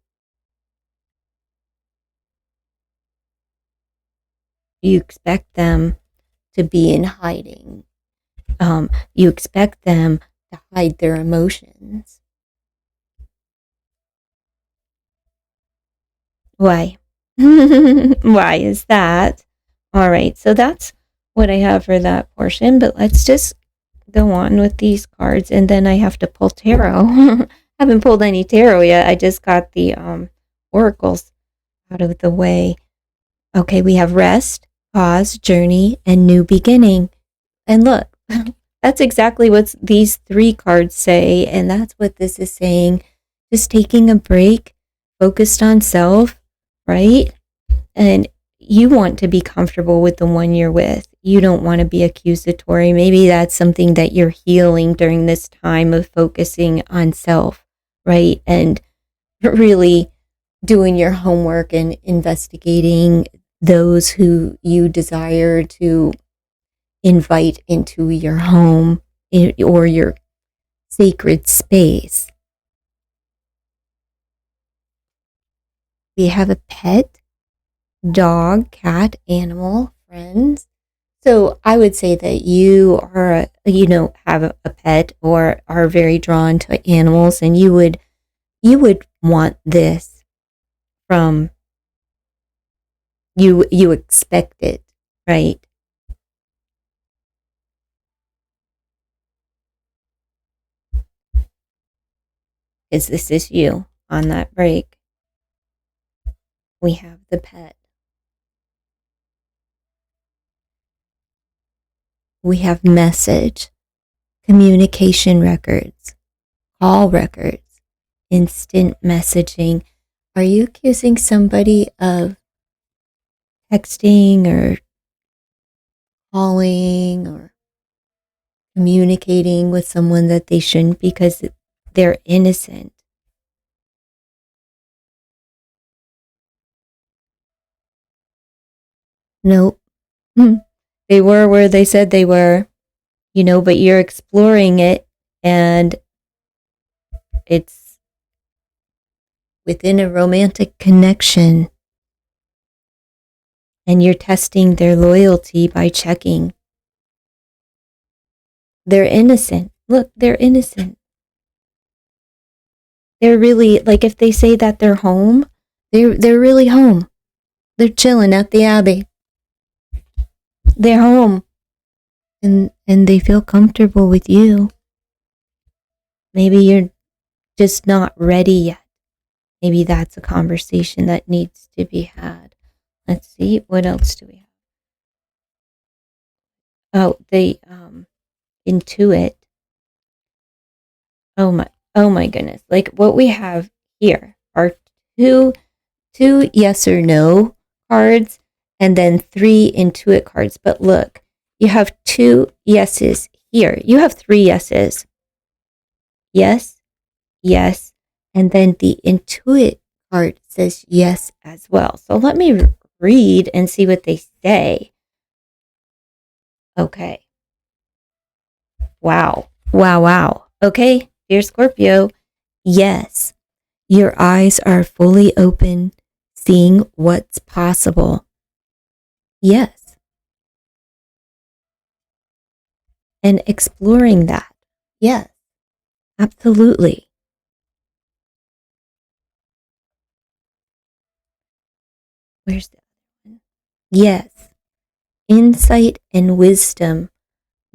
Speaker 1: You expect them to be in hiding. You expect them to hide their emotions. Why? Why is that? All right, so that's what I have for that portion, but let's just go on with these cards, and then I have to pull tarot. Haven't pulled any tarot yet. I just got the oracles out of the way. Okay, we have rest, pause, journey, and new beginning. And look, that's exactly what these 3 cards say, and that's what this is saying. Just taking a break, focused on self, right? And you want to be comfortable with the one you're with. You don't want to be accusatory. Maybe that's something that you're healing during this time of focusing on self, right? And really doing your homework and investigating those who you desire to invite into your home or your sacred space. We have a pet, dog, cat, animal, friends. So I would say that you are, have a pet or are very drawn to animals, and you would want this from you. You expect it, right? Because this is you on that break. We have the pet. We have message, communication records, call records, instant messaging. Are you accusing somebody of texting or calling or communicating with someone that they shouldn't because they're innocent? Nope. They were where they said they were, but you're exploring it, and it's within a romantic connection, and you're testing their loyalty by checking. They're innocent. Look, they're innocent. They're really, like, if they say that they're home, they're really home. They're chilling at the Abbey. They're home. And they feel comfortable with you. Maybe you're just not ready yet. Maybe that's a conversation that needs to be had. Let's see, what else do we have? Oh, they intuit. Oh my goodness. Like, what we have here are two yes or no cards and then 3 intuit cards. But look, you have 2 yeses here. You have 3 yeses. Yes, yes, and then the intuit card says yes as well. So let me read and see what they say. Okay. Wow. Okay, dear Scorpio, yes, your eyes are fully open, seeing what's possible. Yes. And exploring that. Yes, absolutely. Where's the other one? Yes. Insight and wisdom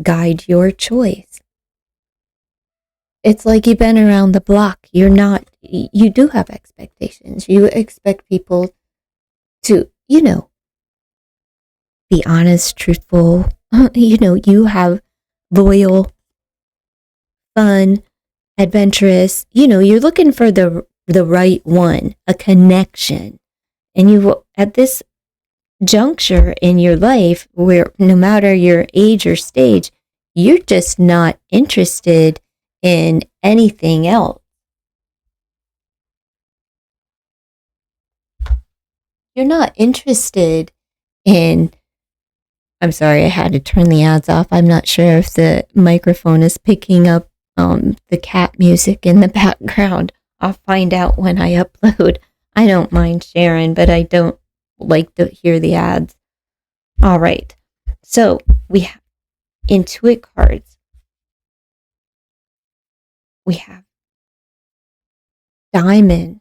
Speaker 1: guide your choice. It's like you've been around the block. You do have expectations. You expect people to, be honest, truthful. You have loyal, fun, adventurous. You're looking for the right one, a connection. And you, at this juncture in your life, where no matter your age or stage, you're just not interested in anything else. You're not interested in, I'm sorry, I had to turn the ads off. I'm not sure if the microphone is picking up the cat music in the background. I'll find out when I upload. I don't mind sharing, but I don't like to hear the ads. All right. So we have Intuit cards. We have Diamond.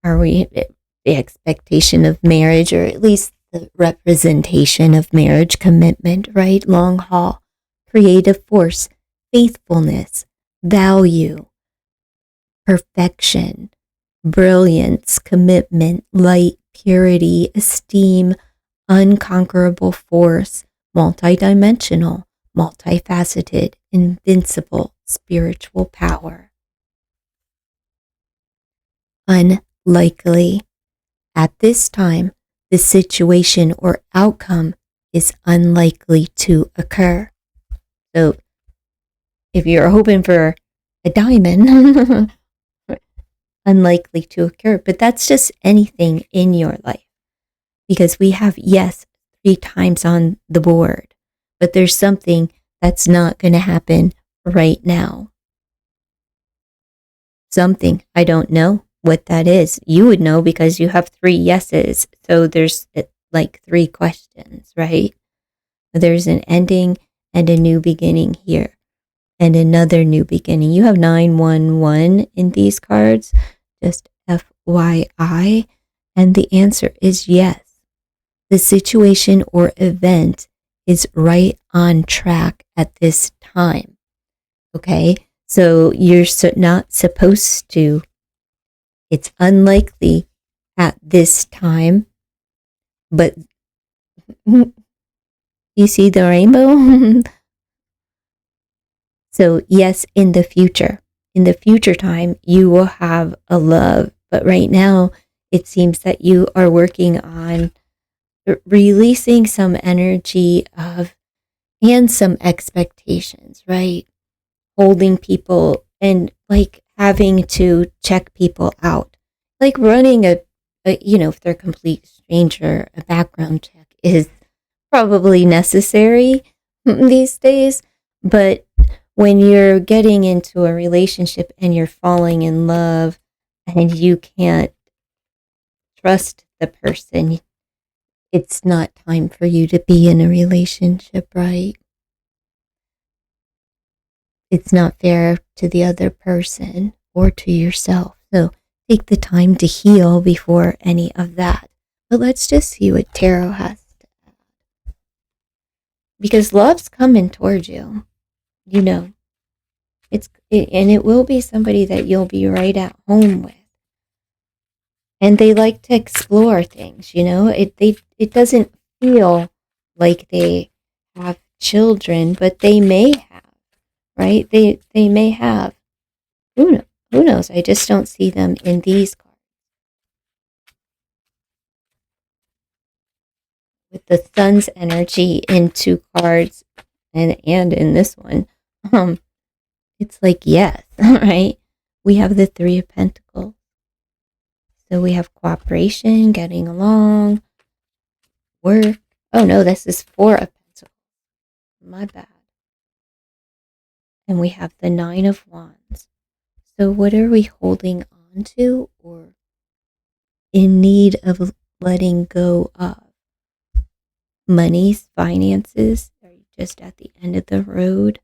Speaker 1: Are we the expectation of marriage, or at least the representation of marriage, commitment, right? Long haul, creative force, faithfulness, value, perfection, brilliance, commitment, light, purity, esteem, unconquerable force, multidimensional, multifaceted, invincible, spiritual power. Unlikely. At this time, the situation or outcome is unlikely to occur. So if you're hoping for a diamond, unlikely to occur, but that's just anything in your life, because we have yes 3 times on the board, but there's something that's not going to happen right now. Something, I don't know what that is. You would know because you have 3 yeses. So there's like 3 questions, right? There's an ending and a new beginning here, and another new beginning. You have 911 in these cards, just FYI. And the answer is yes. The situation or event is right on track at this time. Okay? So you're not supposed to. It's unlikely at this time, but you see the rainbow? So yes, in the future time, you will have a love. But right now, it seems that you are working on releasing some energy of, and some expectations, right? Holding people and like having to check people out, like running a if they're a complete stranger, a background check is probably necessary these days. But when you're getting into a relationship and you're falling in love and you can't trust the person, it's not time for you to be in a relationship, right? It's not fair to the other person or to yourself. So take the time to heal before any of that. But let's just see what tarot has to add. Because love's coming towards you. You know, and it will be somebody that you'll be right at home with. And they like to explore things, it doesn't feel like they have children, but they may have, right? They may have. Who knows? I just don't see them in these cards. With the sun's energy in 2 cards and in this one, it's like yes, right? We have the 3 of Pentacles. So we have cooperation, getting along, work. Oh no, this is 4 of Pentacles. My bad. And we have the 9 of Wands. So what are we holding on to or in need of letting go of? Monies, finances? Are you just at the end of the road?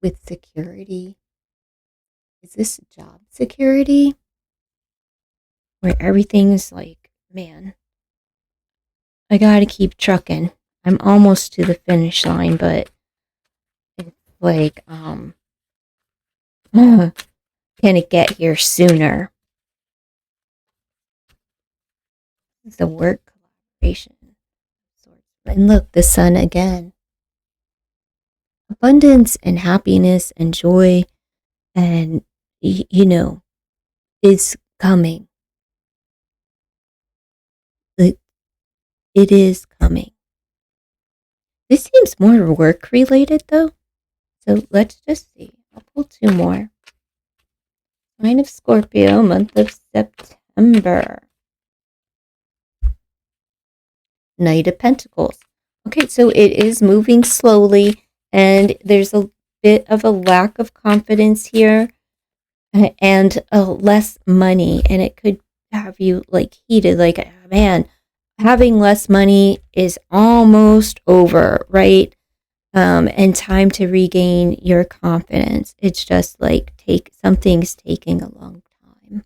Speaker 1: With security? Is this job security? Where everything's like, man, I gotta keep trucking. I'm almost to the finish line, but it's like, can it get here sooner? The work collaboration. And look, the sun again. Abundance and happiness and joy and, is coming. It is coming. This seems more work related though. So let's just see. I'll pull 2 more. Sign of Scorpio, month of September. Knight of Pentacles. Okay, so it is moving slowly and there's a bit of a lack of confidence here. and less money, and it could have you like heated, like, man, having less money is almost over, right? And time to regain your confidence. It's just like something's taking a long time.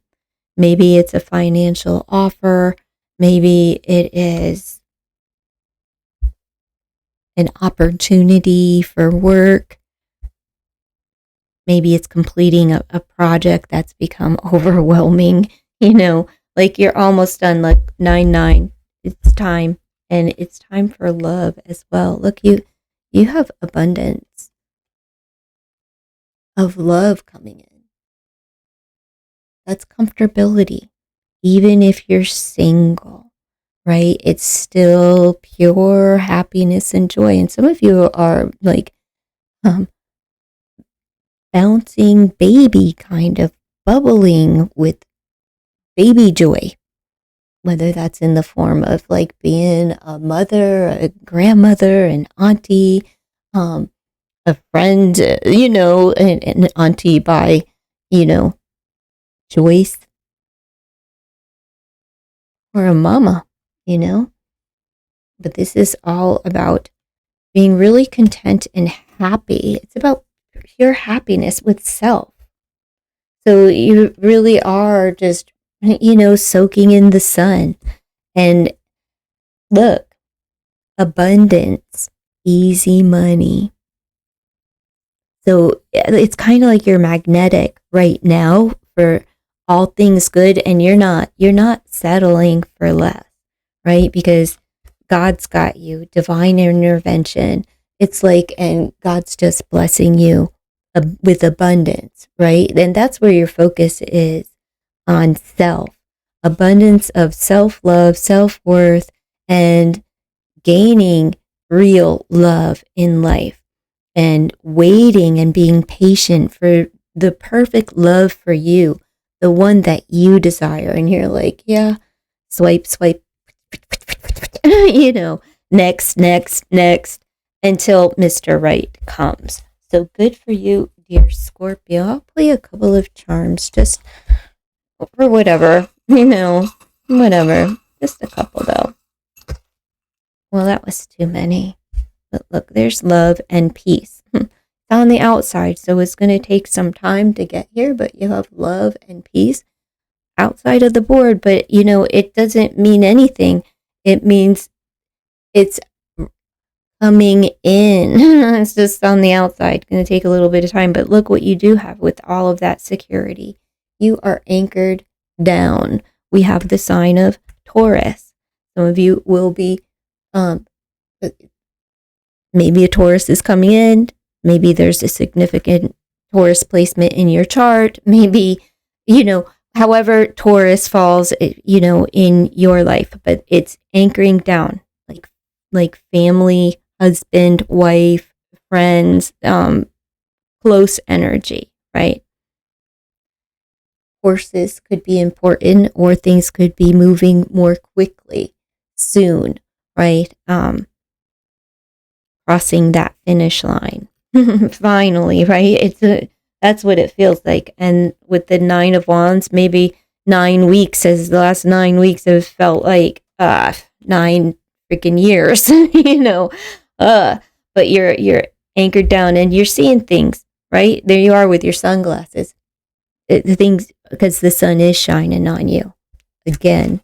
Speaker 1: Maybe it's a financial offer. Maybe it is an opportunity for work. Maybe it's completing a project that's become overwhelming, like you're almost done, like 9-9. It's time. And it's time for love as well. Look, you have abundance of love coming in. That's comfortability. Even if you're single, right? It's still pure happiness and joy. And some of you are like bouncing baby, kind of bubbling with baby joy, whether that's in the form of like being a mother, a grandmother, an auntie, a friend, an auntie by, choice, or a mama, But this is all about being really content and happy. It's about pure happiness with self. So you really are just, soaking in the sun. And look, abundance, easy money. So it's kind of like you're magnetic right now for all things good, and you're not settling for less, right? Because God's got you, divine intervention. It's like, and God's just blessing you with abundance, right? And that's where your focus is, on self, abundance of self-love, self-worth, and gaining real love in life, and waiting and being patient for the perfect love for you, the one that you desire. And you're like, yeah, swipe, next, until Mr. Right comes. So good for you, dear Scorpio. I'll play a couple of charms just for whatever, whatever. Just a couple though. Well, that was too many. But look, there's love and peace. It's on the outside, so it's going to take some time to get here, but you have love and peace outside of the board. But, it doesn't mean anything. It means it's coming in. It's just on the outside. Going to take a little bit of time, but look what you do have with all of that security. You are anchored down. We have the sign of Taurus. Some of you will be, maybe a Taurus is coming in. Maybe there's a significant Taurus placement in your chart. Maybe, however Taurus falls, in your life, but it's anchoring down, like family, husband, wife, friends, close energy, right? Horses could be important, or things could be moving more quickly soon, right? Crossing that finish line finally, right? That's what it feels like. And with the 9 of Wands, maybe 9 weeks, as the last 9 weeks have felt like 9 freaking years, but you're anchored down and you're seeing things, right? There you are with your sunglasses. The things, because the sun is shining on you again,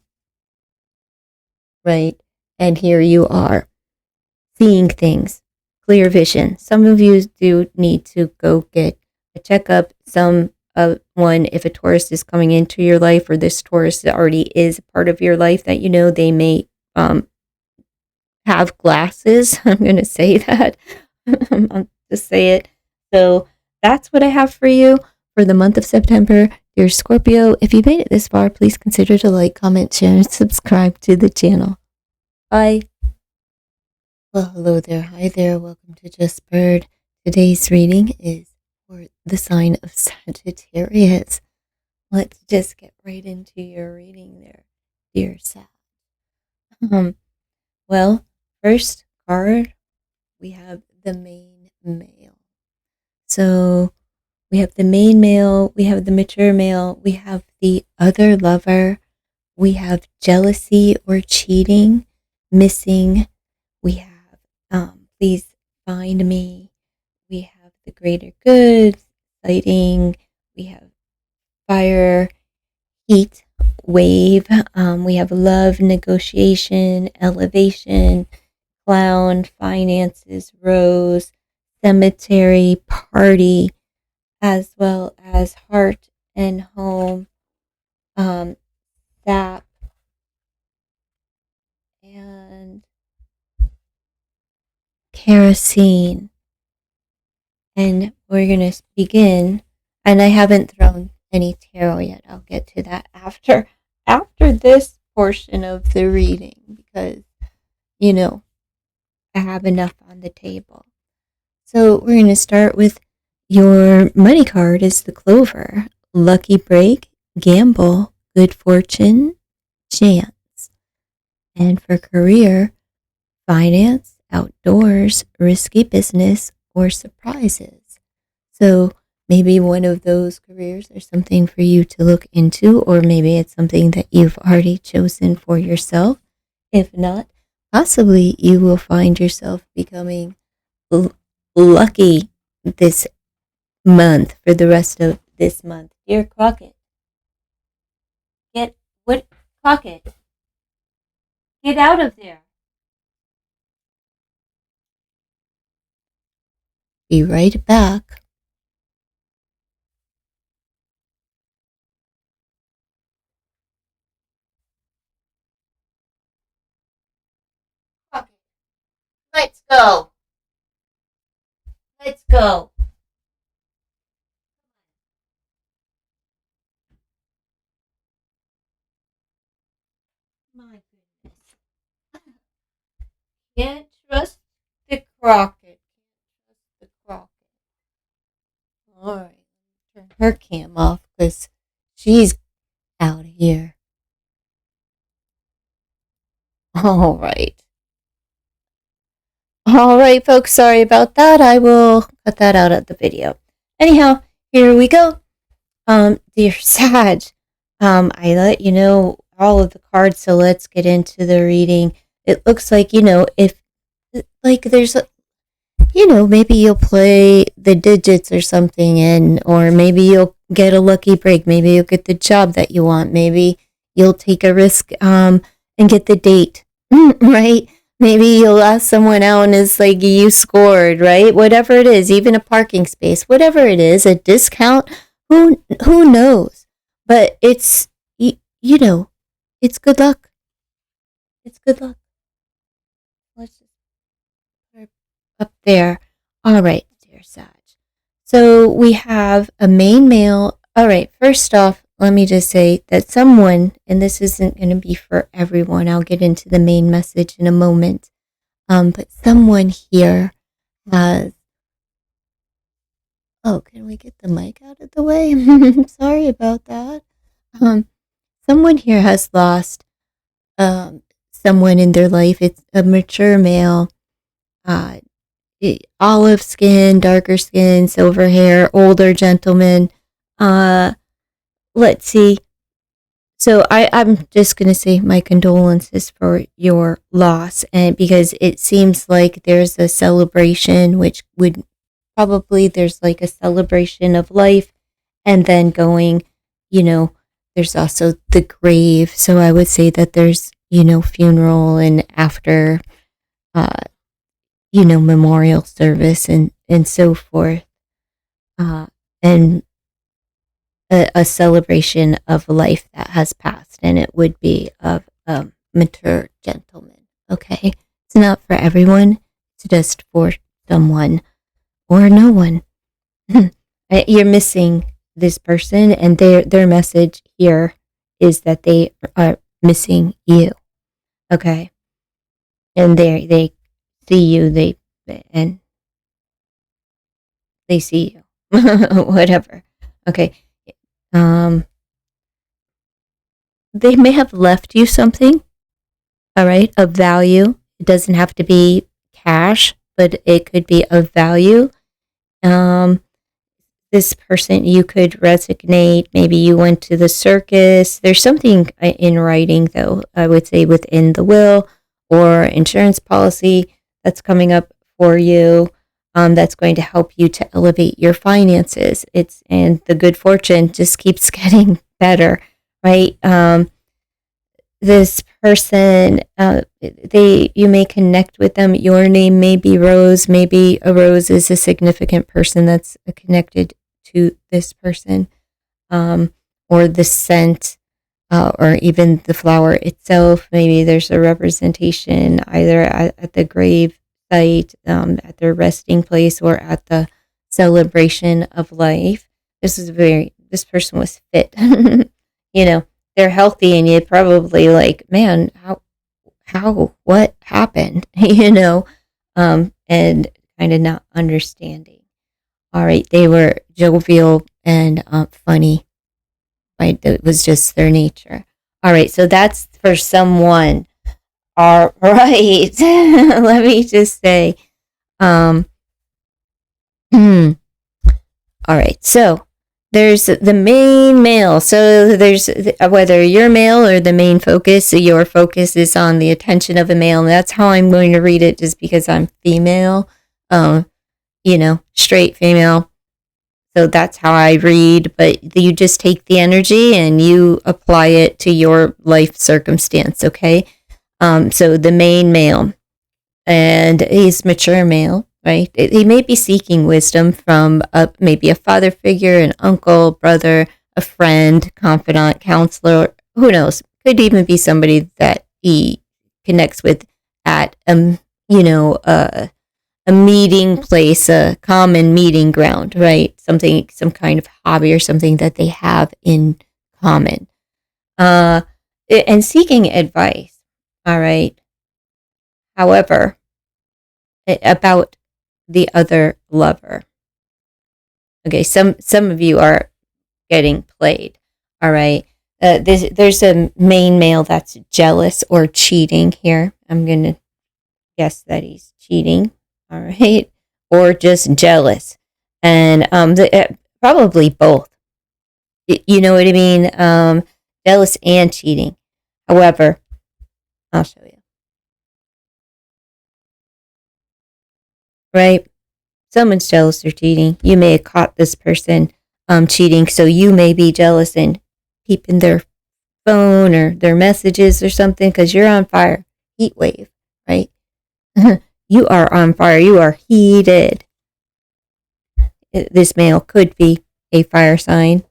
Speaker 1: right? And here you are seeing things, clear vision. Some of you do need to go get a checkup. One, if a Taurus is coming into your life, or this Taurus already is a part of your life, that they may have glasses. I'm going to say that. I'll just say it. So that's what I have for you for the month of September. Dear Scorpio, if you made it this far, please consider to like, comment, share, and subscribe to the channel. Bye. Well, hello there. Hi there. Welcome to Just Bird. Today's reading is for the sign of Sagittarius. Let's just get right into your reading there, dear Sag. Well, first card, we have the main male. So We have the main male, we have the mature male, we have the other lover, we have jealousy or cheating, missing, we have please find me, we have the greater good, fighting, we have fire, heat, wave, we have love, negotiation, elevation, clown, finances, rose, cemetery, party, as well as heart and home, sap, and kerosene. And we're going to begin, and I haven't thrown any tarot yet. I'll get to that after this portion of the reading, because, I have enough on the table. So we're going to start with your money card is the clover, lucky break, gamble, good fortune, chance. And for career, finance, outdoors, risky business, or surprises. So maybe one of those careers are something for you to look into, or maybe it's something that you've already chosen for yourself. If not, possibly you will find yourself becoming lucky this month, for the rest of this month. Dear Crockett, Crockett, get out of there. Be right back. Crockett, let's go. Let's go. My goodness. Can't trust the Crockett. All right. Turn her cam off because she's out of here. All right. All right, folks. Sorry about that. I will cut that out of the video. Anyhow, here we go. Dear Sag, I let you know all of the cards, so let's get into the reading. It looks like, if there's maybe you'll play the digits or something, or maybe you'll get a lucky break. Maybe you'll get the job that you want. Maybe you'll take a risk, and get the date, right? Maybe you'll ask someone out and it's like you scored, right? Whatever it is, even a parking space, whatever it is, a discount, who knows? But it's, it's good luck. It's good luck. Let's just put up there. All right, dear Sag. So we have a main male. All right, first off, let me just say that someone, and this isn't going to be for everyone, I'll get into the main message in a moment, but someone here has, can we get the mic out of the way? Sorry about that. Someone here has lost someone in their life. It's a mature male, olive skin, darker skin, silver hair, older gentleman. Let's see. So I'm just going to say my condolences for your loss, and because it seems like there's a celebration, which would probably, there's like a celebration of life, and then going, there's also the grave. So I would say that there's, funeral and after, memorial service and so forth, and a celebration of life that has passed, and it would be of a mature gentleman. Okay, it's not for everyone. It's just for someone or no one. You're missing this person, and their message here is that they are missing you. Okay, and they see you. They see you. Whatever. Okay. They may have left you something, all right, of value. It doesn't have to be cash, but it could be of value. this person, you could resignate. Maybe you went to the circus. There's something in writing, though, I would say within the will or insurance policy that's coming up for you, that's going to help you to elevate your finances. And the good fortune just keeps getting better, right? This person, you may connect with them. Your name may be Rose. Maybe a rose is a significant person that's connected to this person, or the scent, or even the flower itself. Maybe there's a representation either at the grave site, at their resting place, or at the celebration of life. This person was fit. They're healthy, and you're probably like, man, what happened? And kind of not understanding. All right, they were jovial and funny, right? It was just their nature. All right, so that's for someone. All right, let me just say, all right, so there's the main male. So there's whether you're male or the main focus, your focus is on the attention of a male. And that's how I'm going to read it, just because I'm female, straight female. So that's how I read. But you just take the energy and you apply it to your life circumstance, okay? So the main male, and he's mature male. Right? He may be seeking wisdom from maybe a father figure, an uncle, brother, a friend, confidant, counselor. Who knows? Could even be somebody that he connects with at a meeting place, a common meeting ground, right? Some kind of hobby or something that they have in common. And seeking advice. All right. However, about the other lover. Okay, some of you are getting played. All right. There's a main male that's jealous or cheating here. I'm going to guess that he's cheating. All right. Or just jealous. And probably both. You know what I mean? Jealous and cheating. However, I'll show you. Right? Someone's jealous or cheating. You may have caught this person cheating, so you may be jealous and keeping their phone or their messages or something because you're on fire. Heat wave, right? You are on fire. You are heated. This male could be a fire sign.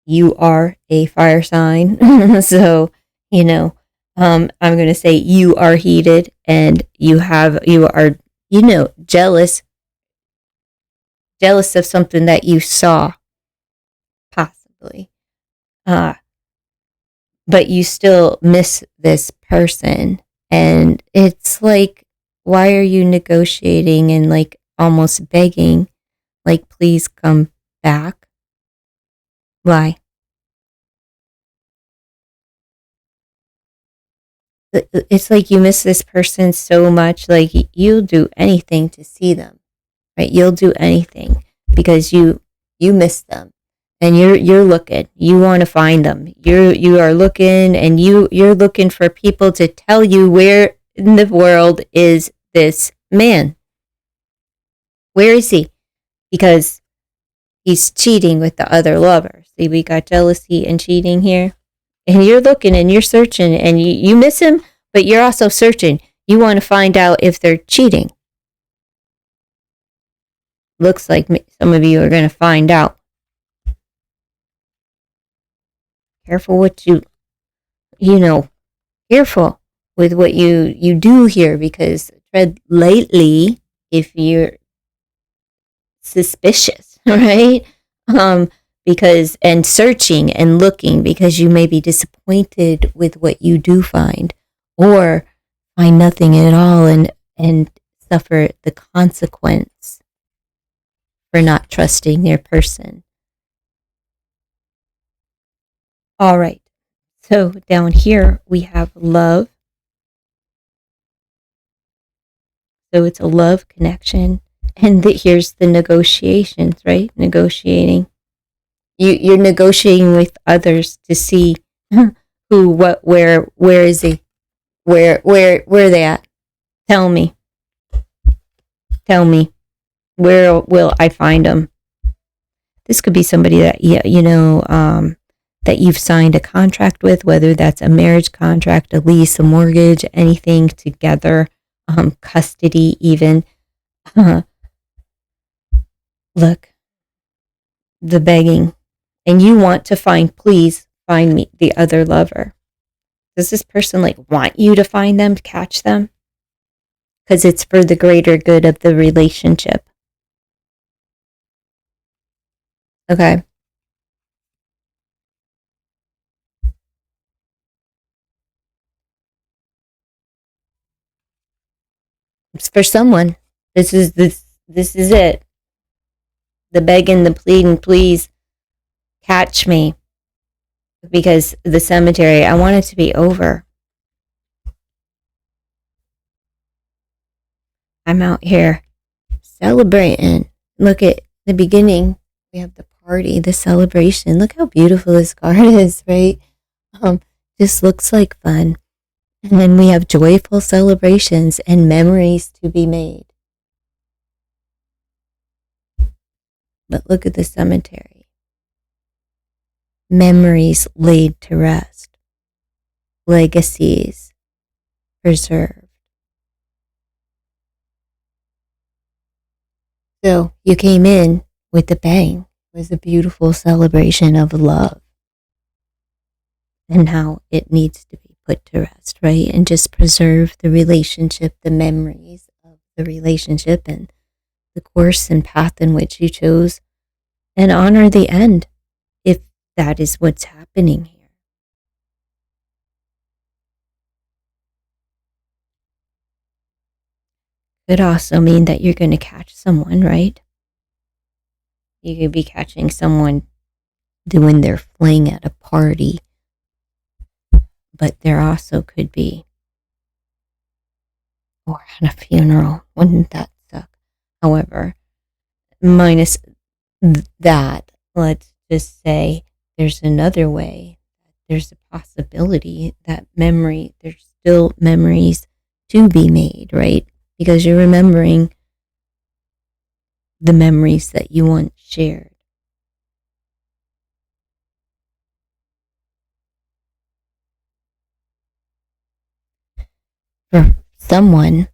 Speaker 1: You are a fire sign. So, I'm going to say you are heated, and you are jealous of something that you saw, possibly. But you still miss this person. And it's like, why are you negotiating and like almost begging, like, please come back? Why? It's like you miss this person so much, like you'll do anything to see them, right? You'll do anything because you miss them, and you're looking. You want to find them. You are looking, and you're looking for people to tell you where in the world is this man. Where is he? Because he's cheating with the other lover. See, we got jealousy and cheating here. And you're looking and you're searching, and you miss him, but you're also searching. You want to find out if they're cheating. Looks like some of you are going to find out. Careful what careful with what you do here, because tread lightly if you're suspicious, right? And searching and looking, because you may be disappointed with what you do find, or find nothing at all and suffer the consequence for not trusting their person. All right. So down here we have love. So it's a love connection. And here's the negotiations, right? Negotiating. You're negotiating with others to see who, what, where is he? Where are they at? Tell me. Where will I find them? This could be somebody that, that you've signed a contract with, whether that's a marriage contract, a lease, a mortgage, anything together, custody even. Look, the begging. And you want to please find me the other lover. Does this person want you to find them, to catch them? Because it's for the greater good of the relationship. Okay. It's for someone. This is it. The begging, the pleading, please catch me. Because the cemetery, I want it to be over. I'm out here celebrating. Look at the beginning. We have the party, the celebration. Look how beautiful this card is, right? Just looks like fun. And then we have joyful celebrations and memories to be made. But look at the cemetery. Memories laid to rest. Legacies preserved. So you came in with a bang. It was a beautiful celebration of love. And now it needs to be put to rest, right? And just preserve the relationship, the memories of the relationship and the course and path in which you chose, and honor the end if that is what's happening here. Could also mean that you're going to catch someone, right? You could be catching someone doing their fling at a party, but there also could be, or at a funeral. Wouldn't that suck? However, minus that, let's just say there's another way. There's a possibility that there's still memories to be made, right? Because you're remembering the memories that you once shared. For someone's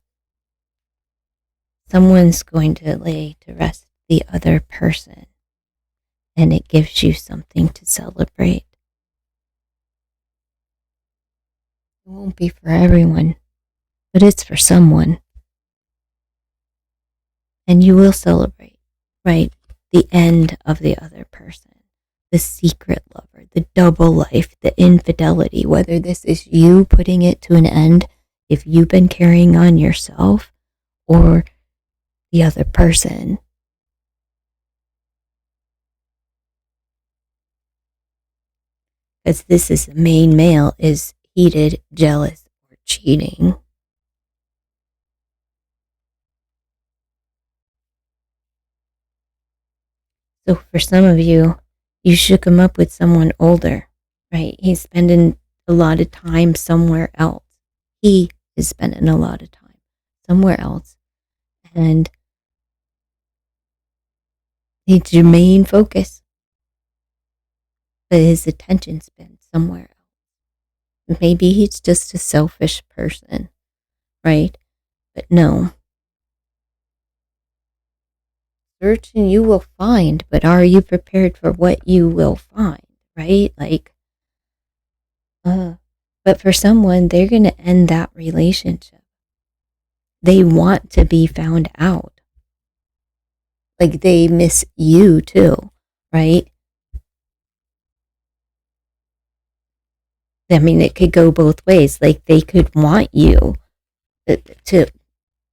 Speaker 1: going to lay to rest the other person, and it gives you something to celebrate. It won't be for everyone, but it's for someone. And you will celebrate, right? The end of the other person, the secret lover, the double life, the infidelity, whether this is you putting it to an end, if you've been carrying on yourself, or the other person. Because this is the main male is heated, jealous, or cheating. So for some of you, you shook him up with someone older, right? He's spending a lot of time somewhere else. He is spending a lot of time somewhere else. And it's your main focus. But his attention's been somewhere else. Maybe he's just a selfish person, right? But no. Search and you will find, but are you prepared for what you will find, right? But for someone, they're going to end that relationship. They want to be found out. They miss you too, right? I mean, it could go both ways. They could want you to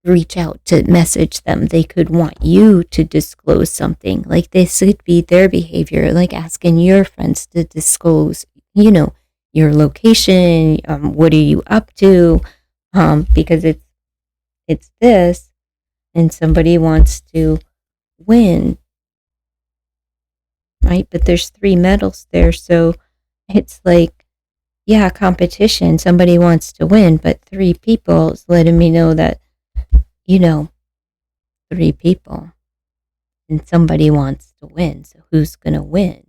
Speaker 1: reach out, to message them. They could want you to disclose something. This could be their behavior, asking your friends to disclose, your location. What are you up to? Because it's this. and somebody wants to win, right? But there's 3 metals there, so it's like, yeah, competition. Somebody wants to win, but 3 people is letting me know that, 3 people, and somebody wants to win. So who's going to win?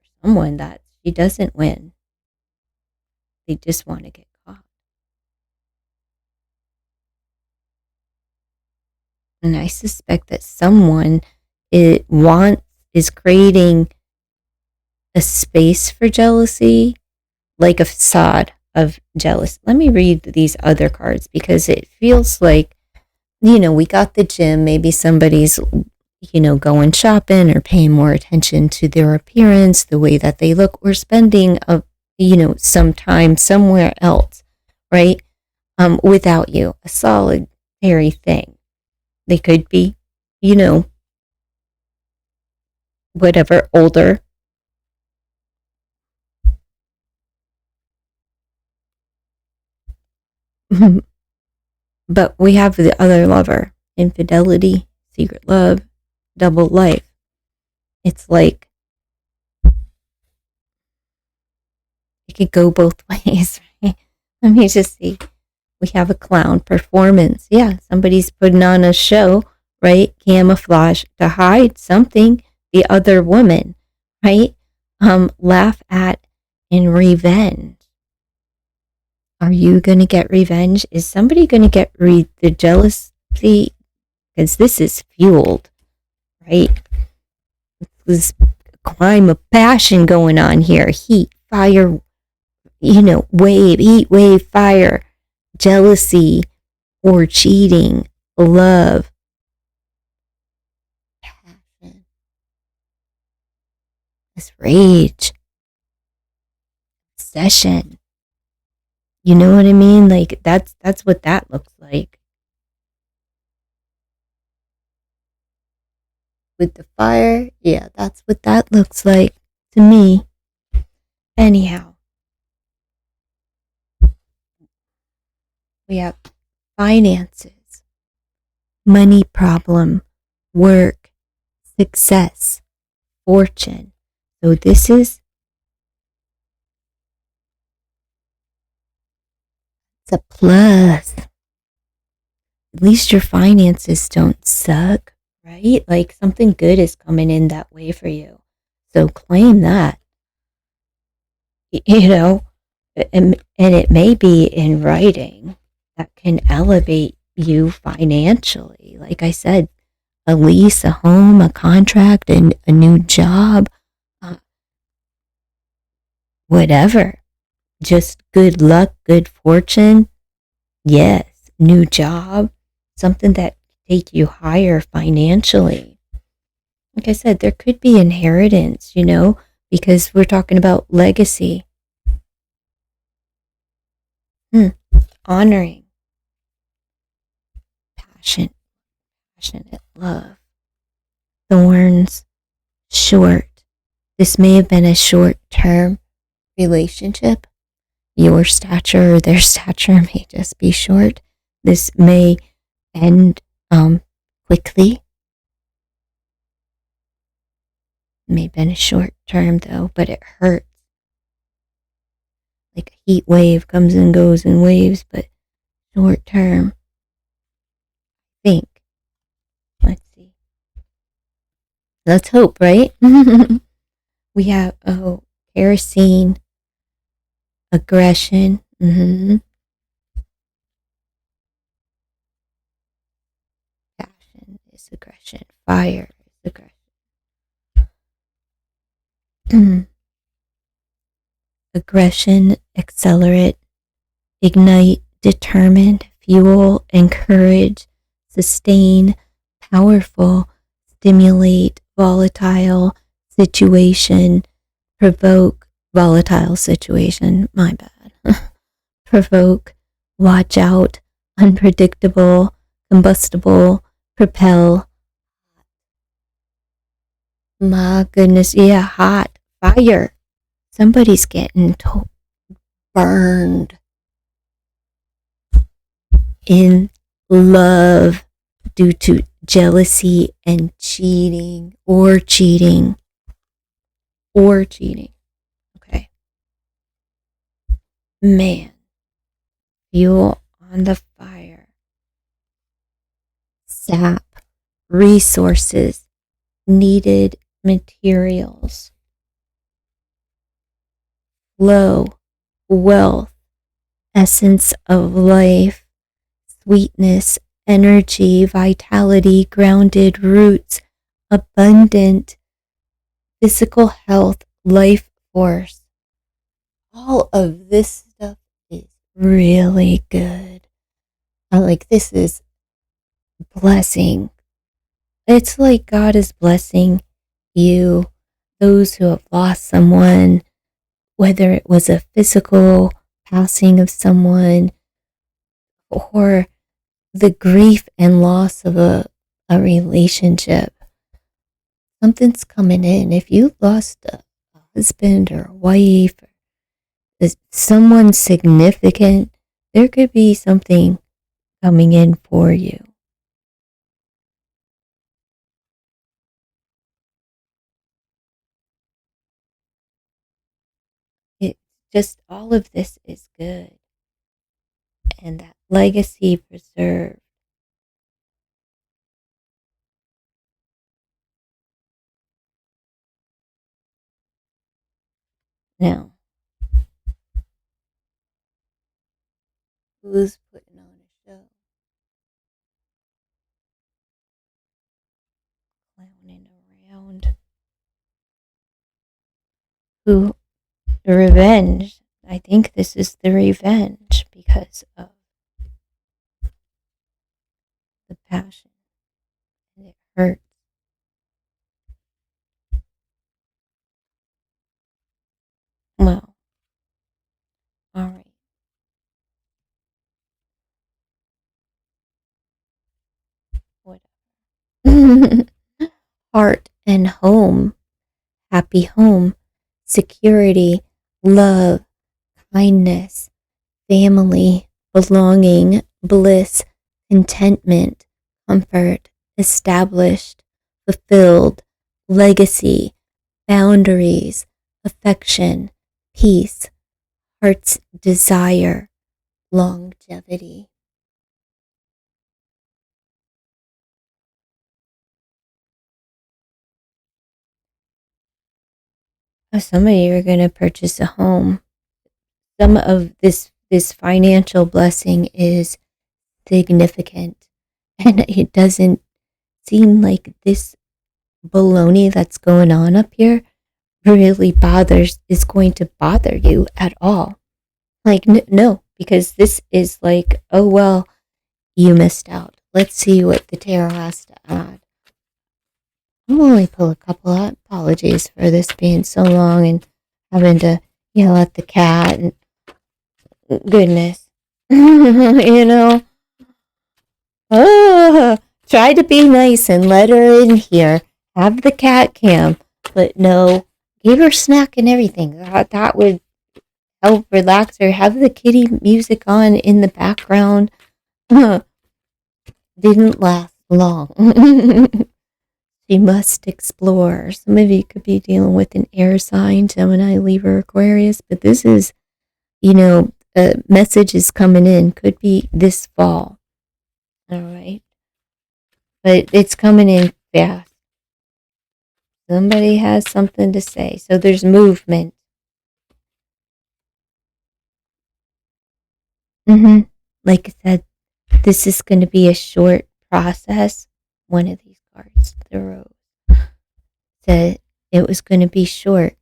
Speaker 1: For someone that she doesn't win. They just want to get caught. And I suspect that someone is creating a space for jealousy, like a facade of jealous. Let me read these other cards because it feels like, we got the gym. Maybe somebody's, going shopping or paying more attention to their appearance, the way that they look, or spending some time somewhere else, right? Without you, a solitary thing. They could be, whatever, older. But we have the other lover, infidelity, secret love, double life. It's like it could go both ways, right? Let me just see. We have a clown performance. Yeah, somebody's putting on a show, right? Camouflage to hide something, the other woman, right? Laugh at and revenge. Are you going to get revenge? Is somebody going to get the jealousy? Because this is fueled, right? This crime of passion going on here. Heat, fire, wave, heat, wave, fire, jealousy, or cheating, love, passion, this rage, obsession. You know what I mean? Like that's what that looks like. With the fire, yeah, that's what that looks like to me. Anyhow, we have finances, money problem, work, success, fortune. So this is it's a plus. At least your finances don't suck, right? Like something good is coming in that way for you. So claim that. And it may be in writing that can elevate you financially. Like I said, a lease, a home, a contract, and a new job, whatever. Just good luck, good fortune. Yes, new job, something that take you higher financially. Like I said, there could be inheritance, because we're talking about legacy. Honoring, passionate love, thorns, short. This may have been a short-term relationship. Your stature or their stature may just be short. This may end quickly. May have been a short term though, but it hurts. Like a heat wave comes and goes in waves, but short term. Think. Let's see. Let's hope, right? We have kerosene, aggression. Passion is aggression. Fire is aggression. Aggression, accelerate, ignite, determined, fuel, encourage, sustain, powerful, stimulate, volatile, situation, provoke, volatile situation, my bad. Provoke, watch out, unpredictable, combustible, propel. My goodness, yeah, hot, fire. Somebody's getting burned in love due to jealousy and cheating. Okay. Man, fuel on the fire. Sap, resources, needed materials. Flow, wealth, essence of life, sweetness, energy, vitality, grounded roots, abundant physical health, life force. All of this stuff is really good. This is blessing. It's like God is blessing you, those who have lost someone, whether it was a physical passing of someone or the grief and loss of a relationship. Something's coming in. If you lost a husband or a wife, or someone significant, there could be something coming in for you. It's just all of this is good. And that legacy preserved. Now, who's putting on a show? Clowning around. Who? Revenge. I think this is the revenge because of the passion. And it hurts. Well, all right. Whatever. Heart and home. Happy home. Security. Love. Kindness. Family. Belonging. Bliss. Contentment. Comfort. Established. Fulfilled. Legacy. Boundaries. Affection. Peace. Heart's desire. Longevity. Some of you are going to purchase a home. Some of this financial blessing is significant, and it doesn't seem like this baloney that's going on up here really is going to bother you at all. No, because this is like, oh well, you missed out. Let's see what the tarot has to add. I'll only pull a couple out. Apologies for this being so long and having to yell at the cat. And goodness. Try to be nice and let her in here. Have the cat cam. But no, give her snack and everything. That would help relax her. Have the kitty music on in the background. Didn't last long. She must explore. Some of you could be dealing with an air sign, Gemini, Libra, Aquarius, but this is, a message is coming in. Could be this fall. All right. But it's coming in fast. Somebody has something to say. So there's movement. Like I said, this is going to be a short process. One of these cards, the Rose, said it was going to be short.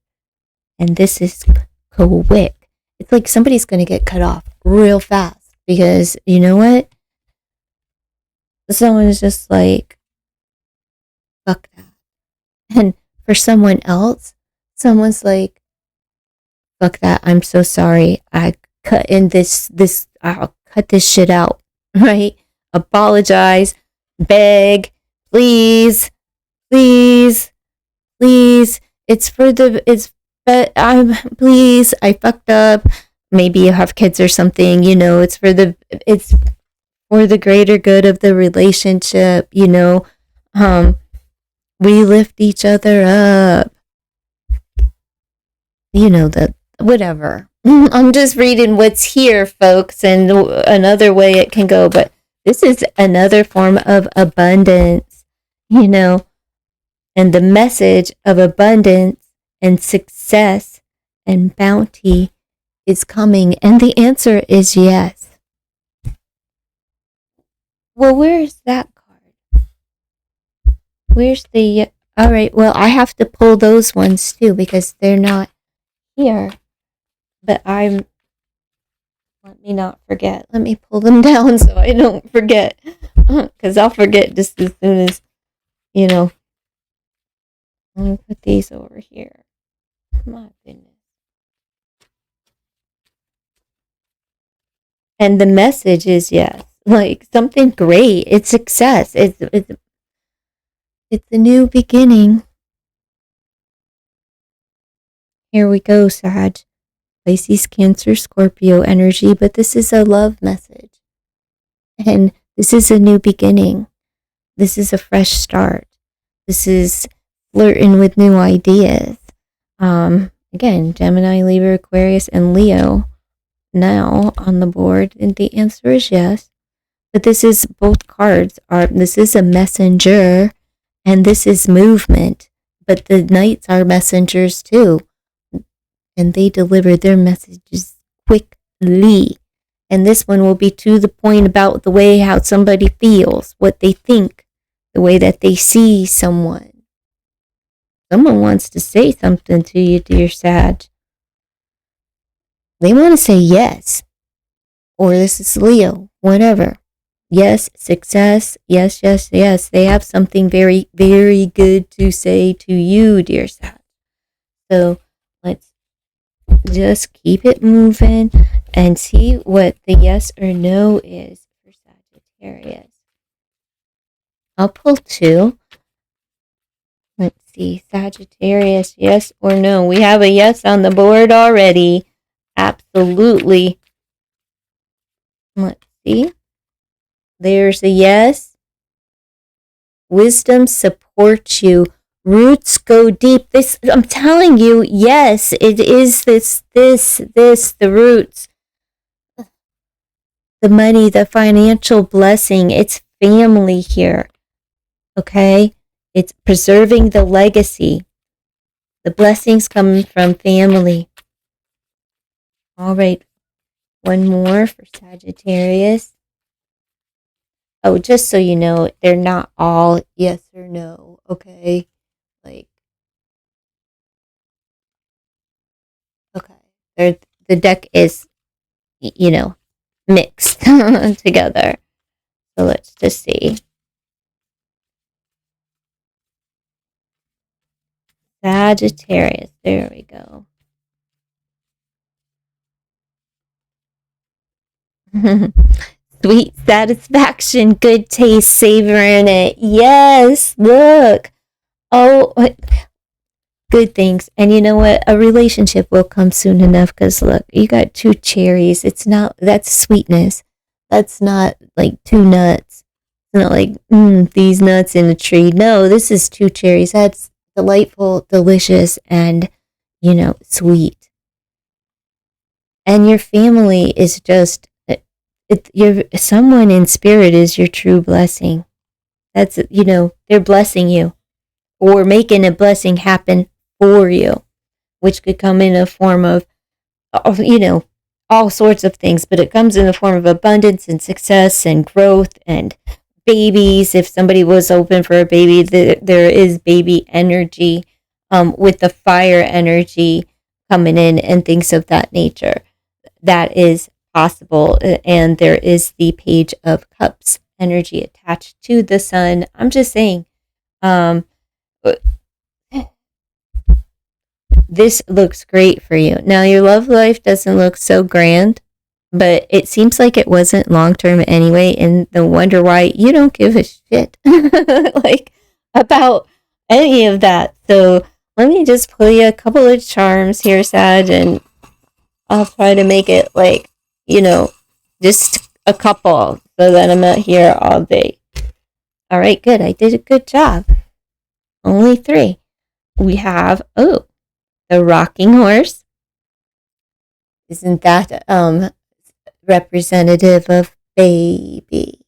Speaker 1: And this is quick. It's like somebody's going to get cut off real fast. Because you know what? Someone's just like, fuck that. And for someone else, someone's like, fuck that. I'm so sorry. I cut in I'll cut this shit out. Right? Apologize. Beg. Please. Please. Please. Please. I fucked up. maybe you have kids or something, you know, it's for the greater good of the relationship, you know. We lift each other up. You know, that whatever. I'm just reading what's here, folks, and another way it can go, but this is another form of abundance, you know, and the message of abundance and success and bounty is coming, and the answer is yes. Well, where's that card? Where's the... All right, well, I have to pull those ones too because they're not here. But let me not forget. Let me pull them down so I don't forget. Because I'll forget just as soon as, you know. Let me put these over here. My goodness. And the message is yes. Like something great. It's success. It's a new beginning. Here we go, Sag. Pisces, Cancer, Scorpio energy, but this is a love message. And this is a new beginning. This is a fresh start. This is flirting with new ideas. Again, Gemini, Libra, Aquarius, and Leo now on the board. And the answer is yes. But this is, both cards are, this is a messenger and this is movement. But the knights are messengers too. And they deliver their messages quickly. And this one will be to the point about the way how somebody feels, what they think, the way that they see someone. Someone wants to say something to you, dear Sag. They want to say yes. Or this is Leo, whatever. Yes, success. Yes, yes, yes. They have something very, very good to say to you, dear Sag. So let's just keep it moving and see what the yes or no is for Sagittarius. I'll pull two. Let's see, Sagittarius, yes or no? We have a yes on the board already. Absolutely. Let's see. There's a yes. Wisdom supports you. Roots go deep. This, I'm telling you, yes, it is this, the roots. The money, the financial blessing, it's family here. Okay? It's preserving the legacy. The blessings come from family. All right. One more for Sagittarius. Oh, just so you know, they're not all yes or no. Okay? Like, okay. The deck is, you know, mixed together. So let's just see. Sagittarius. There we go. Sweet satisfaction, good taste, savoring it. Yes, look. Oh, good things. And you know what? A relationship will come soon enough because look, you got two cherries. It's not, that's sweetness. That's not like two nuts. It's not like, these nuts in a tree. No, this is two cherries. That's delightful, delicious, and, you know, sweet. And your family is just, someone in spirit is your true blessing. That's, you know, they're blessing you or making a blessing happen for you, which could come in a form of, you know, all sorts of things, but it comes in the form of abundance and success and growth and babies. If somebody was open for a baby, there is baby energy with the fire energy coming in and things of that nature. That is possible. And there is the Page of Cups energy attached to the sun. I'm just saying, this looks great for you. Now, your love life doesn't look so grand, but it seems like it wasn't long-term anyway, and no wonder why you don't give a shit like about any of that. So let me just pull you a couple of charms here, Sag, and I'll try to make it like, just a couple so that I'm not here all day. All right, good. I did a good job. Only 3. We have, the rocking horse. Isn't that representative of baby?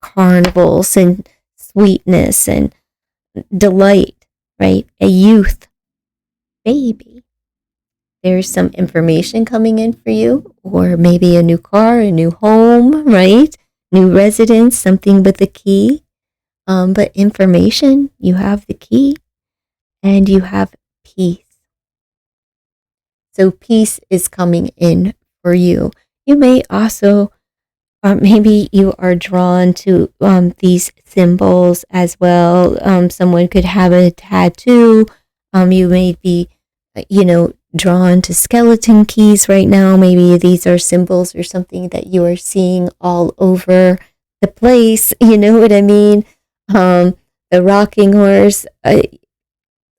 Speaker 1: Carnivals and sweetness and delight, right? A youth baby. There's some information coming in for you, or maybe a new car, a new home, right? New residence, something with a key. But information, you have the key and you have peace. So peace is coming in for you. You may also, maybe you are drawn to these symbols as well. Someone could have a tattoo. You may be, drawn to skeleton keys right now. Maybe these are symbols or something that you are seeing all over the place. You know what I mean? The rocking horse,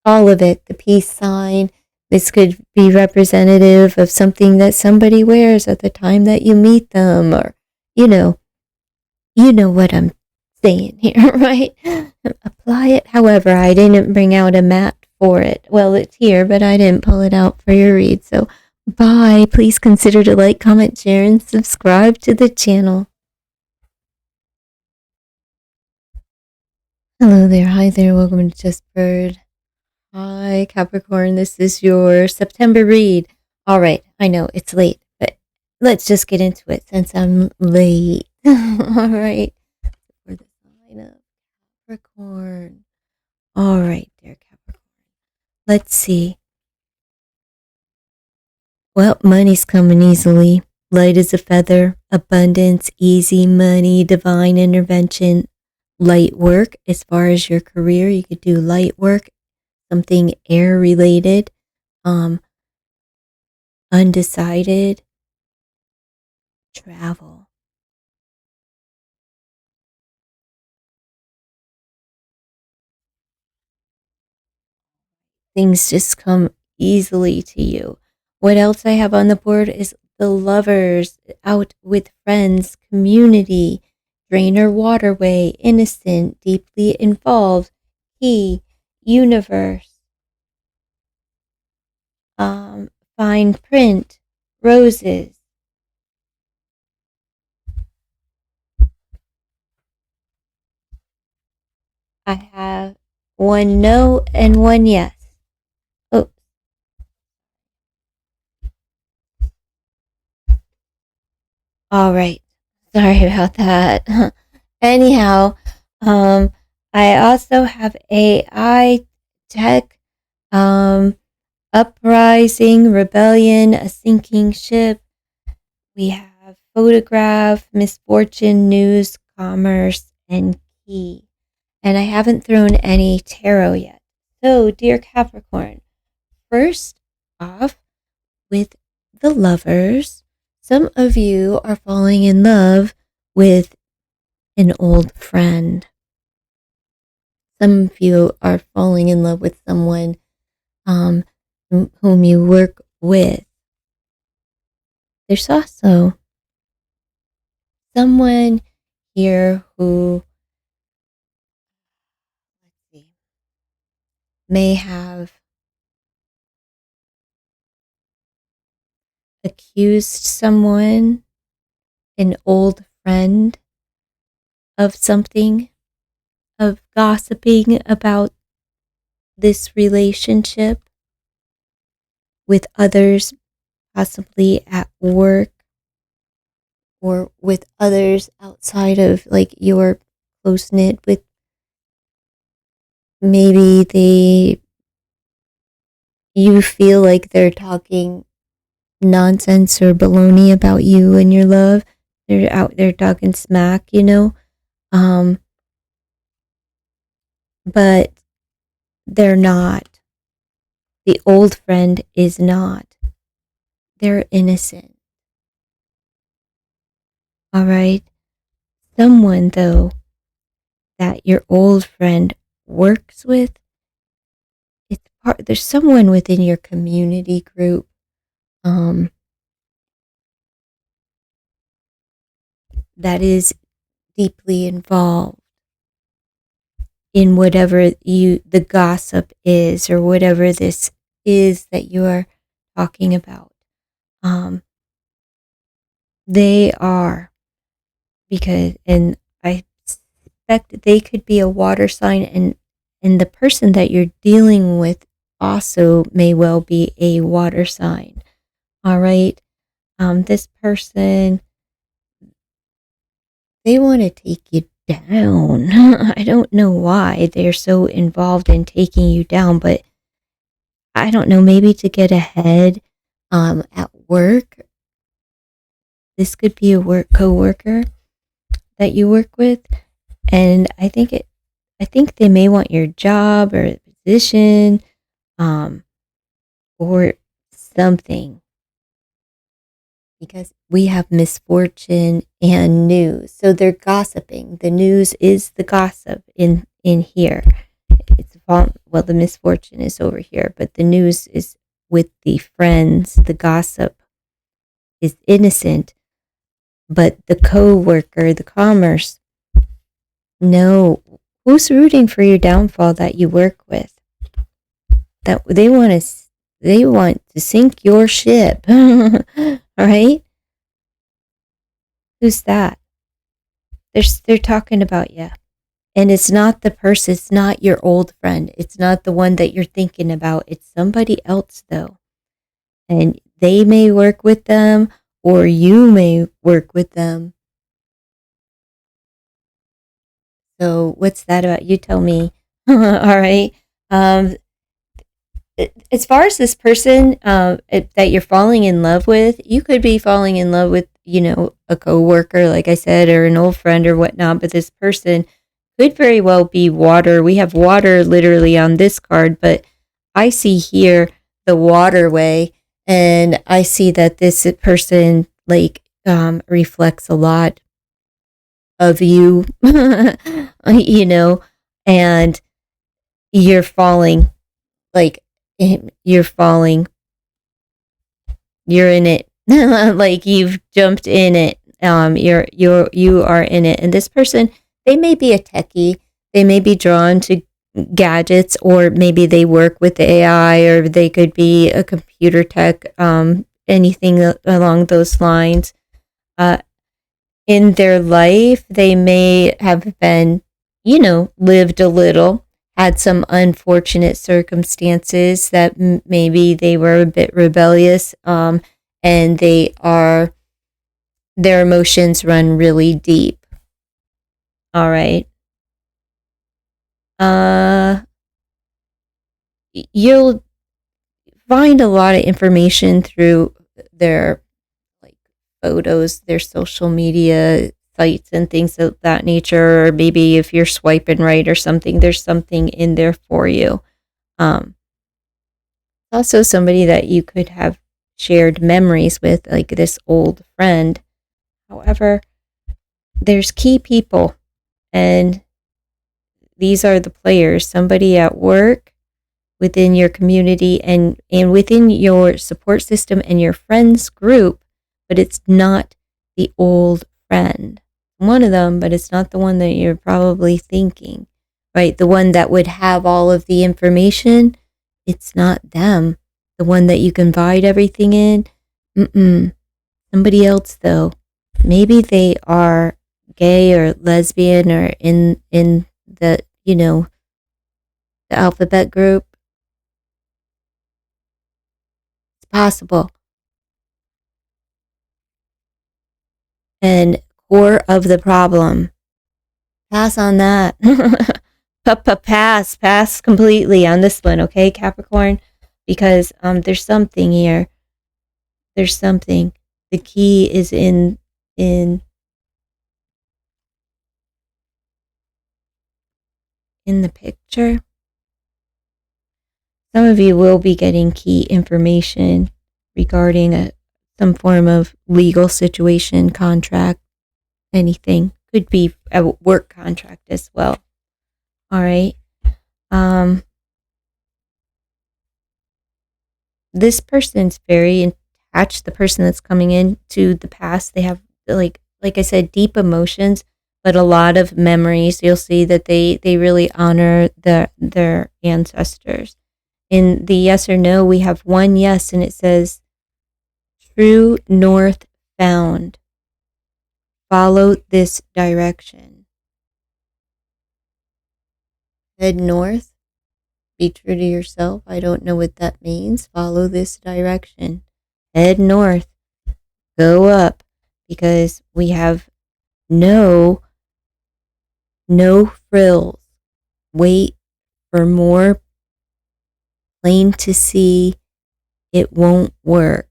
Speaker 1: all of it, the peace sign. This could be representative of something that somebody wears at the time that you meet them, or, you know what I'm saying here, right? Apply it. However, I didn't bring out a mat for it. Well, it's here, but I didn't pull it out for your read. So bye. Please consider to like, comment, share, and subscribe to the channel. Hello there. Hi there. Welcome to Just Bird. Hi, Capricorn. This is your September read. All right. I know it's late, but let's just get into it since I'm late. All right. For the sign of Capricorn. All right, dear Capricorn. Let's see. Well, money's coming easily. Light as a feather. Abundance, easy money, divine intervention. Light work. As far as your career, you could do light work. Something air related, undecided, travel. Things just come easily to you. What else I have on the board is the lovers, out with friends, community, drainer waterway, innocent, deeply involved, key, universe, fine print, roses. I have 1 no and 1 yes. Oh. All right. Sorry about that. Anyhow, I also have AI, tech, uprising, rebellion, a sinking ship. We have photograph, misfortune, news, commerce, and key. And I haven't thrown any tarot yet. So, dear Capricorn, first off, with the lovers, some of you are falling in love with an old friend. Some of you are falling in love with someone whom you work with. There's also someone here who, may have accused someone, an old friend, of something, of gossiping about this relationship with others, possibly at work or with others outside of like your close knit with. Maybe you feel like they're talking nonsense or baloney about you and your love. They're out there talking smack, but they're not. The old friend is not. They're innocent. All right. Someone, though, that your old friend works with, there's someone within your community group, that is deeply involved in whatever the gossip is, or whatever this is that you are talking about. They are, and I suspect they could be a water sign, and the person that you're dealing with also may well be a water sign. All right. This person, they want to take you down. I don't know why they're so involved in taking you down, but I don't know, maybe to get ahead at work. This could be a coworker that you work with, and I think they may want your job or position, or something, because we have misfortune and news. So they're gossiping. The news is the gossip in here. Well, the misfortune is over here, but the news is with the friends. The gossip is innocent, but the co-worker, the commerce, no. Who's rooting for your downfall that you work with? That they want to sink your ship. All right? Who's that? They're talking about you. And it's not the person, it's not your old friend. It's not the one that you're thinking about. It's somebody else, though. And they may work with them, or you may work with them. So what's that about? You tell me. All right. As far as this person that you're falling in love with, you could be falling in love with, a coworker, like I said, or an old friend or whatnot. But this person could very well be water. We have water literally on this card, but I see here the waterway, and I see that this person reflects a lot of you, and you're falling, you're in it, like you've jumped in it. You are in it, and this person, they may be a techie. They may be drawn to gadgets, or maybe they work with AI, or they could be a computer tech, anything along those lines. In their life, they may have been, lived a little, had some unfortunate circumstances that maybe they were a bit rebellious, and their emotions run really deep. All right. You'll find a lot of information through their photos, their social media sites and things of that nature, or maybe if you're swiping right or something, there's something in there for you. Also somebody that you could have shared memories with, like this old friend. However, there's key people, and these are the players. Somebody at work, within your community, and within your support system and your friends group, but it's not the old friend. One of them, but it's not the one that you're probably thinking, right? The one that would have all of the information, it's not them. The one that you confide everything in, somebody else, though. Maybe they are gay or lesbian, or in the, the alphabet group. It's possible. And core of the problem. Pass on that. Pass completely on this one, okay, Capricorn? Because there's something here. There's something. The key is in the picture. Some of you will be getting key information regarding some form of legal situation, contract, anything. Could be a work contract as well. All right. This person's very attached, the person that's coming in to the past, they have like I said, deep emotions, but a lot of memories. You'll see that they really honor their ancestors. In the yes or no, we have one yes, and it says, true north found. Follow this direction. Head north. Be true to yourself. I don't know what that means. Follow this direction. Head north. Go up. Because we have no frills. Wait for more. Plain to see. It won't work.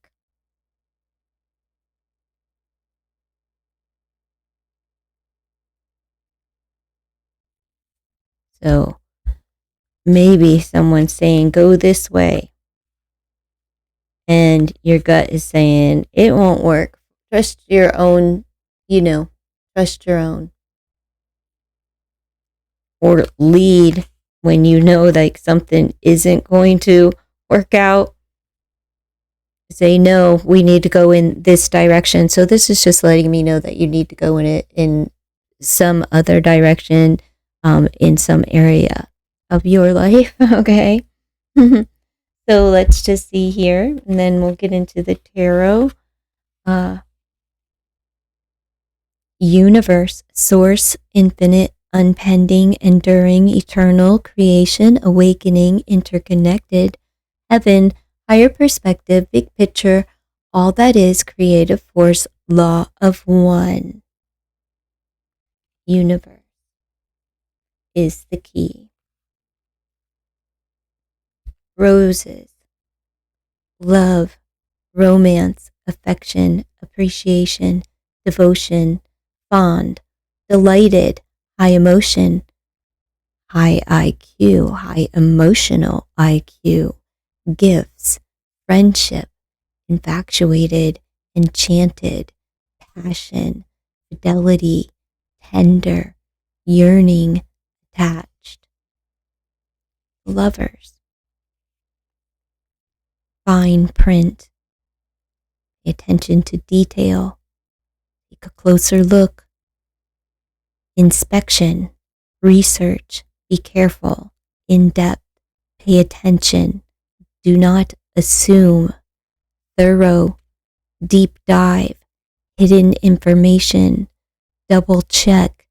Speaker 1: So maybe someone's saying, go this way. And your gut is saying, it won't work. Trust your own, trust your own. Or lead when you know like something isn't going to work out. Say, no, we need to go in this direction. So this is just letting me know that you need to go in some other direction, in some area of your life. Okay. So let's just see here, and then we'll get into the tarot. Universe, source, infinite, unpending, enduring, eternal, creation, awakening, interconnected, heaven, higher perspective, big picture, all that is, creative force, law of one. Universe is the key. Roses, love, romance, affection, appreciation, devotion, fond, delighted, high emotion, high IQ, high emotional IQ, gifts, friendship, infatuated, enchanted, passion, fidelity, tender, yearning, attached. Lovers. Fine print. Pay attention to detail. Take a closer look. Inspection. Research. Be careful. In depth. Pay attention. Do not assume. Thorough. Deep dive. Hidden information. Double check.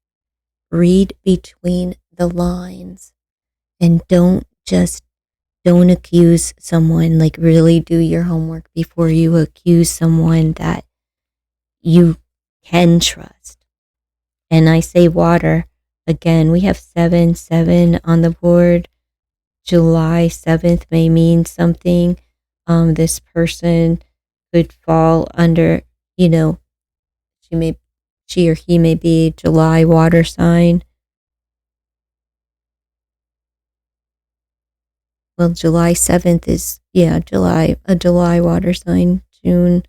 Speaker 1: Read between the lines. And don't accuse someone. Like, really do your homework before you accuse someone that you can trust. And I say water. Again, we have 7 on the board. July 7th may mean something. This person could fall under, she or he may be July water sign. Well, July 7th is, a July water sign. June.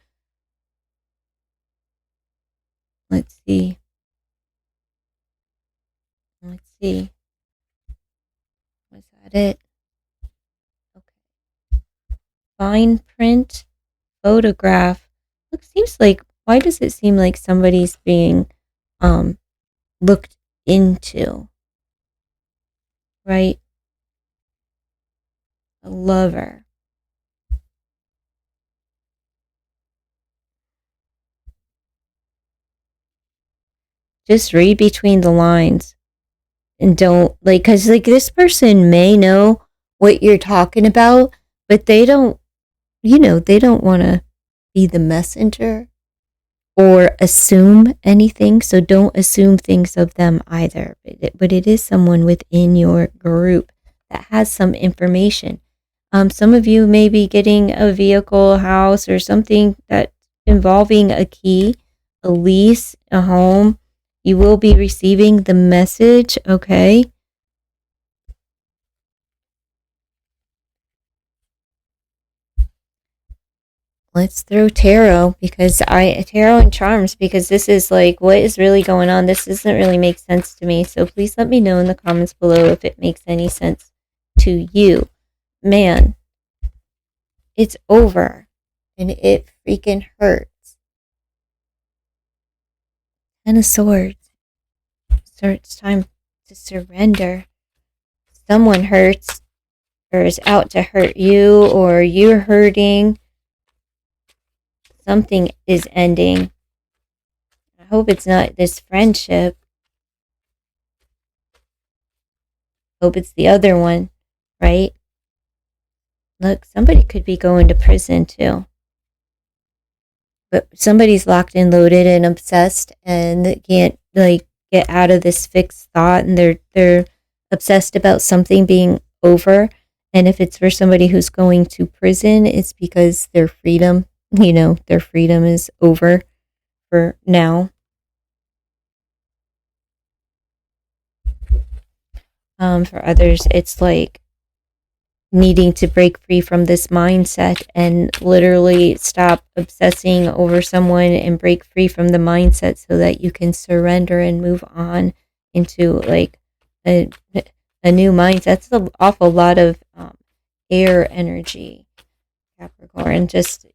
Speaker 1: Let's see. Was that it? Okay. Fine print, photograph. Why does it seem like somebody's being looked into? Right? A lover. Just read between the lines and don't because this person may know what you're talking about, but they don't want to be the messenger or assume anything. So don't assume things of them either. But it is someone within your group that has some information. Some of you may be getting a vehicle, a house, or something that involving a key, a lease, a home. You will be receiving the message, okay? Let's throw tarot tarot and charms, because this is what is really going on. This doesn't really make sense to me. So please let me know in the comments below if it makes any sense to you. Man, it's over. and it freaking hurts. Ten of Swords. So it's time to surrender. Someone hurts or is out to hurt you, or you're hurting. Something is ending. I hope it's not this friendship. Hope it's the other one, right? Look, somebody could be going to prison too. But somebody's locked and loaded and obsessed and can't get out of this fixed thought, and they're obsessed about something being over. And if it's for somebody who's going to prison, it's because their freedom, their freedom is over for now. For others, it's like needing to break free from this mindset and literally stop obsessing over someone and break free from the mindset so that you can surrender and move on into like a new mindset. That's an awful lot of air energy, Capricorn, just,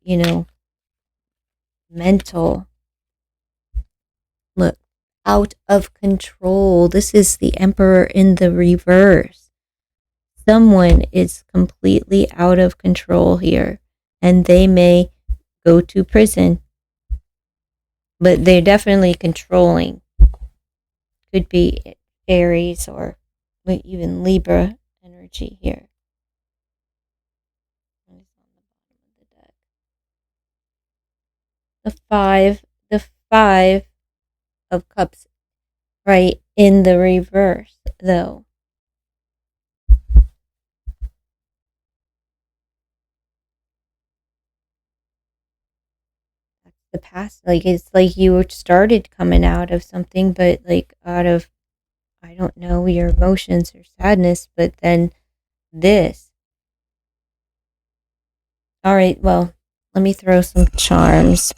Speaker 1: mental. Look, out of control. This is the Emperor in the reverse. Someone is completely out of control here, and they may go to prison, but they're definitely controlling. Could be Aries or even Libra energy here. The five of cups, right, in the reverse, though. The past, like it's like you started coming out of something, but like out of, I don't know, your emotions or sadness, but then this. All right, well, let me throw some charms.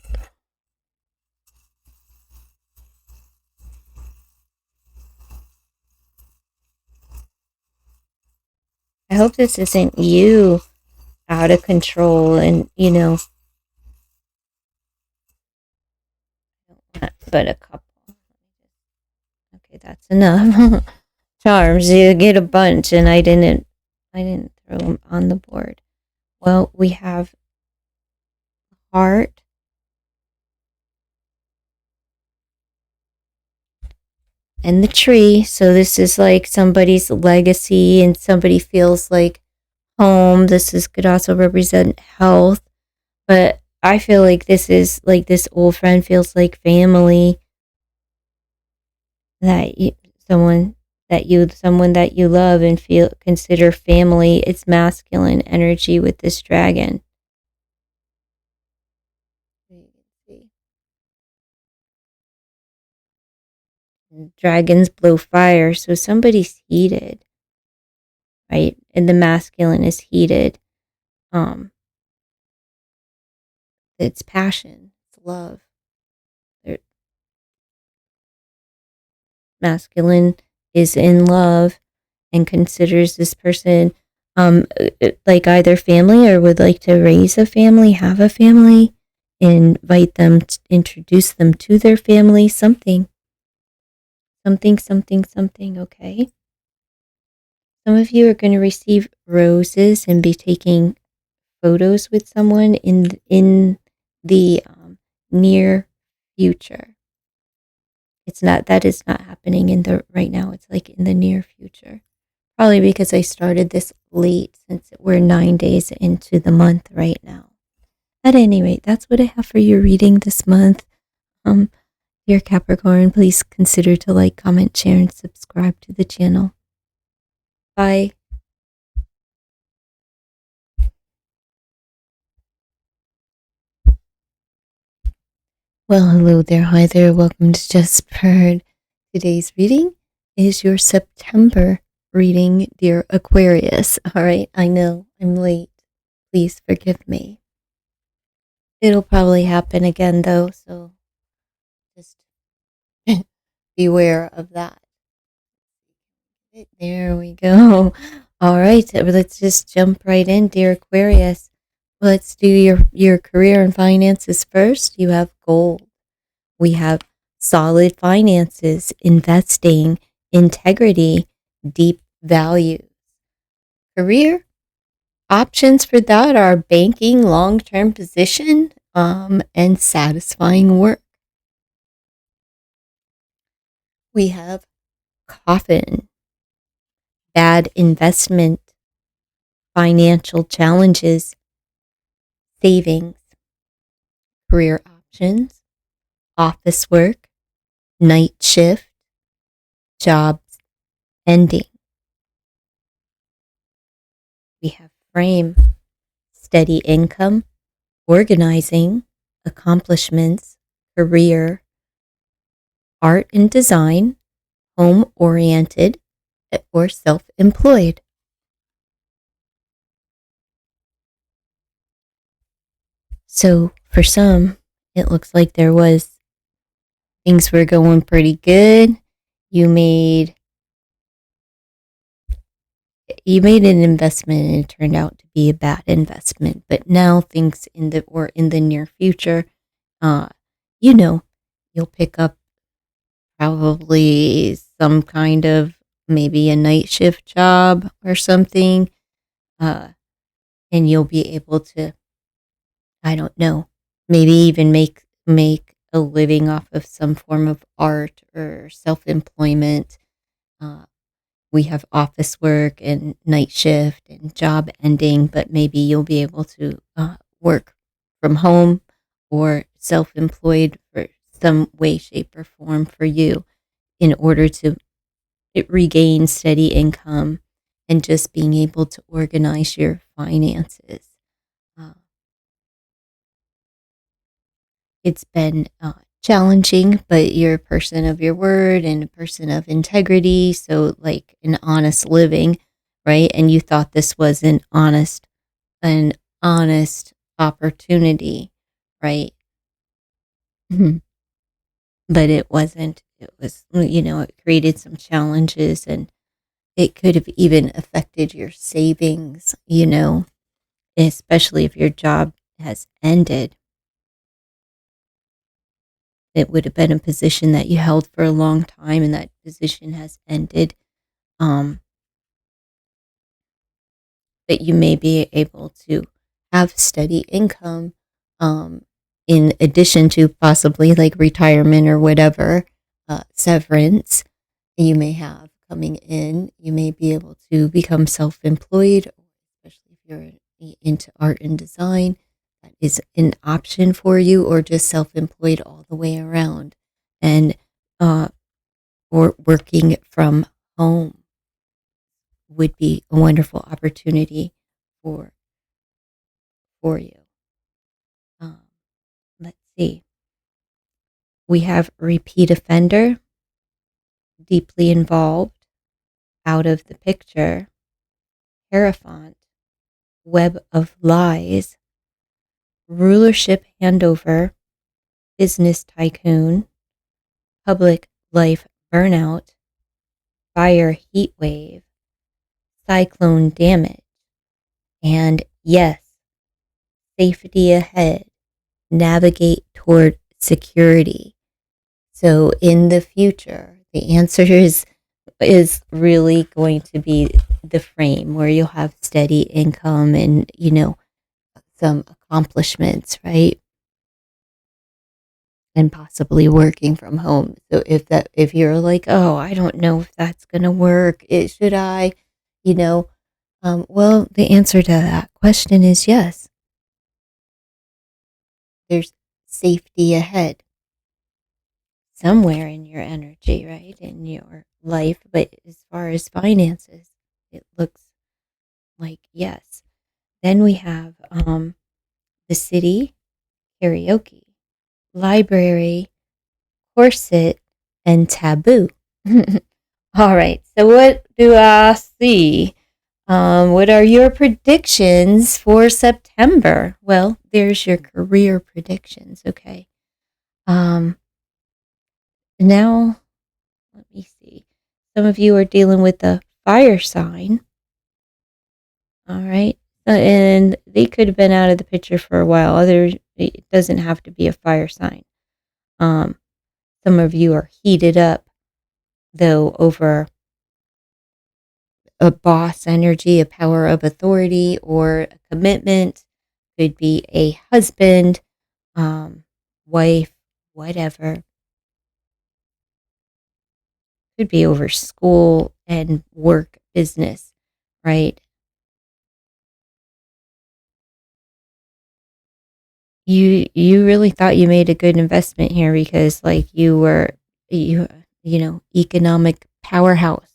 Speaker 1: I hope this isn't you out of control and, but a couple. Okay, that's enough. Charms, you get a bunch, and I didn't throw them on the board. Well, we have heart, and the tree. So this is like somebody's legacy, and somebody feels like home. Could also represent health, but I feel like this is like this old friend feels like family. Someone that you love and consider family. It's masculine energy with this dragon. Dragons blow fire, so somebody's heated, right? And the masculine is heated. It's passion, it's love. Masculine is in love and considers this person like either family or would like to raise a family, have a family, invite them, introduce them to their family, something, okay? Some of you are going to receive roses and be taking photos with someone in the near future. That is not happening right now. It's like in the near future. Probably because I started this late, since we're 9 days into the month right now. At any rate, that's what I have for your reading this month. Dear Capricorn, please consider to like, comment, share, and subscribe to the channel. Bye. Well, hello there, hi there, welcome to Just Bird. Today's reading is your September reading, dear Aquarius. All right, I know I'm late. Please forgive me. It'll probably happen again, though, so just beware of that. There we go. All right, let's just jump right in, dear Aquarius. let's do your career and finances first. You have gold. We have solid finances, investing, integrity, deep values. Career options for that are banking, long-term position, and satisfying work. We have coffin, bad investment, financial challenges, savings, career options, office work, night shift, jobs ending. We have frame, steady income, organizing, accomplishments, career, art and design, home oriented, or self employed. So for some, it looks like things were going pretty good. You made an investment and it turned out to be a bad investment. But now things in the near future, uh, you'll pick up probably some kind of maybe a night shift job or something, and you'll be able to, I don't know, maybe even make a living off of some form of art or self employment. We have office work and night shift and job ending, but maybe you'll be able to work from home or self employed for some way, shape, or form for you in order to regain steady income and just being able to organize your finances. Uh, it's been challenging, but you're a person of your word and a person of integrity. So, like an honest living, right? And you thought this was an honest opportunity, right? Mhm. But it wasn't. It was, it created some challenges and it could have even affected your savings, especially if your job has ended. It would have been a position that you held for a long time and that position has ended. Um, but you may be able to have steady income in addition to possibly like retirement or whatever severance you may have coming in. You may be able to become self employed, especially if you're into art and design. That is an option for you, or just self employed all the way around. And or working from home would be a wonderful opportunity for you. Um, let's see. We have repeat offender, deeply involved, out of the picture, Hierophant, web of lies, rulership handover, business tycoon, public life burnout, fire heat wave, cyclone damage, and yes, safety ahead, navigate toward security. So in the future, the answer is really going to be the frame where you'll have steady income and, some accomplishments, right? And possibly working from home. So if you're like, oh, I don't know if that's going to work, should I, well, the answer to that question is yes. There's safety ahead somewhere in your energy, right? In your life. But as far as finances, it looks like yes. Then we have the city, karaoke, library, corset, and taboo. All right. So what do I see? What are your predictions for September? Well, there's your career predictions. Okay. Now, let me see. Some of you are dealing with the fire sign. All right. And they could have been out of the picture for a while. It doesn't have to be a fire sign. Um, some of you are heated up, though, over a boss energy, a power of authority, or a commitment. Could be a husband, wife, whatever. Could be over school and work business, right? You really thought you made a good investment here because like you know, economic powerhouse.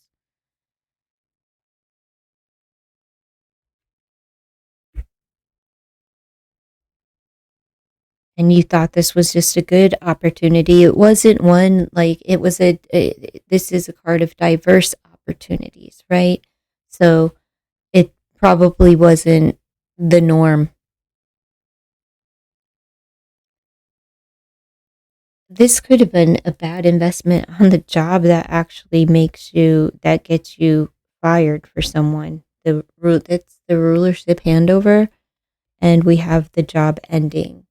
Speaker 1: And you thought this was just a good opportunity. It wasn't one, like it was this is a card of diverse opportunities, right? So it probably wasn't the norm. This could have been a bad investment on the job that gets you fired for someone. It's the rulership handover, and we have the job ending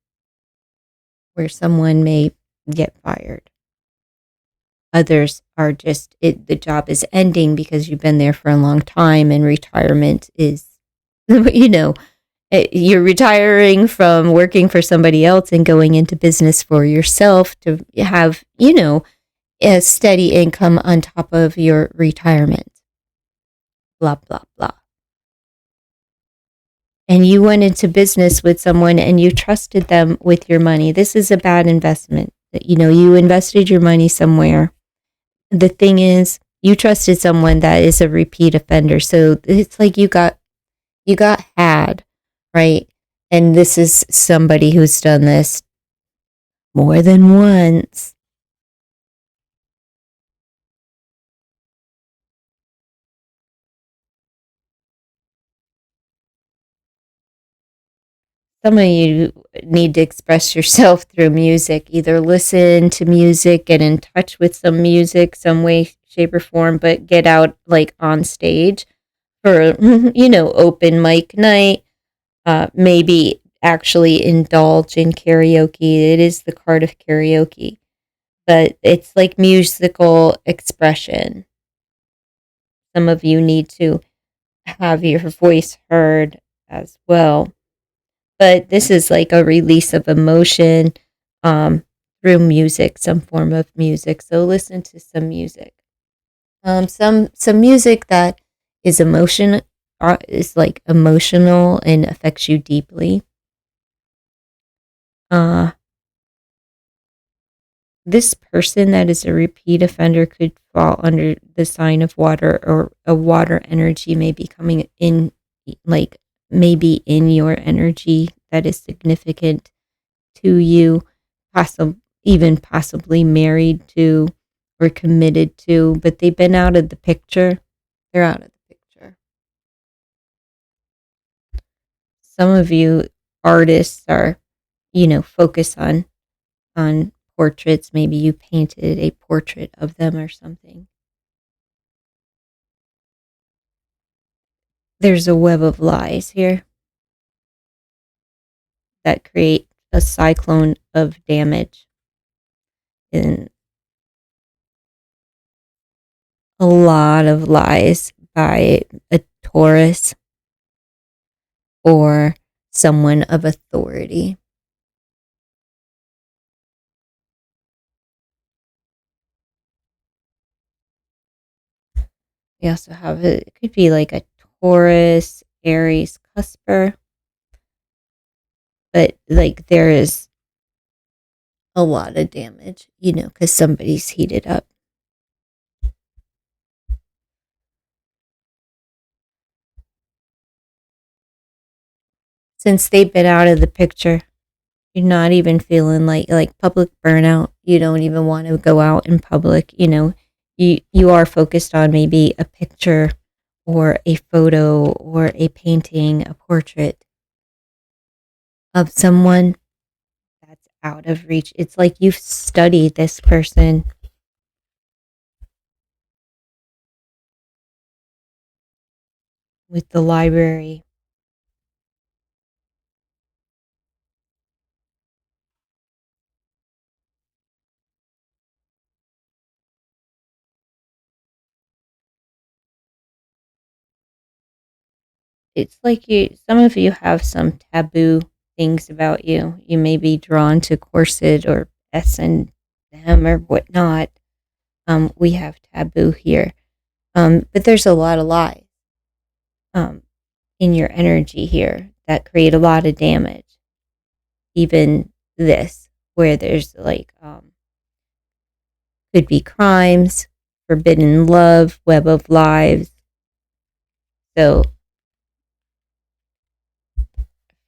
Speaker 1: where someone may get fired. Others are just the job is ending because you've been there for a long time, and retirement is, you know, you're retiring from working for somebody else and going into business for yourself to have, you know, a steady income on top of your retirement. Blah, blah, blah. And you went into business with someone and you trusted them with your money. This is a bad investment. You know, you invested your money somewhere. The thing is, you trusted someone that is a repeat offender. So it's like you got had, right? And this is somebody who's done this more than once. Some of you need to express yourself through music. Either listen to music, get in touch with some music, some way, shape, or form, but get out like on stage for, you know, open mic night. Maybe actually indulge in karaoke. It is the card of karaoke, but it's like musical expression. Some of you need to have your voice heard as well. But this is like a release of emotion um, through music, some form of music. So listen to some music. Some music that is like emotional and affects you deeply. Uh, this person that is a repeat offender could fall under the sign of water, or a water energy may be coming in, like maybe in your energy that is significant to you, possibly married to or committed to, but they've been out of the picture. They're out of the picture. Some of you artists are, you know, focus on portraits. Maybe you painted a portrait of them or something. There's a web of lies here that create a cyclone of damage, and a lot of lies by a Taurus or someone of authority. We also have it could be like a Taurus, Aries cusper, but like there is a lot of damage, you know, because somebody's heated up. Since they've been out of the picture, you're not even feeling like public burnout. You don't even want to go out in public. You know, you are focused on maybe a picture or a photo or a painting, a portrait of someone that's out of reach. It's like you've studied this person with the library. it's like some of you have some taboo things about you. You may be drawn to corset or S&M or whatnot. We have taboo here. But there's a lot of lies in your energy here that create a lot of damage. Even this, where there's like, could be crimes, forbidden love, web of lies. So,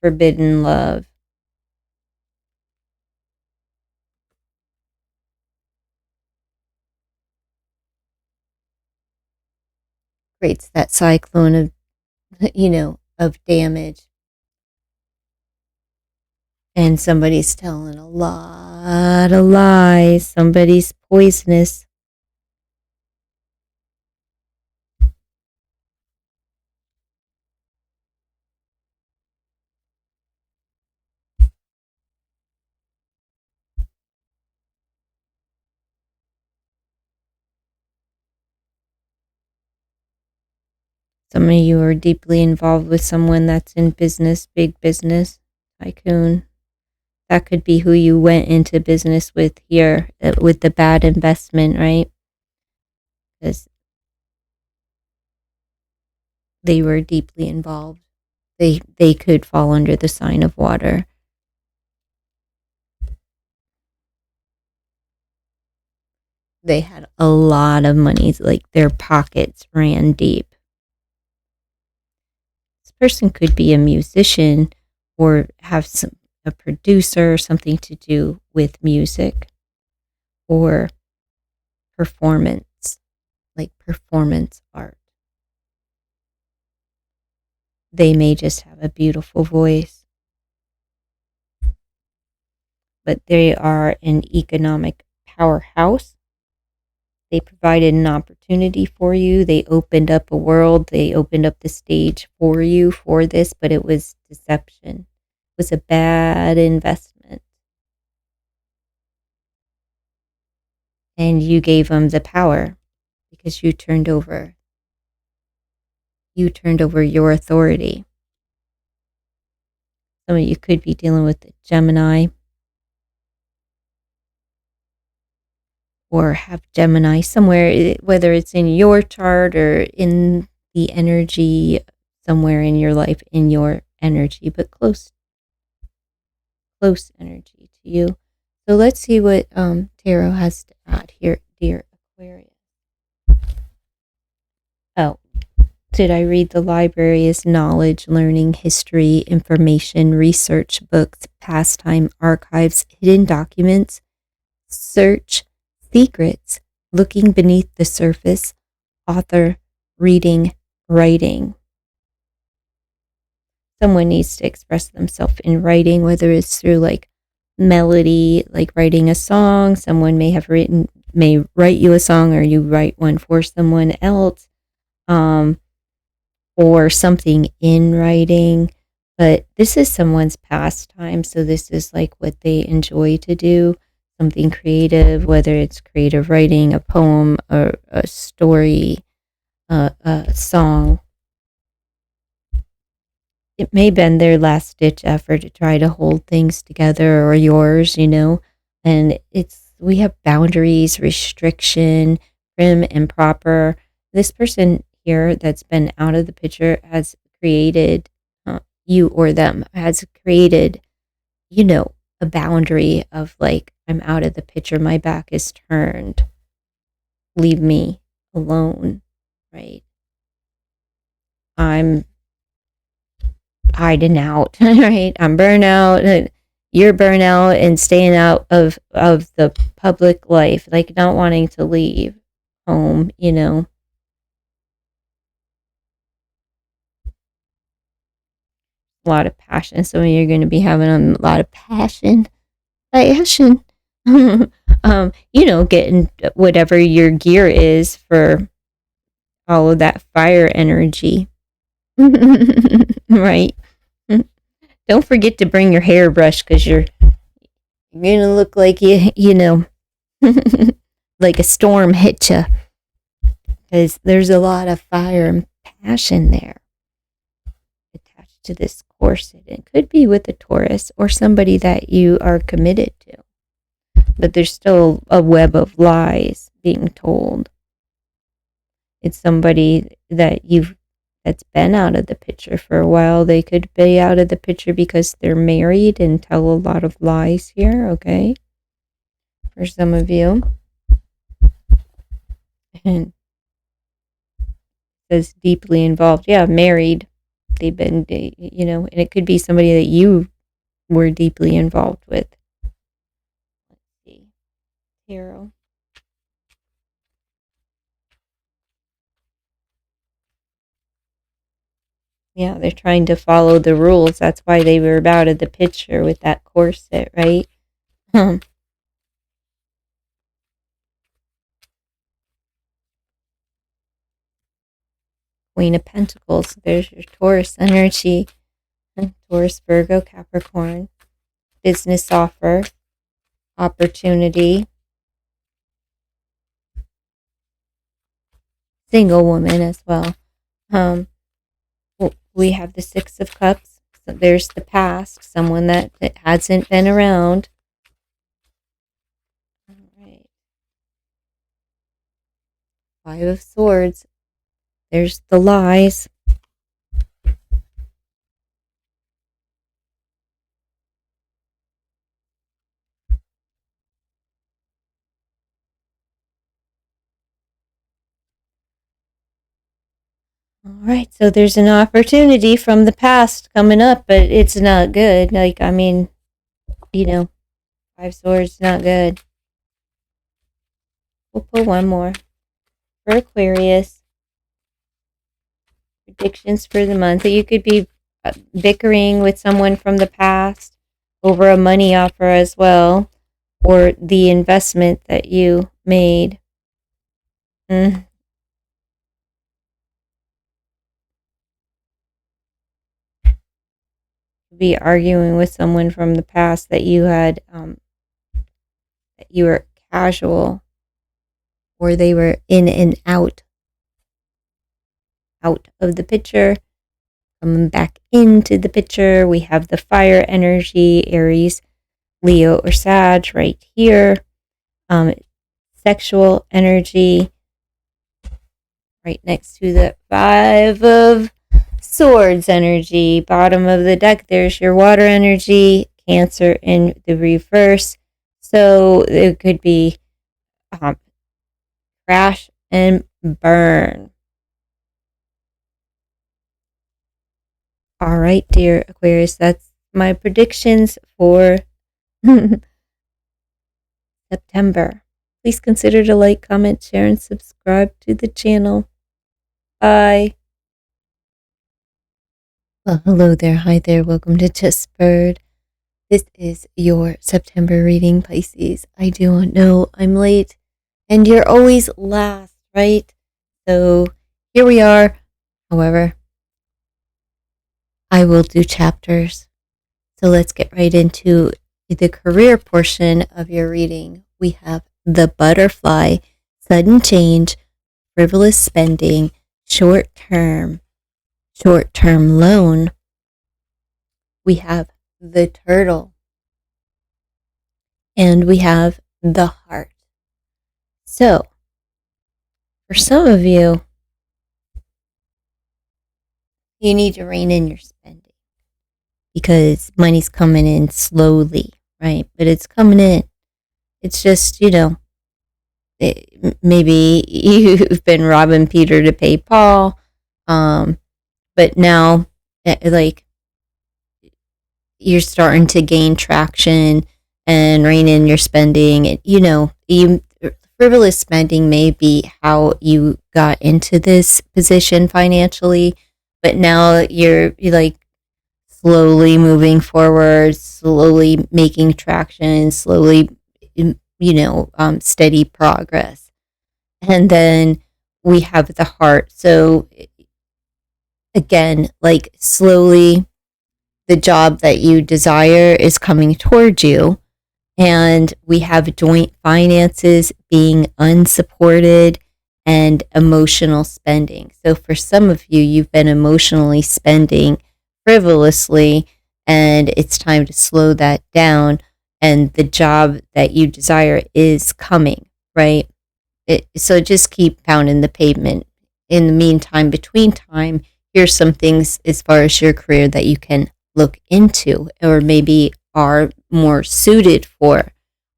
Speaker 1: forbidden love. Creates that cyclone of, of damage. And somebody's telling a lot of lies. Somebody's poisonous. Some of you are deeply involved with someone that's in business, big business, tycoon. That could be who you went into business with here, with the bad investment, right? Because they were deeply involved. They could fall under the sign of water. They had a lot of money, like their pockets ran deep. This person could be a musician or have a producer or something to do with music or performance, like performance art. They may just have a beautiful voice, but they are an economic powerhouse. They provided an opportunity for you. They opened up a world. They opened up the stage for you for this, but it was deception. It was a bad investment. And you gave them the power because you turned over your authority. Some of you could be dealing with the Gemini or have Gemini somewhere, whether it's in your chart or in the energy somewhere in your life, in your energy, but close energy to you. So let's see what Tarot has to add here, dear Aquarius. Oh, did I read the library is knowledge, learning, history, information, research, books, pastime, archives, hidden documents, search, secrets, looking beneath the surface, author, reading, writing. Someone needs to express themselves in writing, whether it's through like melody, like writing a song. Someone may write you a song, or you write one for someone else, or something in writing. But this is someone's pastime, so this is like what they enjoy to do. Something creative, whether it's creative writing, a poem, or a story, a song. It may have been their last ditch effort to try to hold things together, or yours, and we have boundaries, restriction, prim and proper. This person here that's been out of the picture has created, you or them has created, a boundary of like, I'm out of the picture, my back is turned, leave me alone, right? I'm hiding out, right? I'm burnout, you're burnout and staying out of the public life, like not wanting to leave home, A lot of passion. Some of you are going to be having a lot of passion. Getting whatever your gear is for all of that fire energy. Right. Don't forget to bring your hairbrush, because you're gonna look like like a storm hit you, because there's a lot of fire and passion there. attached to this corset. It could be with a Taurus or somebody that you are committed to. But there's still a web of lies being told. It's somebody that's been out of the picture for a while. They could be out of the picture because they're married and tell a lot of lies here, okay? For some of you. And says deeply involved. Yeah, married. They've been, and it could be somebody that you were deeply involved with. Let's see. Tarot. Yeah, they're trying to follow the rules. That's why they were out of the picture with that corset, right? Queen of Pentacles. There's your Taurus energy. Taurus, Virgo, Capricorn. Business offer. Opportunity. Single woman as well. We have the Six of Cups. So there's the past. Someone that hasn't been around. All right. Five of Swords. There's the lies. All right, so there's an opportunity from the past coming up, but it's not good. Like, I mean, Five Swords, not good. We'll put one more for Aquarius. Predictions for the month. You could be bickering with someone from the past over a money offer as well, or the investment that you made. Be arguing with someone from the past that you had that you were casual, or they were in and out of the picture, coming back into the picture. We have the fire energy, Aries, Leo, or Sag right here. Sexual energy right next to the Five of Swords energy, bottom of the deck. There's your water energy, Cancer in the reverse. So it could be crash and burn. All right, dear Aquarius, that's my predictions for September. Please consider to like, comment, share, and subscribe to the channel. Bye. Well, hello there. Hi there. Welcome to Just Bird. This is your September reading, Pisces. I do know I'm late, and you're always last, right? So here we are. However, I will do chapters. So let's get right into the career portion of your reading. We have the Butterfly, sudden change, frivolous spending, short-term loan. We have the Turtle, and we have the Heart. So for some of you, you need to rein in your spending because money's coming in slowly, right? But it's coming in. It's just, maybe you've been robbing Peter to pay Paul. But now, like, you're starting to gain traction and rein in your spending. Frivolous spending may be how you got into this position financially, but now you're like slowly moving forward, slowly making traction, slowly, steady progress. And then we have the Heart. So again, like slowly the job that you desire is coming towards you. And we have joint finances being unsupported and emotional spending. So for some of you, you've been emotionally spending frivolously, and it's time to slow that down, and the job that you desire is coming, right? So just keep pounding the pavement. In the meantime, between time, here's some things as far as your career that you can look into, or maybe are more suited for,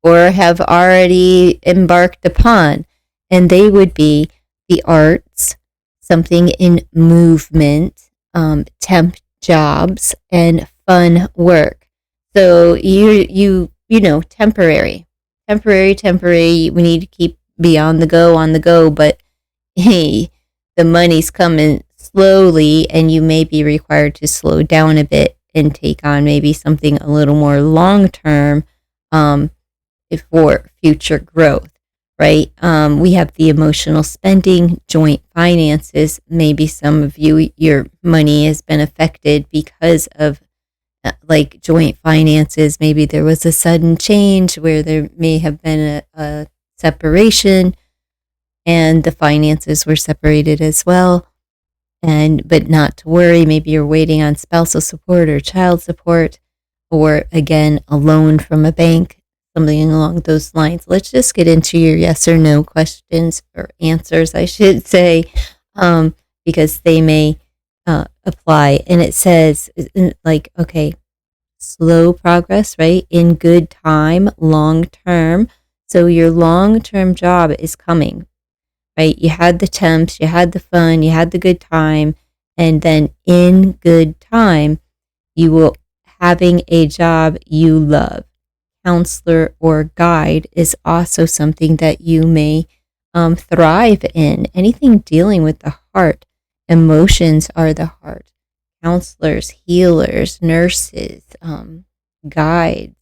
Speaker 1: or have already embarked upon. And they would be the arts, something in movement, temp jobs, and fun work. So you know, temporary. We need to keep be on the go, but hey, the money's coming slowly, and you may be required to slow down a bit and take on maybe something a little more long term, for future growth, right? We have the emotional spending, joint finances. Maybe some of you, your money has been affected because of like joint finances. Maybe there was a sudden change where there may have been a separation, and the finances were separated as well. But not to worry, maybe you're waiting on spousal support or child support, or again, a loan from a bank, something along those lines. Let's just get into your yes or no questions, or answers, I should say, because they may apply. And it says, like, okay, slow progress, right? In good time, long term. So your long term job is coming, right? You had the temps, you had the fun, you had the good time, and then in good time, you will having a job you love. Counselor or guide is also something that you may thrive in. Anything dealing with the heart. Emotions are the heart. Counselors, healers, nurses, guides,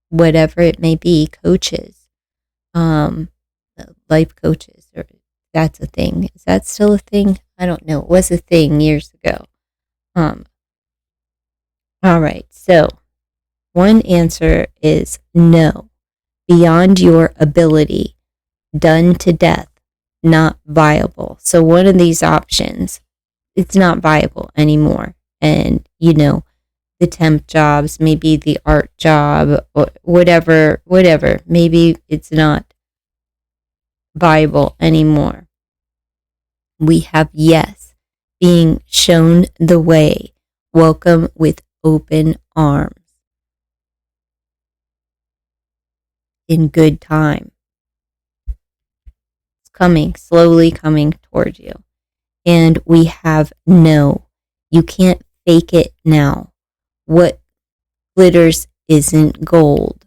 Speaker 1: whatever it may be, coaches, life coaches, or that's a thing. Is that still a thing? I don't know. It was a thing years ago. All right. So one answer is no. Beyond your ability, done to death, not viable. So one of these options, it's not viable anymore. And, you know, the temp jobs, maybe the art job, or whatever, maybe it's not viable anymore. We have yes, being shown the way, welcome with open arms. In good time. It's coming, slowly coming toward you. And we have no, you can't fake it now. What glitters isn't gold.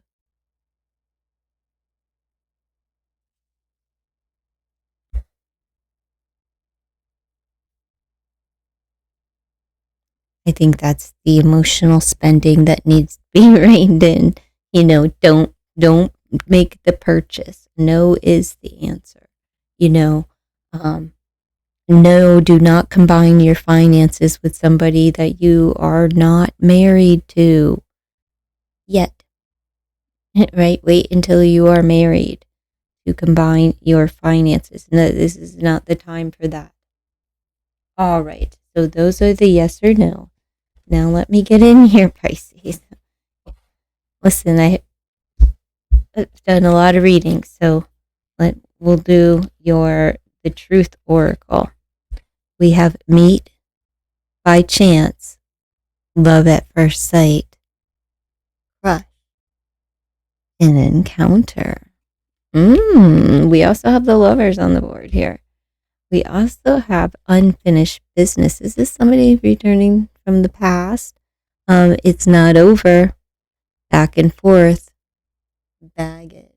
Speaker 1: I think that's the emotional spending that needs to be reined in. You know, don't make the purchase. No is the answer. You know, no, do not combine your finances with somebody that you are not married to yet. Right? Wait until you are married to combine your finances. No, this is not the time for that. All right. So those are the yes or no. Now let me get in here, Pisces. Listen, I've done a lot of readings, so we'll do the truth oracle. We have meet by chance, love at first sight, crush, an encounter. We also have the lovers on the board here. We also have unfinished business. Is this somebody returning from the past? It's not over. Back and forth. Baggage.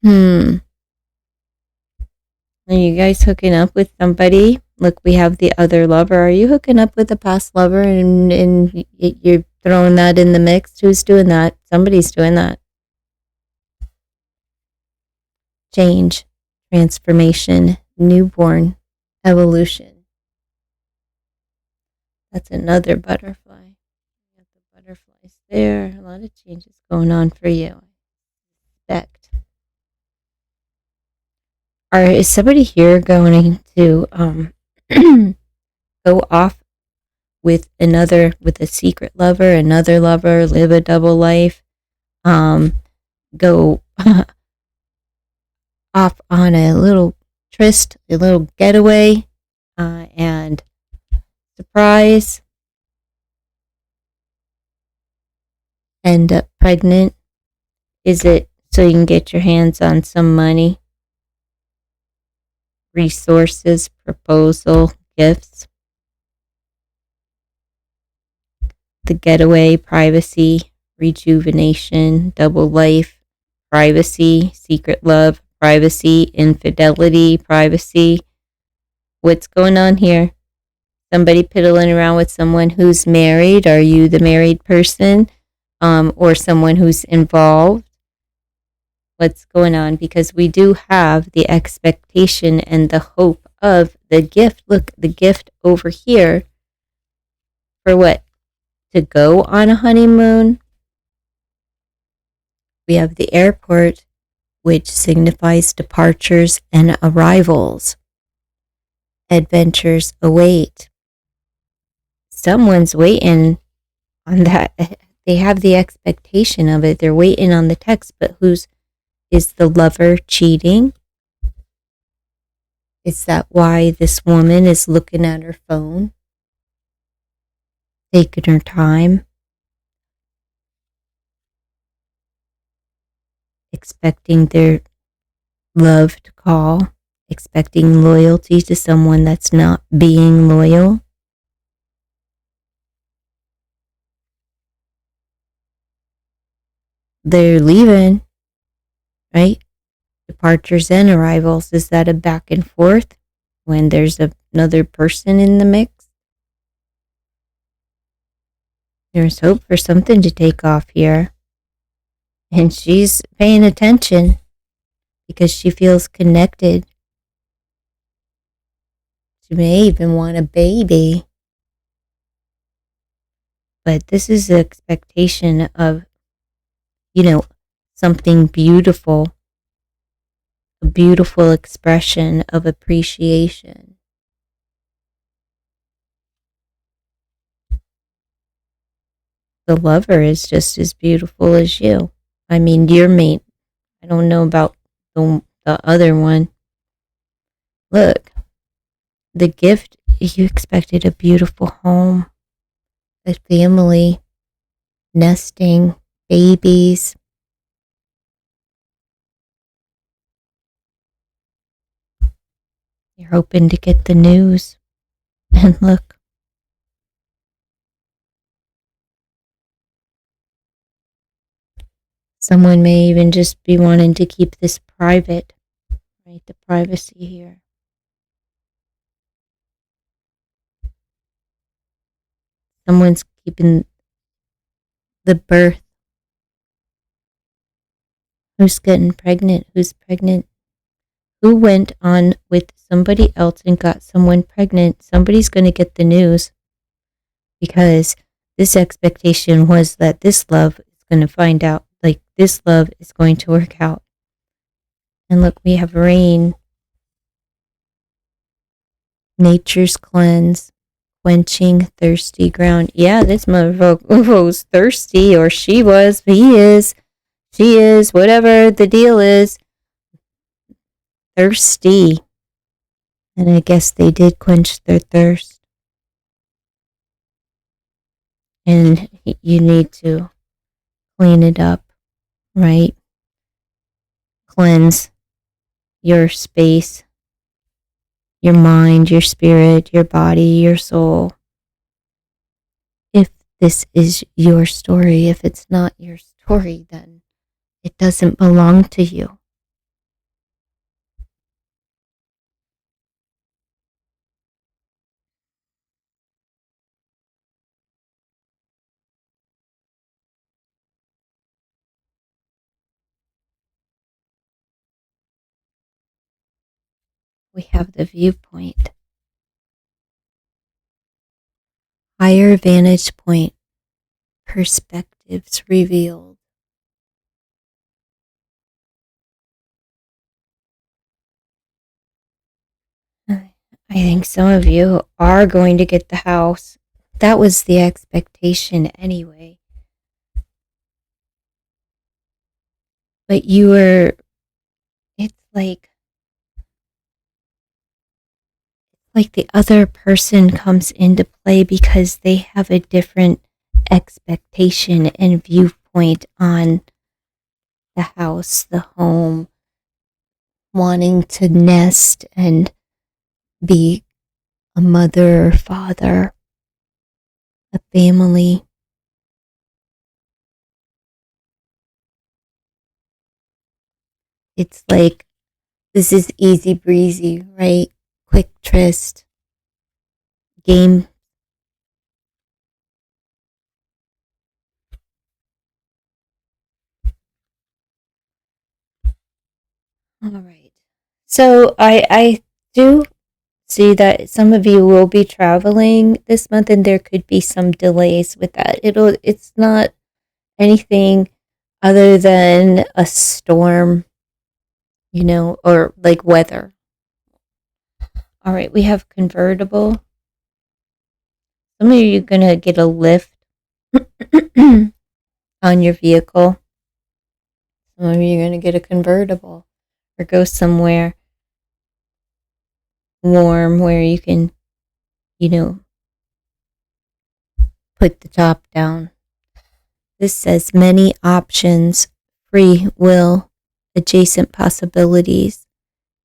Speaker 1: Are you guys hooking up with somebody? Look, we have the other lover. Are you hooking up with a past lover and you're throwing that in the mix? Who's doing that? Somebody's doing that. Change, transformation, newborn, evolution. That's another butterfly. Got the butterflies there. A lot of changes going on for you. Expect. Is somebody here going to go off with a secret lover, another lover, live a double life, go off on a little tryst, a little getaway, and surprise, end up pregnant. Is it so you can get your hands on some money, resources, proposal, gifts? The getaway, privacy, rejuvenation, double life, privacy, secret love, privacy, infidelity, privacy. What's going on here? Somebody piddling around with someone who's married. Are you the married person? Or someone who's involved? What's going on? Because we do have the expectation and the hope of the gift. Look, the gift over here for what? To go on a honeymoon. We have the airport, which signifies departures and arrivals. Adventures await. Someone's waiting on that. They have the expectation of it. They're waiting on the text, but is the lover cheating? Is that why this woman is looking at her phone? Taking her time? Expecting their love to call? Expecting loyalty to someone that's not being loyal? They're leaving, right? Departures and arrivals. Is that a back and forth when there's another person in the mix? There's hope for something to take off here. And she's paying attention because she feels connected. She may even want a baby. But this is the expectation of, something beautiful, a beautiful expression of appreciation. The lover is just as beautiful as you. I mean, your mate. I don't know about the other one. Look, the gift, you expected a beautiful home, a family, nesting, babies. You're hoping to get the news. And look. Someone may even just be wanting to keep this private, right? The privacy here. Someone's keeping the birth. Who's getting pregnant? Who's pregnant? Who went on with somebody else and got someone pregnant? Somebody's going to get the news because this expectation was that this love is going to find out, like this love is going to work out. And look, we have rain, nature's cleanse, quenching thirsty ground. Yeah, this motherfucker's thirsty, or she was, he is, she is, whatever the deal is. Thirsty. And I guess they did quench their thirst. And you need to clean it up, right? Cleanse your space, your mind, your spirit, your body, your soul. If this is your story, if it's not your story, then it doesn't belong to you. We have the viewpoint. Higher vantage point. Perspectives revealed. I think some of you are going to get the house. that was the expectation anyway. But it's like the other person comes into play because they have a different expectation and viewpoint on the house, the home, wanting to nest and be a mother or father, a family. It's like, this is easy breezy, right? Quick tryst, game. All right. So I do see that some of you will be traveling this month, and there could be some delays with that. It's not anything other than a storm, or like weather. All right, we have convertible. Some of you are going to get a lift on your vehicle. Some of you are going to get a convertible or go somewhere warm where you can, put the top down. This says many options, free will, adjacent possibilities,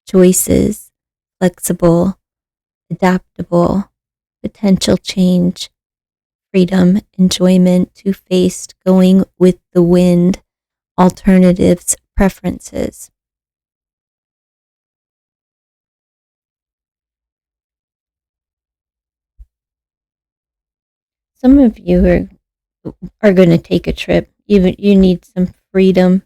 Speaker 1: choices, flexible, adaptable, potential change, freedom, enjoyment, two-faced, going with the wind, alternatives, preferences. Some of you are going to take a trip. You need some freedom.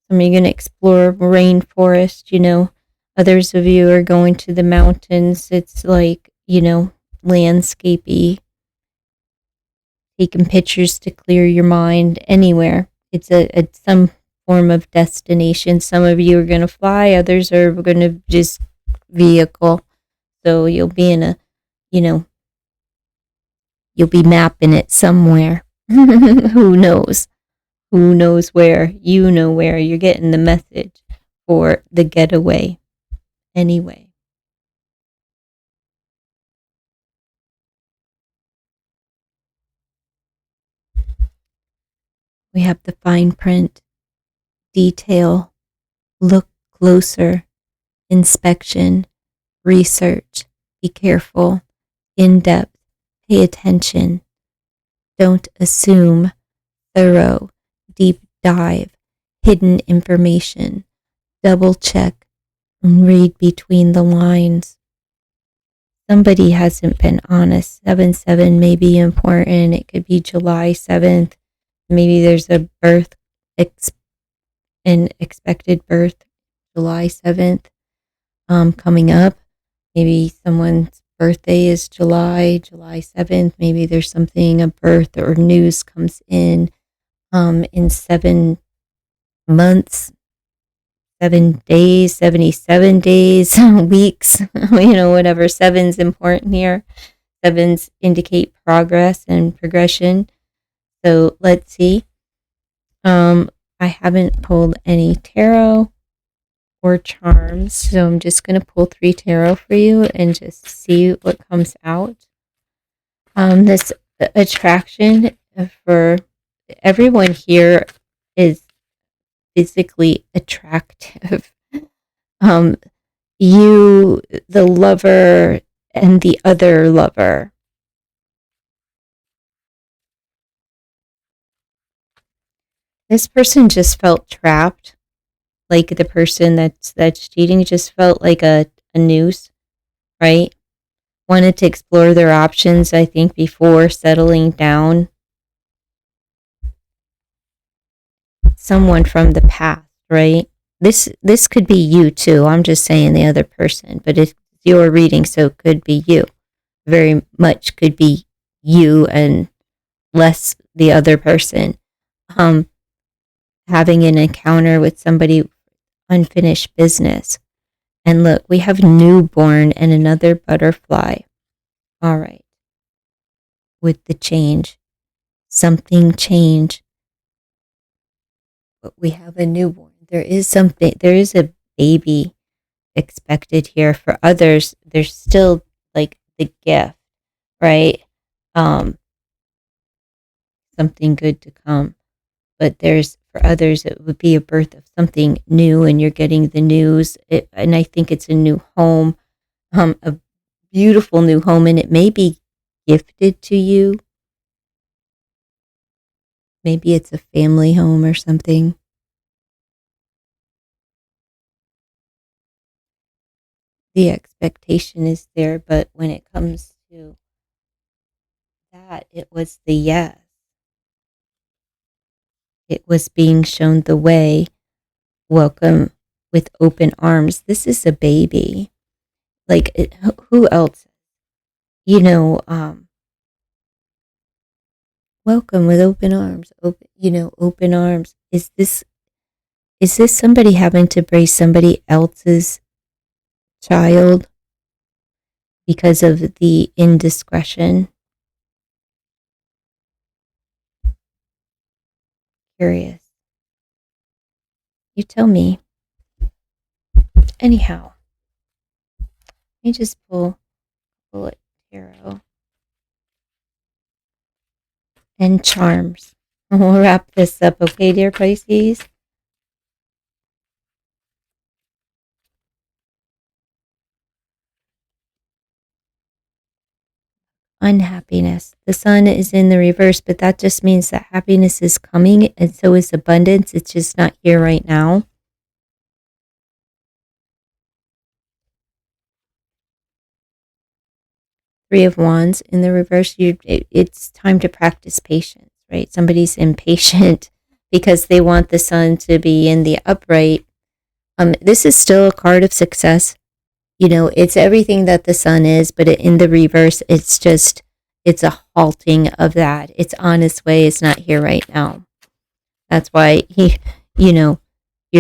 Speaker 1: Some of you are going to explore rainforest, Others of you are going to the mountains. It's like, landscapey, taking pictures to clear your mind anywhere. It's some form of destination. Some of you are going to fly. Others are going to just vehicle. So you'll be in you'll be mapping it somewhere. Who knows? Who knows where? You know where. You're getting the message for the getaway anyway. We have the fine print, detail, look closer, inspection, research, be careful, in depth, pay attention, don't assume, thorough, deep dive, hidden information, double check, and read between the lines. Somebody hasn't been honest. 7/7 may be important. It could be July 7th. Maybe there's a birth, an expected birth, July 7th, coming up. Maybe someone's birthday is July 7th. Maybe there's something, a birth or news comes in 7 months, 7 days, 77 days, weeks, whatever. 7's important here. 7's indicate progress and progression. So let's see. I haven't pulled any tarot or charms, so I'm just going to pull 3 tarot for you and just see what comes out. This attraction for everyone here is physically attractive. You, the lover, and the other lover. This person just felt trapped. Like the person that's cheating just felt like a noose, right? Wanted to explore their options, I think, before settling down. Someone from the past, right? This could be you too. I'm just saying the other person, but it's your reading, so it could be you. Very much could be you and less the other person. Having an encounter with somebody, unfinished business. And look, we have newborn and another butterfly. All right. with the change. Something change. But we have a newborn. There is a baby expected here. For others, there's still like the gift, right? Something good to come. But for others, it would be a birth of something new, and you're getting the news. And I think it's a new home, a beautiful new home, and it may be gifted to you. Maybe it's a family home or something. The expectation is there, but when it comes to that, it was the yes. It was being shown the way. Welcome with open arms. This is a baby. Like, who else? Welcome with open arms. Open arms. Is this somebody having to brace somebody else's child because of the indiscretion? Curious. You tell me. Anyhow, let me just pull a tarot and charms. We'll wrap this up, okay, dear Pisces? Unhappiness. The sun is in the reverse, but that just means that happiness is coming, and so is abundance. It's just not here right now. Three of Wands in the reverse. It's time to practice patience, right? Somebody's impatient because they want the sun to be in the upright. This is still a card of success. It's everything that the sun is, but in the reverse, it's a halting of that. It's on its way. It's not here right now. That's why you're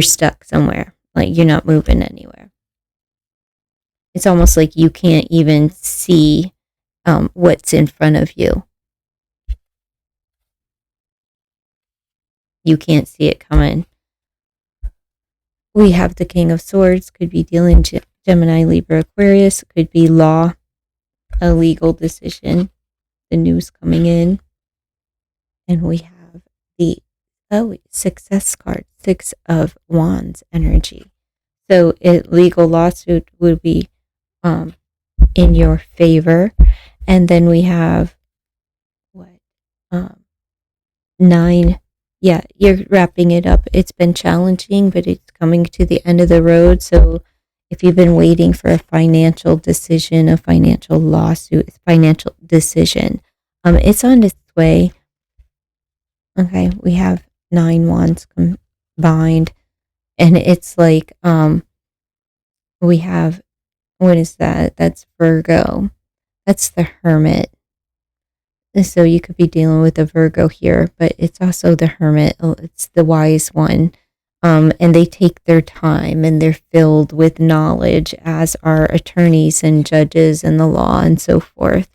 Speaker 1: stuck somewhere. Like, you're not moving anywhere. It's almost like you can't even see what's in front of you. You can't see it coming. We have the King of Swords. Could be dealing Gemini, Libra, Aquarius. Could be law, a legal decision, the news coming in. And we have the success card, Six of Wands energy. So a legal lawsuit would be in your favor. And then we have what? 9. Yeah, you're wrapping it up. It's been challenging, but it's coming to the end of the road. So if you've been waiting for a financial decision, a financial lawsuit, financial decision, it's on its way. Okay, we have 9 wands combined, and it's like we have, what is that? That's Virgo. That's the Hermit. So you could be dealing with a Virgo here, but it's also the Hermit. It's the wise one. And they take their time, and they're filled with knowledge, as are attorneys and judges and the law and so forth.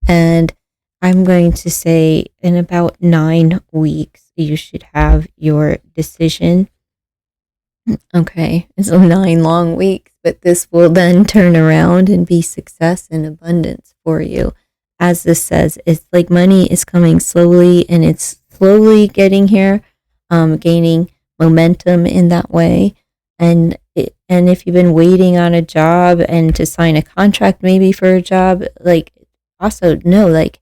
Speaker 1: And I'm going to say in about 9 weeks, you should have your decision. Okay, it's 9 long weeks, but this will then turn around and be success and abundance for you. As this says, it's like money is coming slowly, and it's slowly getting here, gaining momentum in that way. And if you've been waiting on a job and to sign a contract maybe for a job, like, also know, like,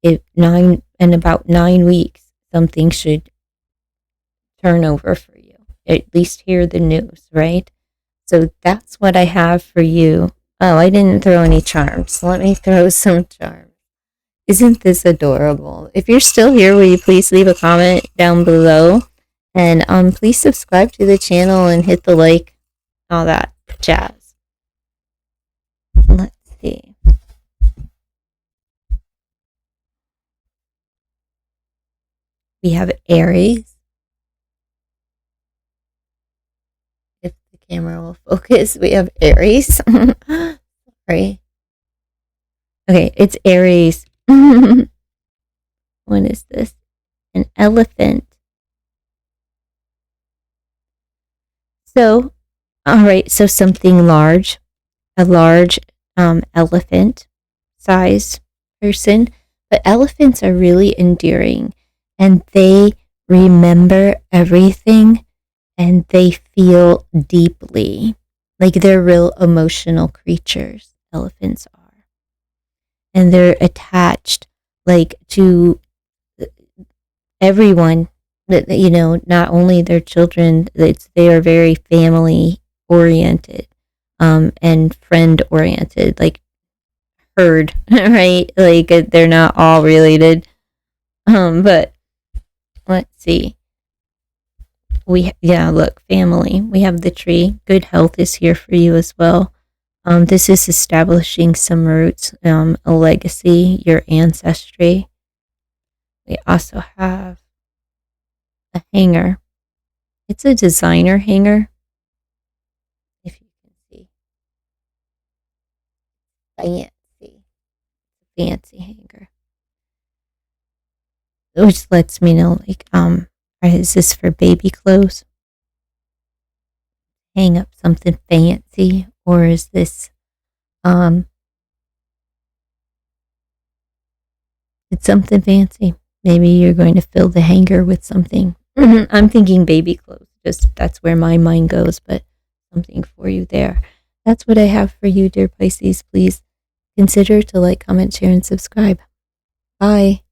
Speaker 1: in about 9 weeks, something should turn over for you. At least hear the news, right? So that's what I have for you. Oh, I didn't throw any charms. Let me throw some charms. Isn't this adorable? If you're still here, will you please leave a comment down below? And please subscribe to the channel and hit the like, all that jazz. Let's see. We have Aries. If the camera will focus, we have Aries. Sorry. Okay, it's Aries. What is this? An elephant. So, all right, so something large, a large elephant size person. But elephants are really endearing and they remember everything and they feel deeply. Like they're real emotional creatures, elephants are. And they're attached like to everyone, you know, not only their children, they are very family oriented and friend oriented, like herd, right? Like they're not all related. But let's see. Look, family. We have the tree. Good health is here for you as well. This is establishing some roots, a legacy, your ancestry. We also have a hanger. It's a designer hanger, if you can see. Fancy hanger. Which lets me know, like, is this for baby clothes? Hang up something fancy, or is this, it's something fancy. Maybe you're going to fill the hanger with something. I'm thinking baby clothes. Just that's where my mind goes, but something for you there. That's what I have for you, dear Pisces. Please consider to like, comment, share, and subscribe. Bye.